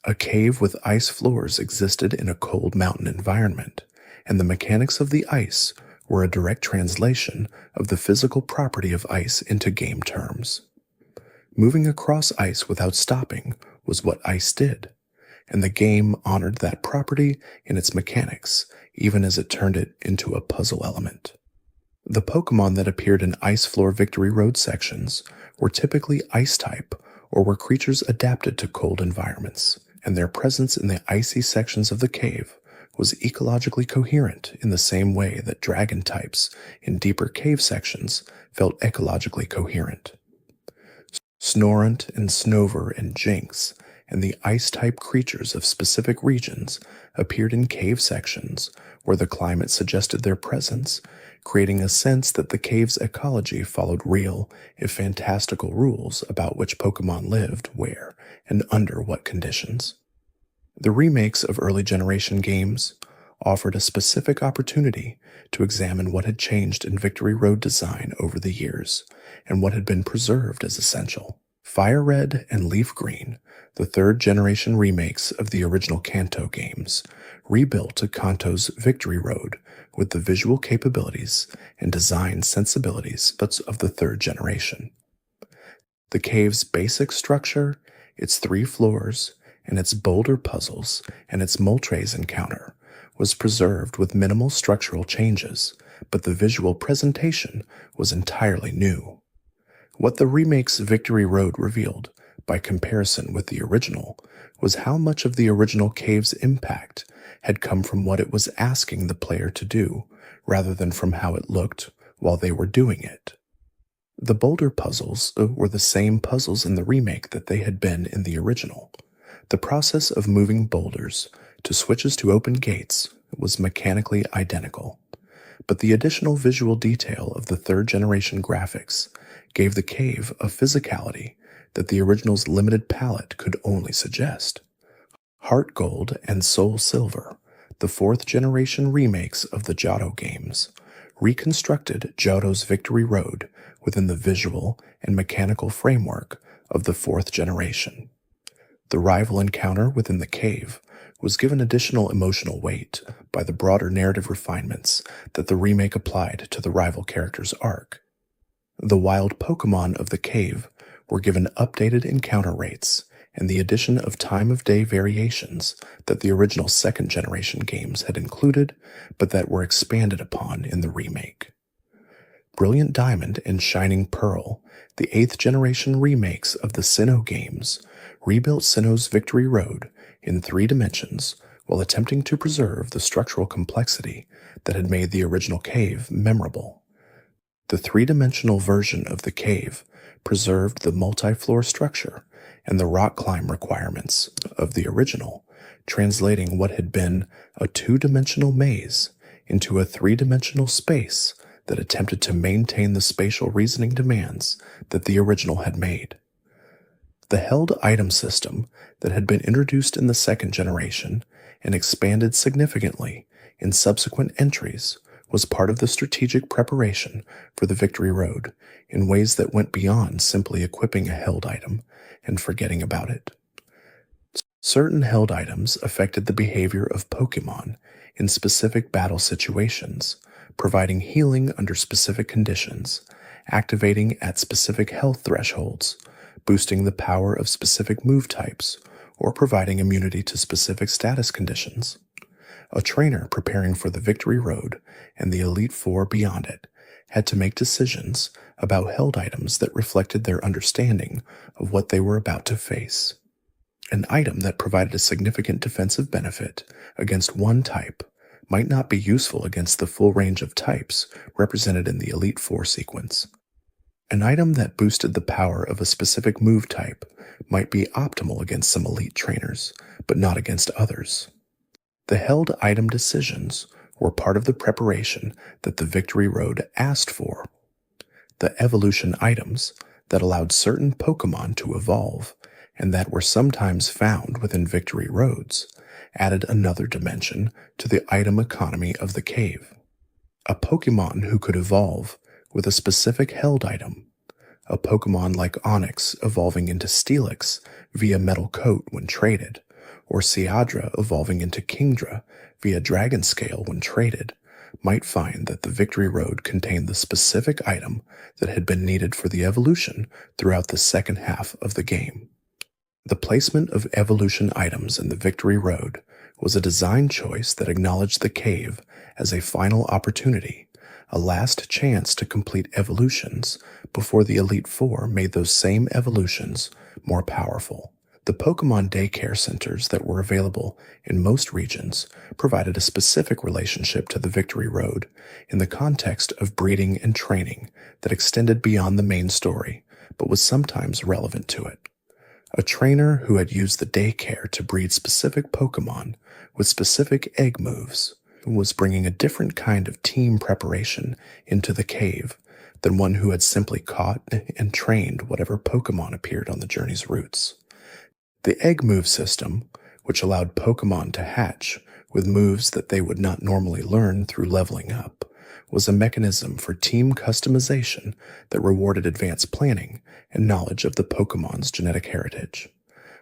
A cave with ice floors existed in a cold mountain environment, and the mechanics of the ice were a direct translation of the physical property of ice into game terms. Moving across ice without stopping was what ice did, and the game honored that property in its mechanics, even as it turned it into a puzzle element. The Pokémon that appeared in Ice Floor Victory Road sections were typically ice-type or were creatures adapted to cold environments, and their presence in the icy sections of the cave was ecologically coherent in the same way that dragon types in deeper cave sections felt ecologically coherent. Snorunt and Snover and Jinx and the ice-type creatures of specific regions appeared in cave sections where the climate suggested their presence, creating a sense that the cave's ecology followed real, if fantastical, rules about which Pokémon lived, where, and under what conditions. The remakes of early generation games offered a specific opportunity to examine what had changed in Victory Road design over the years, and what had been preserved as essential. Fire Red and Leaf Green, the third-generation remakes of the original Kanto games, rebuilt Kanto's Victory Road with the visual capabilities and design sensibilities of the third generation. The cave's basic structure, its 3 floors, and its boulder puzzles and its Moltres encounter was preserved with minimal structural changes, but the visual presentation was entirely new. What the remake's Victory Road revealed, by comparison with the original, was how much of the original cave's impact had come from what it was asking the player to do, rather than from how it looked while they were doing it. The boulder puzzles were the same puzzles in the remake that they had been in the original. The process of moving boulders to switches to open gates was mechanically identical, but the additional visual detail of the third-generation graphics gave the cave a physicality that the original's limited palette could only suggest. Heart Gold and Soul Silver, the fourth-generation remakes of the Johto games, reconstructed Johto's Victory Road within the visual and mechanical framework of the fourth generation. The rival encounter within the cave was given additional emotional weight by the broader narrative refinements that the remake applied to the rival character's arc. The wild Pokémon of the cave were given updated encounter rates and the addition of time of day variations that the original second-generation games had included, but that were expanded upon in the remake. Brilliant Diamond and Shining Pearl, the 8th-generation remakes of the Sinnoh games, rebuilt Sinnoh's Victory Road in 3 dimensions while attempting to preserve the structural complexity that had made the original cave memorable. The 3-dimensional version of the cave preserved the multi-floor structure and the rock climb requirements of the original, translating what had been a 2-dimensional maze into a 3-dimensional space that attempted to maintain the spatial reasoning demands that the original had made. The held item system that had been introduced in the second generation and expanded significantly in subsequent entries was part of the strategic preparation for the Victory Road in ways that went beyond simply equipping a held item and forgetting about it. Certain held items affected the behavior of Pokémon in specific battle situations, providing healing under specific conditions, activating at specific health thresholds, boosting the power of specific move types, or providing immunity to specific status conditions. A trainer preparing for the Victory Road and the Elite Four beyond it had to make decisions about held items that reflected their understanding of what they were about to face. An item that provided a significant defensive benefit against one type might not be useful against the full range of types represented in the Elite Four sequence. An item that boosted the power of a specific move type might be optimal against some elite trainers, but not against others. The held item decisions were part of the preparation that the Victory Road asked for. The evolution items that allowed certain Pokémon to evolve, and that were sometimes found within Victory Roads, added another dimension to the item economy of the cave. A Pokémon who could evolve with a specific held item, a Pokémon like Onix evolving into Steelix via Metal Coat when traded, or Seadra evolving into Kingdra via Dragon Scale when traded, might find that the Victory Road contained the specific item that had been needed for the evolution throughout the second half of the game. The placement of evolution items in the Victory Road was a design choice that acknowledged the cave as a final opportunity, a last chance to complete evolutions before the Elite Four made those same evolutions more powerful. The Pokemon daycare centers that were available in most regions provided a specific relationship to the Victory Road in the context of breeding and training that extended beyond the main story, but was sometimes relevant to it. A trainer who had used the daycare to breed specific Pokemon with specific egg moves was bringing a different kind of team preparation into the cave than one who had simply caught and trained whatever Pokemon appeared on the journey's routes. The egg move system, which allowed Pokemon to hatch with moves that they would not normally learn through leveling up, was a mechanism for team customization that rewarded advanced planning and knowledge of the Pokemon's genetic heritage.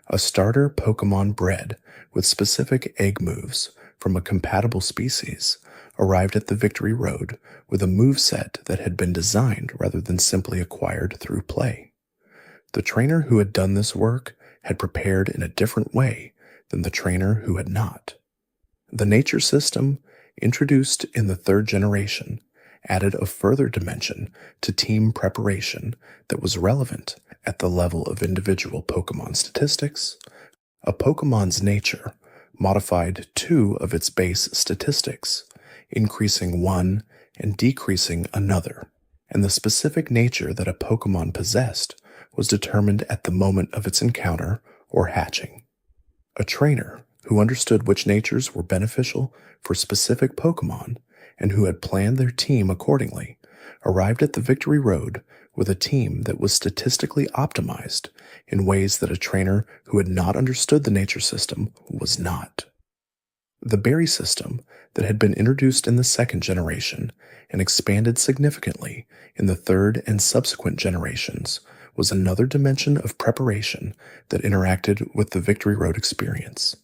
A starter Pokemon bred with specific egg moves from a compatible species arrived at the Victory Road with a moveset that had been designed rather than simply acquired through play. The trainer who had done this work had prepared in a different way than the trainer who had not. The nature system, introduced in the third generation, added a further dimension to team preparation that was relevant at the level of individual Pokemon statistics. A Pokemon's nature modified 2 of its base statistics, increasing one and decreasing another, and the specific nature that a Pokemon possessed was determined at the moment of its encounter or hatching. A trainer who understood which natures were beneficial for specific Pokemon and who had planned their team accordingly arrived at the Victory Road with a team that was statistically optimized in ways that a trainer who had not understood the nature system was not. The berry system that had been introduced in the second generation and expanded significantly in the third and subsequent generations was another dimension of preparation that interacted with the Victory Road experience.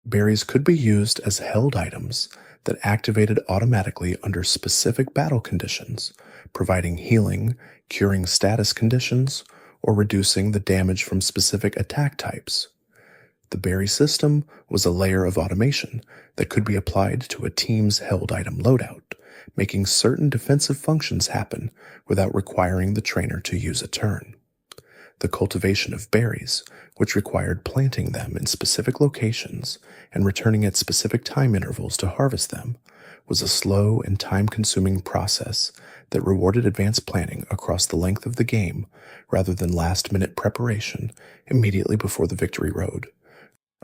Berries could be used as held items that activated automatically under specific battle conditions, providing healing, curing status conditions, or reducing the damage from specific attack types. The berry system was a layer of automation that could be applied to a team's held item loadout, making certain defensive functions happen without requiring the trainer to use a turn. The cultivation of berries, which required planting them in specific locations and returning at specific time intervals to harvest them, was a slow and time-consuming process that rewarded advanced planning across the length of the game rather than last-minute preparation immediately before the Victory Road.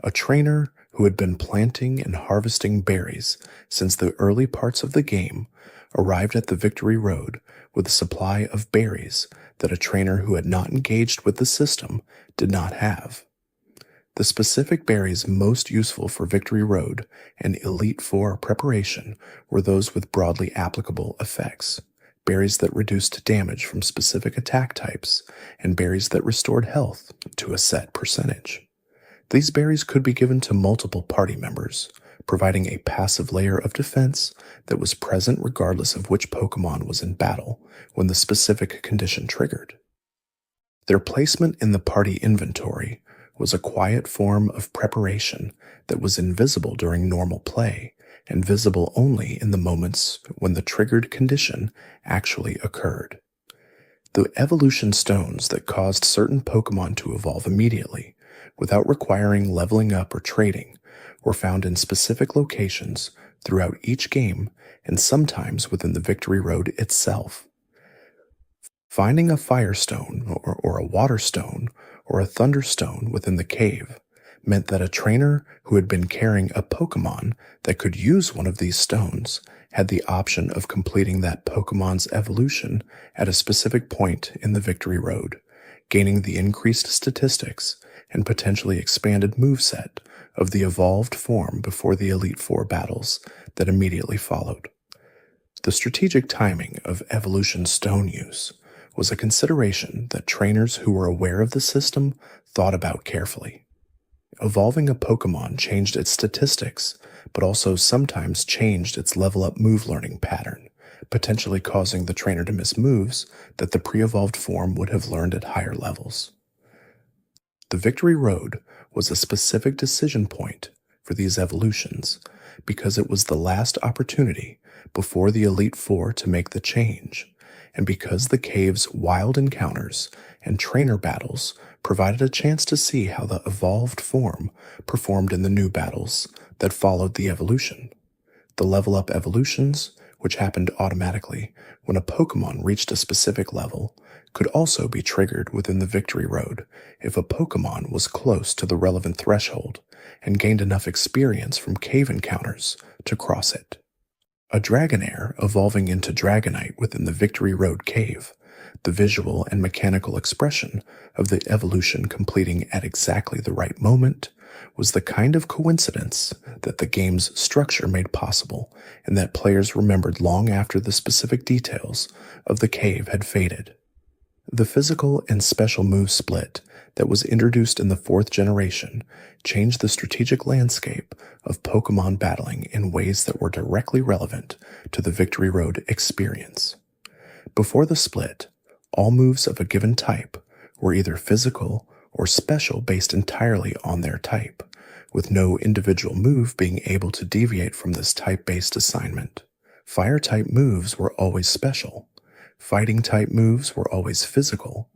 A trainer who had been planting and harvesting berries since the early parts of the game arrived at the Victory Road with a supply of berries that a trainer who had not engaged with the system did not have. The specific berries most useful for Victory Road and Elite Four preparation were those with broadly applicable effects, berries that reduced damage from specific attack types, and berries that restored health to a set percentage. These berries could be given to multiple party members, providing a passive layer of defense that was present regardless of which Pokemon was in battle when the specific condition triggered. Their placement in the party inventory was a quiet form of preparation that was invisible during normal play and visible only in the moments when the triggered condition actually occurred. The evolution stones that caused certain Pokemon to evolve immediately, without requiring leveling up or trading, were found in specific locations throughout each game and sometimes within the Victory Road itself. Finding a Firestone or a Water Stone or a Thunderstone within the cave meant that a trainer who had been carrying a Pokemon that could use one of these stones had the option of completing that Pokemon's evolution at a specific point in the Victory Road, gaining the increased statistics and potentially expanded moveset of the evolved form before the Elite Four battles that immediately followed. The strategic timing of evolution stone use was a consideration that trainers who were aware of the system thought about carefully. Evolving a Pokemon changed its statistics but also sometimes changed its level-up move learning pattern, potentially causing the trainer to miss moves that the pre-evolved form would have learned at higher levels. The Victory Road was a specific decision point for these evolutions because it was the last opportunity before the Elite Four to make the change, and because the cave's wild encounters and trainer battles provided a chance to see how the evolved form performed in the new battles that followed the evolution. The level-up evolutions, which happened automatically when a Pokémon reached a specific level, could also be triggered within the Victory Road if a Pokémon was close to the relevant threshold and gained enough experience from cave encounters to cross it. A Dragonair evolving into Dragonite within the Victory Road cave, the visual and mechanical expression of the evolution completing at exactly the right moment, was the kind of coincidence that the game's structure made possible and that players remembered long after the specific details of the cave had faded. The physical and special move split that was introduced in the 4th generation changed the strategic landscape of Pokémon battling in ways that were directly relevant to the Victory Road experience. Before the split, all moves of a given type were either physical or special based entirely on their type, with no individual move being able to deviate from this type-based assignment. Fire-type moves were always special. Fighting-type moves were always physical.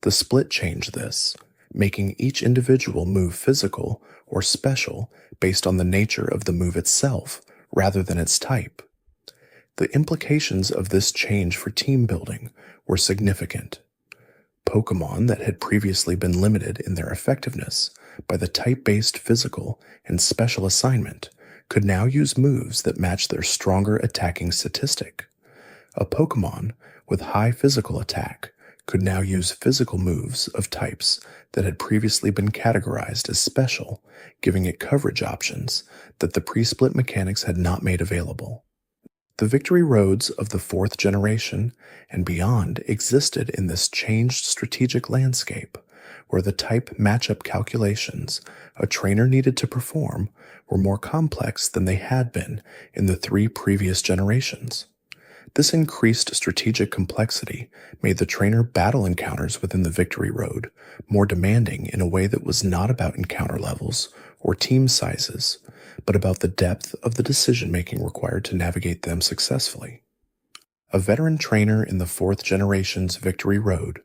The split changed this, making each individual move physical or special based on the nature of the move itself rather than its type. The implications of this change for team building were significant. Pokémon that had previously been limited in their effectiveness by the type-based physical and special assignment could now use moves that matched their stronger attacking statistic. A Pokémon with high physical attack could now use physical moves of types that had previously been categorized as special, giving it coverage options that the pre-split mechanics had not made available. The Victory Roads of the 4th generation and beyond existed in this changed strategic landscape, where the type matchup calculations a trainer needed to perform were more complex than they had been in the 3 previous generations. This increased strategic complexity made the trainer battle encounters within the Victory Road more demanding in a way that was not about encounter levels or team sizes, but about the depth of the decision-making required to navigate them successfully. A veteran trainer in the 4th generation's Victory Road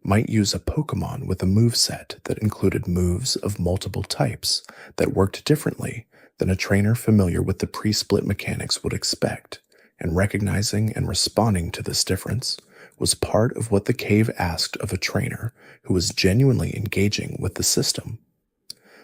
might use a Pokémon with a moveset that included moves of multiple types that worked differently than a trainer familiar with the pre-split mechanics would expect, and recognizing and responding to this difference was part of what the cave asked of a trainer who was genuinely engaging with the system.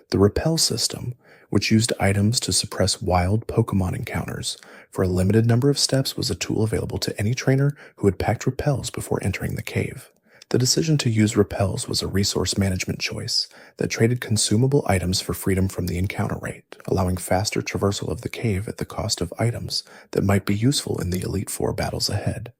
The Repel system, which used items to suppress wild Pokémon encounters for a limited number of steps, was a tool available to any trainer who had packed Repels before entering the cave. The decision to use Repels was a resource management choice that traded consumable items for freedom from the encounter rate, allowing faster traversal of the cave at the cost of items that might be useful in the Elite Four battles ahead.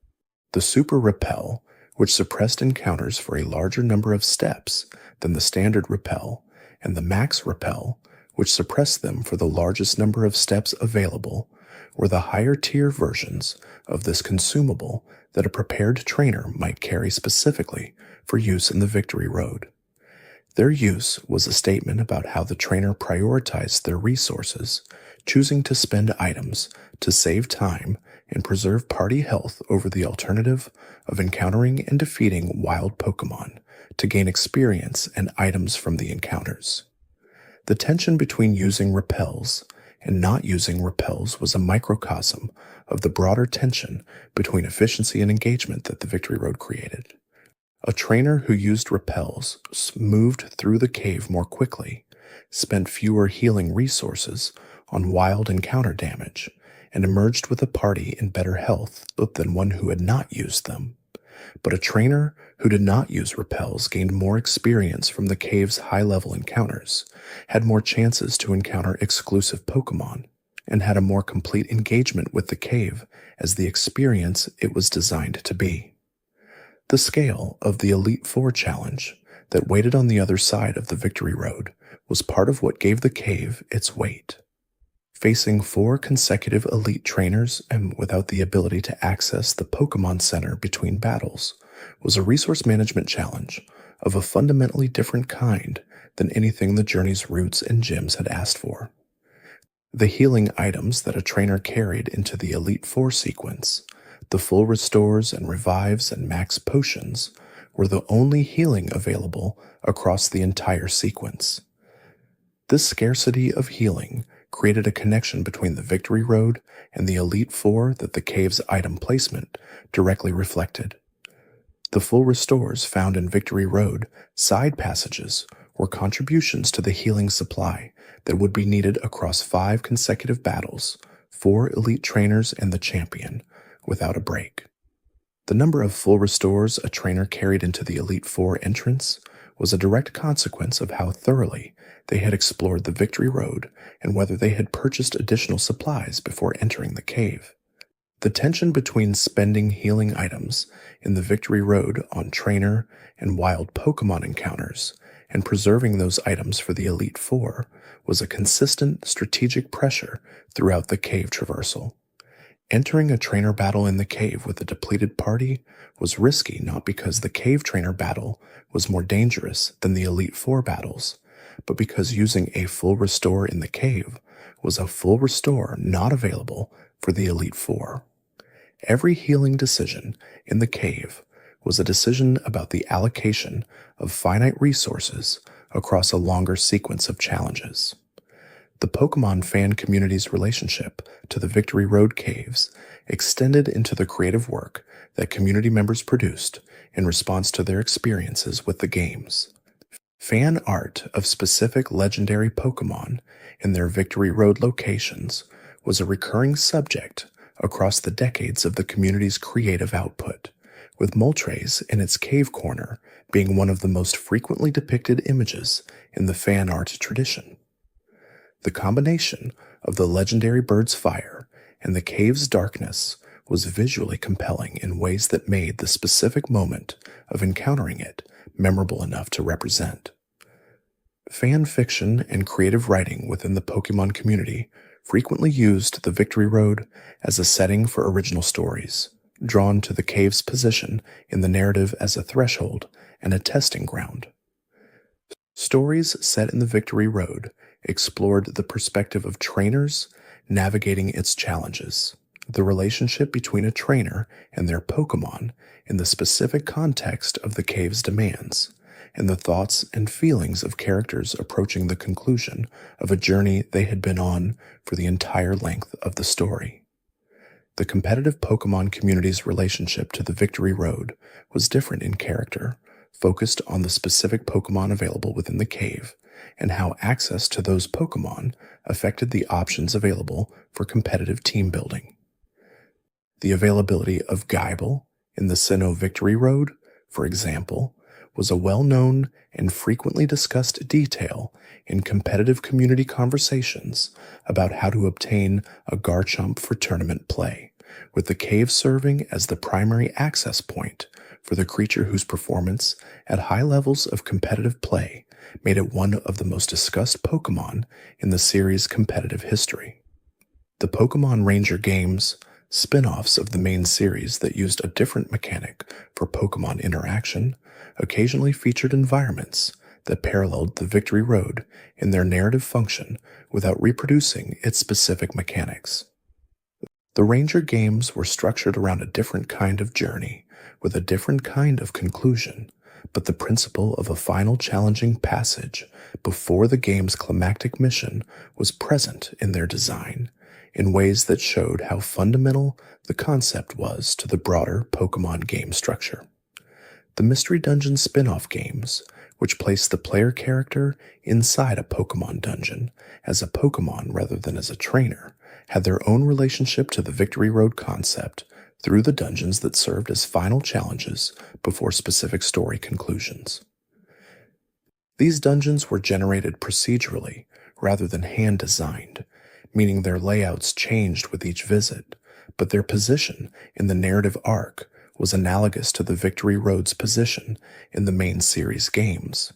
The Super Repel, which suppressed encounters for a larger number of steps than the standard Repel, and the Max Repel, which suppressed them for the largest number of steps available, were the higher-tier versions of this consumable that a prepared trainer might carry specifically for use in the Victory Road. Their use was a statement about how the trainer prioritized their resources, choosing to spend items to save time and preserve party health over the alternative of encountering and defeating wild Pokémon to gain experience and items from the encounters. The tension between using repels and not using repels was a microcosm of the broader tension between efficiency and engagement that the Victory Road created. A trainer who used repels moved through the cave more quickly, spent fewer healing resources on wild encounter damage, and emerged with a party in better health than one who had not used them. But a trainer who did not use repels gained more experience from the cave's high-level encounters, had more chances to encounter exclusive Pokémon, and had a more complete engagement with the cave as the experience it was designed to be. The scale of the Elite Four challenge that waited on the other side of the Victory Road was part of what gave the cave its weight. Facing 4 consecutive elite trainers and without the ability to access the Pokémon Center between battles was a resource management challenge of a fundamentally different kind than anything the journey's routes and gyms had asked for. The healing items that a trainer carried into the Elite Four sequence, the full restores and revives and max potions, were the only healing available across the entire sequence. This scarcity of healing created a connection between the Victory Road and the Elite Four that the cave's item placement directly reflected. The full restores found in Victory Road side passages were contributions to the healing supply that would be needed across 5 consecutive battles, 4 elite trainers and the champion, without a break. The number of full restores a trainer carried into the Elite Four entrance was a direct consequence of how thoroughly they had explored the Victory Road and whether they had purchased additional supplies before entering the cave. The tension between spending healing items in the Victory Road on trainer and wild Pokémon encounters and preserving those items for the Elite Four was a consistent strategic pressure throughout the cave traversal. Entering a trainer battle in the cave with a depleted party was risky not because the cave trainer battle was more dangerous than the Elite Four battles, but because using a full restore in the cave was a full restore not available for the Elite Four. Every healing decision in the cave was a decision about the allocation of finite resources across a longer sequence of challenges. The Pokémon fan community's relationship to the Victory Road caves extended into the creative work that community members produced in response to their experiences with the games. Fan art of specific legendary Pokémon in their Victory Road locations was a recurring subject across the decades of the community's creative output, with Moltres in its cave corner being one of the most frequently depicted images in the fan art tradition. The combination of the legendary bird's fire and the cave's darkness was visually compelling in ways that made the specific moment of encountering it memorable enough to represent. Fan fiction and creative writing within the Pokémon community frequently used the Victory Road as a setting for original stories, drawn to the cave's position in the narrative as a threshold and a testing ground. Stories set in the Victory Road explored the perspective of trainers navigating its challenges, the relationship between a trainer and their Pokémon in the specific context of the cave's demands, and the thoughts and feelings of characters approaching the conclusion of a journey they had been on for the entire length of the story. The competitive Pokémon community's relationship to the Victory Road was different in character, focused on the specific Pokémon available within the cave, and how access to those Pokémon affected the options available for competitive team building. The availability of Gaibel in the Sinnoh Victory Road, for example, was a well-known and frequently discussed detail in competitive community conversations about how to obtain a Garchomp for tournament play, with the cave serving as the primary access point for the creature whose performance at high levels of competitive play made it one of the most discussed Pokémon in the series' competitive history. The Pokémon Ranger games, spin-offs of the main series that used a different mechanic for Pokémon interaction, occasionally featured environments that paralleled the Victory Road in their narrative function without reproducing its specific mechanics. The Ranger games were structured around a different kind of journey, with a different kind of conclusion, but the principle of a final challenging passage before the game's climactic mission was present in their design, in ways that showed how fundamental the concept was to the broader Pokémon game structure. The Mystery Dungeon spin-off games, which placed the player character inside a Pokémon dungeon as a Pokémon rather than as a trainer, had their own relationship to the Victory Road concept through the dungeons that served as final challenges before specific story conclusions. These dungeons were generated procedurally rather than hand-designed, meaning their layouts changed with each visit, but their position in the narrative arc was analogous to the Victory Road's position in the main series games.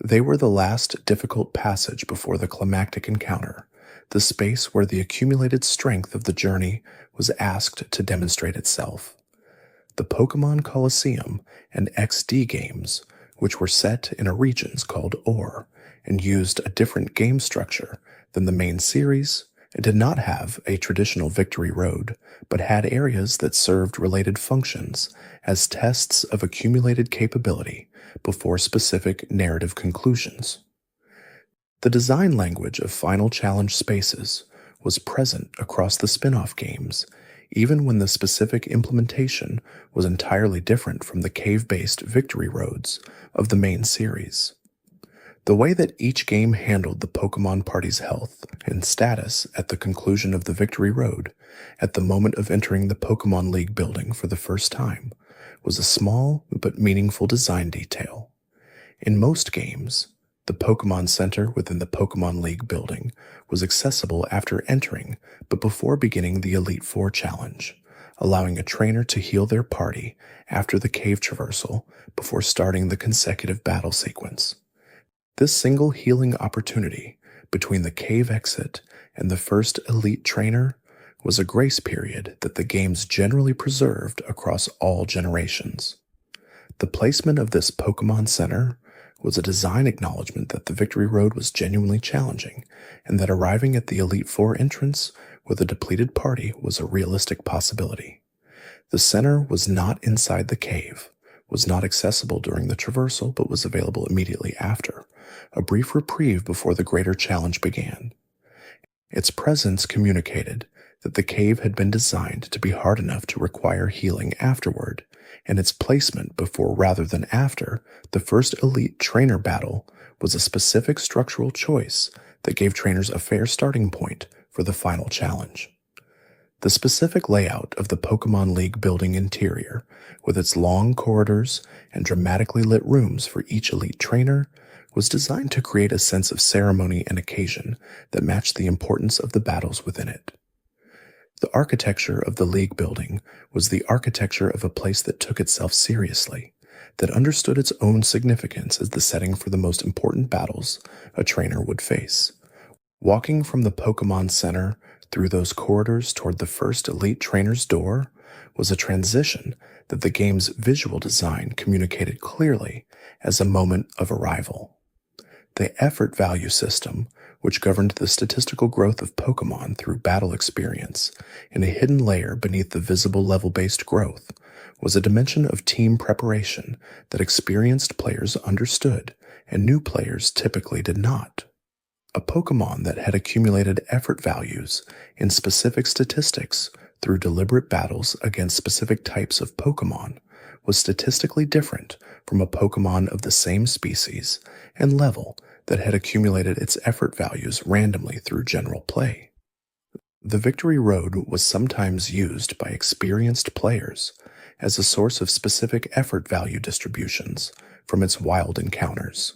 They were the last difficult passage before the climactic encounter, the space where the accumulated strength of the journey was asked to demonstrate itself. The Pokémon Colosseum and XD games, which were set in a regions called Ore and used a different game structure than the main series, and did not have a traditional Victory Road, but had areas that served related functions as tests of accumulated capability before specific narrative conclusions. The design language of final challenge spaces was present across the spin-off games, even when the specific implementation was entirely different from the cave-based Victory Roads of the main series. The way that each game handled the Pokémon party's health and status at the conclusion of the Victory Road, at the moment of entering the Pokémon League building for the first time, was a small but meaningful design detail. In most games, the Pokémon Center within the Pokémon League building was accessible after entering but before beginning the Elite Four challenge, allowing a trainer to heal their party after the cave traversal before starting the consecutive battle sequence. This single healing opportunity between the cave exit and the first elite trainer was a grace period that the games generally preserved across all generations. The placement of this Pokémon Center was a design acknowledgement that the Victory Road was genuinely challenging, and that arriving at the Elite Four entrance with a depleted party was a realistic possibility. The center was not inside the cave, was not accessible during the traversal, but was available immediately after, a brief reprieve before the greater challenge began. Its presence communicated that the cave had been designed to be hard enough to require healing afterward, and its placement before rather than after the first elite trainer battle was a specific structural choice that gave trainers a fair starting point for the final challenge. The specific layout of the Pokémon League building interior, with its long corridors and dramatically lit rooms for each elite trainer, was designed to create a sense of ceremony and occasion that matched the importance of the battles within it. The architecture of the League building was the architecture of a place that took itself seriously, that understood its own significance as the setting for the most important battles a trainer would face. Walking from the Pokémon Center through those corridors toward the first elite trainer's door was a transition that the game's visual design communicated clearly as a moment of arrival. The effort value system, which governed the statistical growth of Pokémon through battle experience in a hidden layer beneath the visible level-based growth, was a dimension of team preparation that experienced players understood and new players typically did not. A Pokémon that had accumulated effort values in specific statistics through deliberate battles against specific types of Pokémon was statistically different from a Pokémon of the same species and level that had accumulated its effort values randomly through general play. The Victory Road was sometimes used by experienced players as a source of specific effort value distributions from its wild encounters.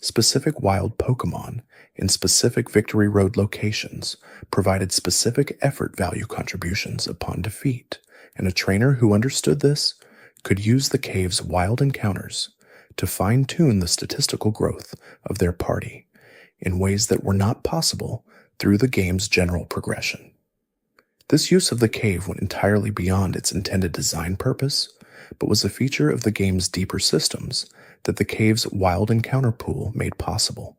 Specific wild Pokémon in specific Victory Road locations provided specific effort value contributions upon defeat, and a trainer who understood this could use the cave's wild encounters to fine-tune the statistical growth of their party in ways that were not possible through the game's general progression. This use of the cave went entirely beyond its intended design purpose, but was a feature of the game's deeper systems that the cave's wild encounter pool made possible.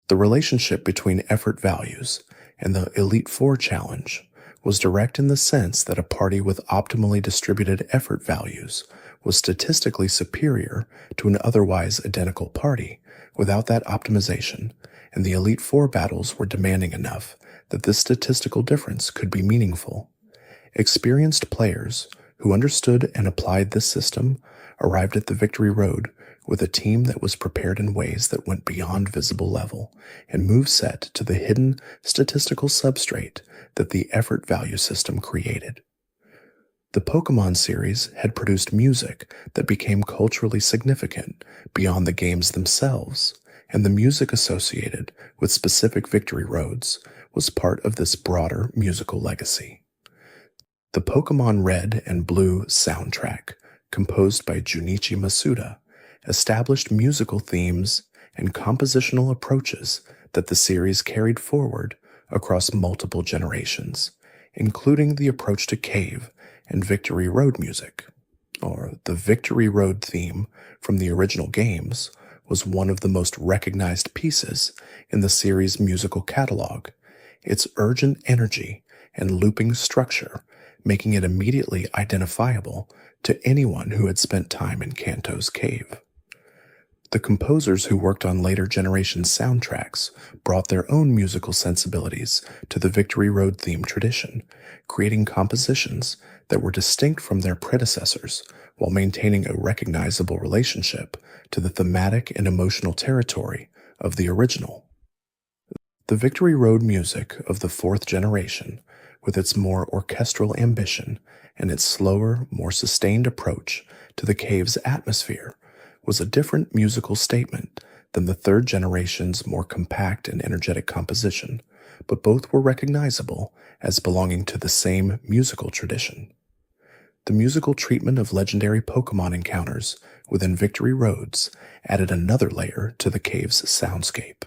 The relationship between effort values and the Elite Four challenge was direct in the sense that a party with optimally distributed effort values was statistically superior to an otherwise identical party without that optimization, and the Elite Four battles were demanding enough that this statistical difference could be meaningful. Experienced players who understood and applied this system arrived at the Victory Road with a team that was prepared in ways that went beyond visible level and moveset to the hidden statistical substrate that the effort value system created. The Pokémon series had produced music that became culturally significant beyond the games themselves, and the music associated with specific Victory Roads was part of this broader musical legacy. The Pokémon Red and Blue soundtrack, composed by Junichi Masuda, established musical themes and compositional approaches that the series carried forward across multiple generations, including the approach to cave and Victory Road music, or the Victory Road theme from the original games was one of the most recognized pieces in the series' musical catalog, its urgent energy and looping structure making it immediately identifiable to anyone who had spent time in Kanto's cave. The composers who worked on later generation soundtracks brought their own musical sensibilities to the Victory Road theme tradition, creating compositions that were distinct from their predecessors while maintaining a recognizable relationship to the thematic and emotional territory of the original. The Victory Road music of the fourth generation, with its more orchestral ambition and its slower, more sustained approach to the cave's atmosphere, was a different musical statement than the third generation's more compact and energetic composition, but both were recognizable as belonging to the same musical tradition. The musical treatment of legendary Pokémon encounters within Victory Roads added another layer to the cave's soundscape.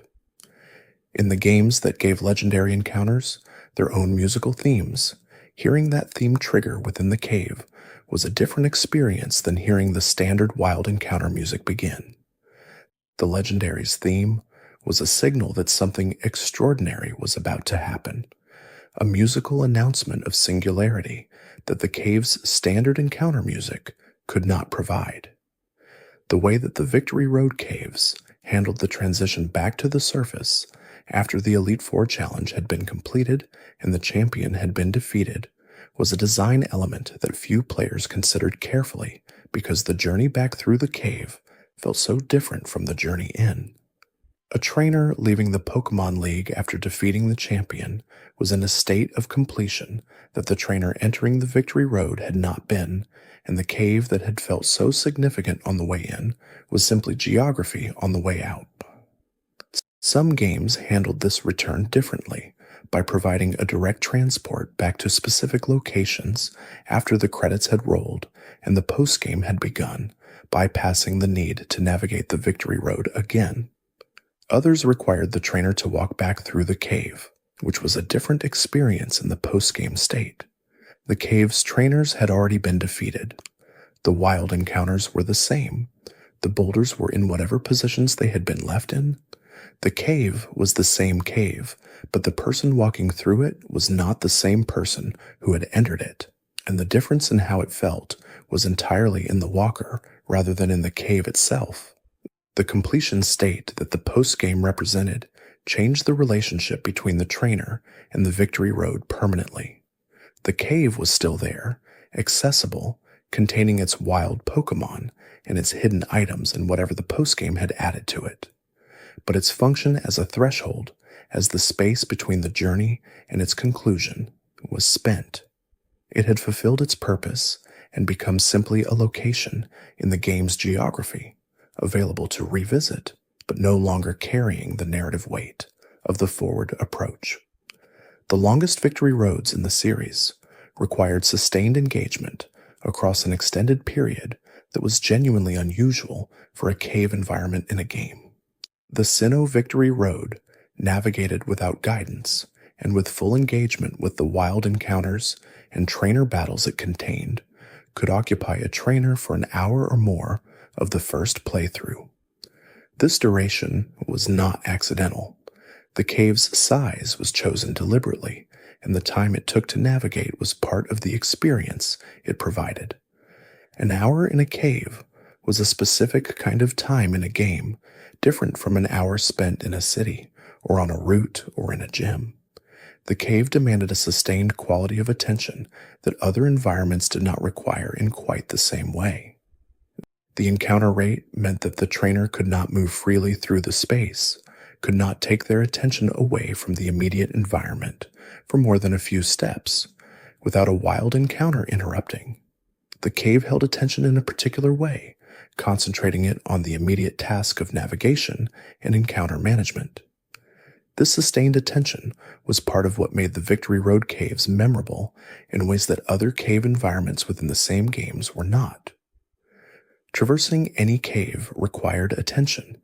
In the games that gave legendary encounters their own musical themes, hearing that theme trigger within the cave was a different experience than hearing the standard wild encounter music begin. The legendary's theme was a signal that something extraordinary was about to happen, a musical announcement of singularity that the cave's standard encounter music could not provide. The way that the Victory Road caves handled the transition back to the surface after the Elite Four challenge had been completed and the champion had been defeated was a design element that few players considered carefully because the journey back through the cave felt so different from the journey in. A trainer leaving the Pokémon League after defeating the champion was in a state of completion that the trainer entering the Victory Road had not been, and the cave that had felt so significant on the way in was simply geography on the way out. Some games handled this return differently, by providing a direct transport back to specific locations after the credits had rolled and the postgame had begun, bypassing the need to navigate the Victory Road again. Others required the trainer to walk back through the cave, which was a different experience in the postgame state. The cave's trainers had already been defeated. The wild encounters were the same. The boulders were in whatever positions they had been left in. The cave was the same cave, but the person walking through it was not the same person who had entered it, and the difference in how it felt was entirely in the walker rather than in the cave itself. The completion state that the postgame represented changed the relationship between the trainer and the Victory Road permanently. The cave was still there, accessible, containing its wild Pokémon and its hidden items and whatever the postgame had added to it. But its function as a threshold, as the space between the journey and its conclusion, was spent. It had fulfilled its purpose and become simply a location in the game's geography, available to revisit, but no longer carrying the narrative weight of the forward approach. The longest Victory Roads in the series required sustained engagement across an extended period that was genuinely unusual for a cave environment in a game. The Sinnoh Victory Road, navigated without guidance and with full engagement with the wild encounters and trainer battles it contained, could occupy a trainer for an hour or more of the first playthrough. This duration was not accidental. The cave's size was chosen deliberately, and the time it took to navigate was part of the experience it provided. An hour in a cave was a specific kind of time in a game, different from an hour spent in a city, or on a route, or in a gym. The cave demanded a sustained quality of attention that other environments did not require in quite the same way. The encounter rate meant that the trainer could not move freely through the space, could not take their attention away from the immediate environment for more than a few steps, without a wild encounter interrupting. The cave held attention in a particular way, concentrating it on the immediate task of navigation and encounter management. This sustained attention was part of what made the Victory Road caves memorable in ways that other cave environments within the same games were not. Traversing any cave required attention.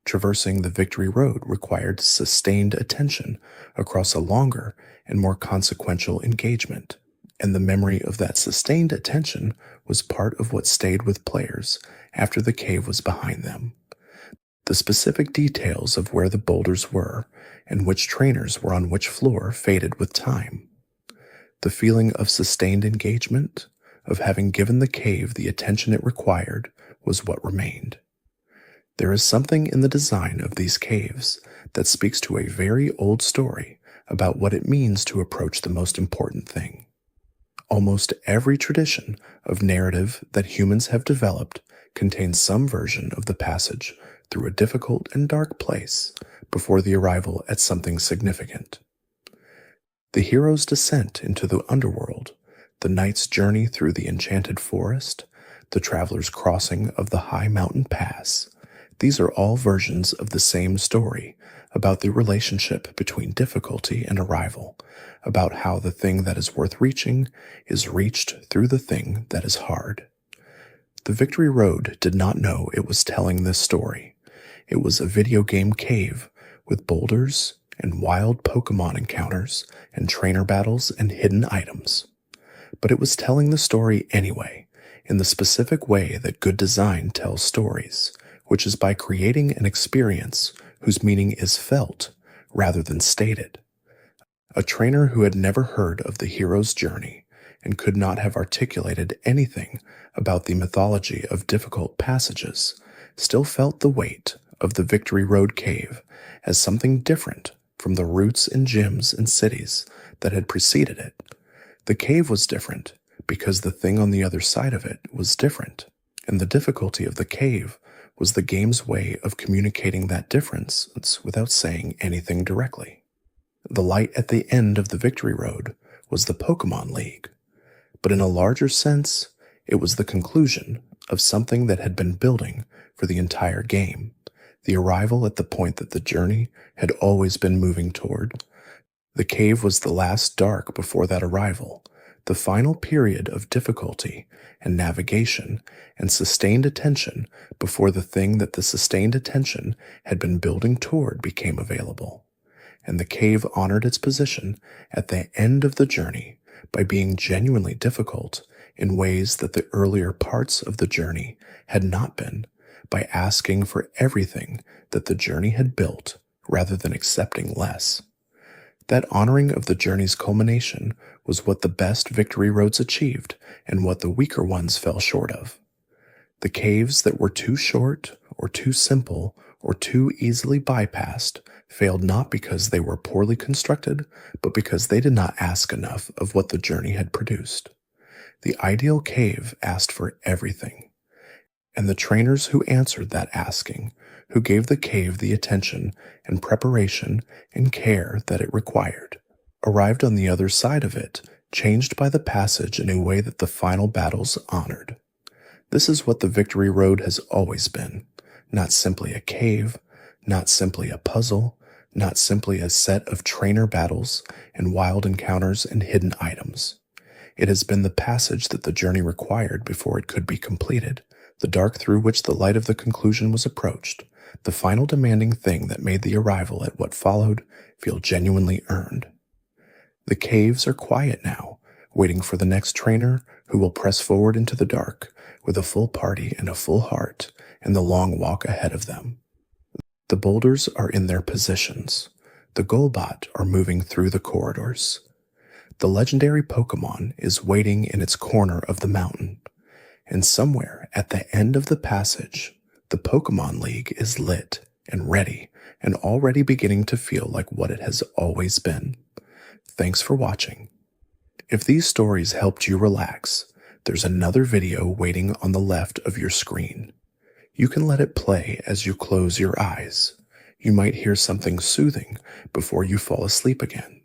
Traversing the Victory Road required sustained attention across a longer and more consequential engagement, and the memory of that sustained attention was part of what stayed with players after the cave was behind them. The specific details of where the boulders were and which trainers were on which floor faded with time. The feeling of sustained engagement, of having given the cave the attention it required, was what remained. There is something in the design of these caves that speaks to a very old story about what it means to approach the most important thing. Almost every tradition of narrative that humans have developed contains some version of the passage through a difficult and dark place before the arrival at something significant. The hero's descent into the underworld, the knight's journey through the enchanted forest, the traveler's crossing of the high mountain pass, these are all versions of the same story about the relationship between difficulty and arrival, about how the thing that is worth reaching is reached through the thing that is hard. The Victory Road did not know it was telling this story. It was a video game cave with boulders and wild Pokémon encounters and trainer battles and hidden items. But it was telling the story anyway, in the specific way that good design tells stories, which is by creating an experience whose meaning is felt rather than stated. A trainer who had never heard of the hero's journey and could not have articulated anything about the mythology of difficult passages still felt the weight of the Victory Road cave as something different from the routes and gyms and cities that had preceded it. The cave was different because the thing on the other side of it was different, and the difficulty of the cave was the game's way of communicating that difference without saying anything directly. The light at the end of the Victory Road was the Pokémon League, but in a larger sense, it was the conclusion of something that had been building for the entire game, the arrival at the point that the journey had always been moving toward. The cave was the last dark before that arrival, the final period of difficulty and navigation and sustained attention before the thing that the sustained attention had been building toward became available. And the cave honored its position at the end of the journey by being genuinely difficult in ways that the earlier parts of the journey had not been, by asking for everything that the journey had built rather than accepting less. That honoring of the journey's culmination was what the best Victory Roads achieved and what the weaker ones fell short of. The caves that were too short or too simple or too easily bypassed failed not because they were poorly constructed, but because they did not ask enough of what the journey had produced. The ideal cave asked for everything, and the trainers who answered that asking, who gave the cave the attention and preparation and care that it required, arrived on the other side of it, changed by the passage in a way that the final battles honored. This is what the Victory Road has always been, not simply a cave, not simply a puzzle, not simply a set of trainer battles and wild encounters and hidden items. It has been the passage that the journey required before it could be completed, the dark through which the light of the conclusion was approached, the final demanding thing that made the arrival at what followed feel genuinely earned. The caves are quiet now, waiting for the next trainer who will press forward into the dark with a full party and a full heart and the long walk ahead of them. The boulders are in their positions. The Golbat are moving through the corridors. The legendary Pokémon is waiting in its corner of the mountain. And somewhere at the end of the passage, the Pokémon League is lit and ready and already beginning to feel like what it has always been. Thanks for watching. If these stories helped you relax, there's another video waiting on the left of your screen. You can let it play as you close your eyes. You might hear something soothing before you fall asleep again.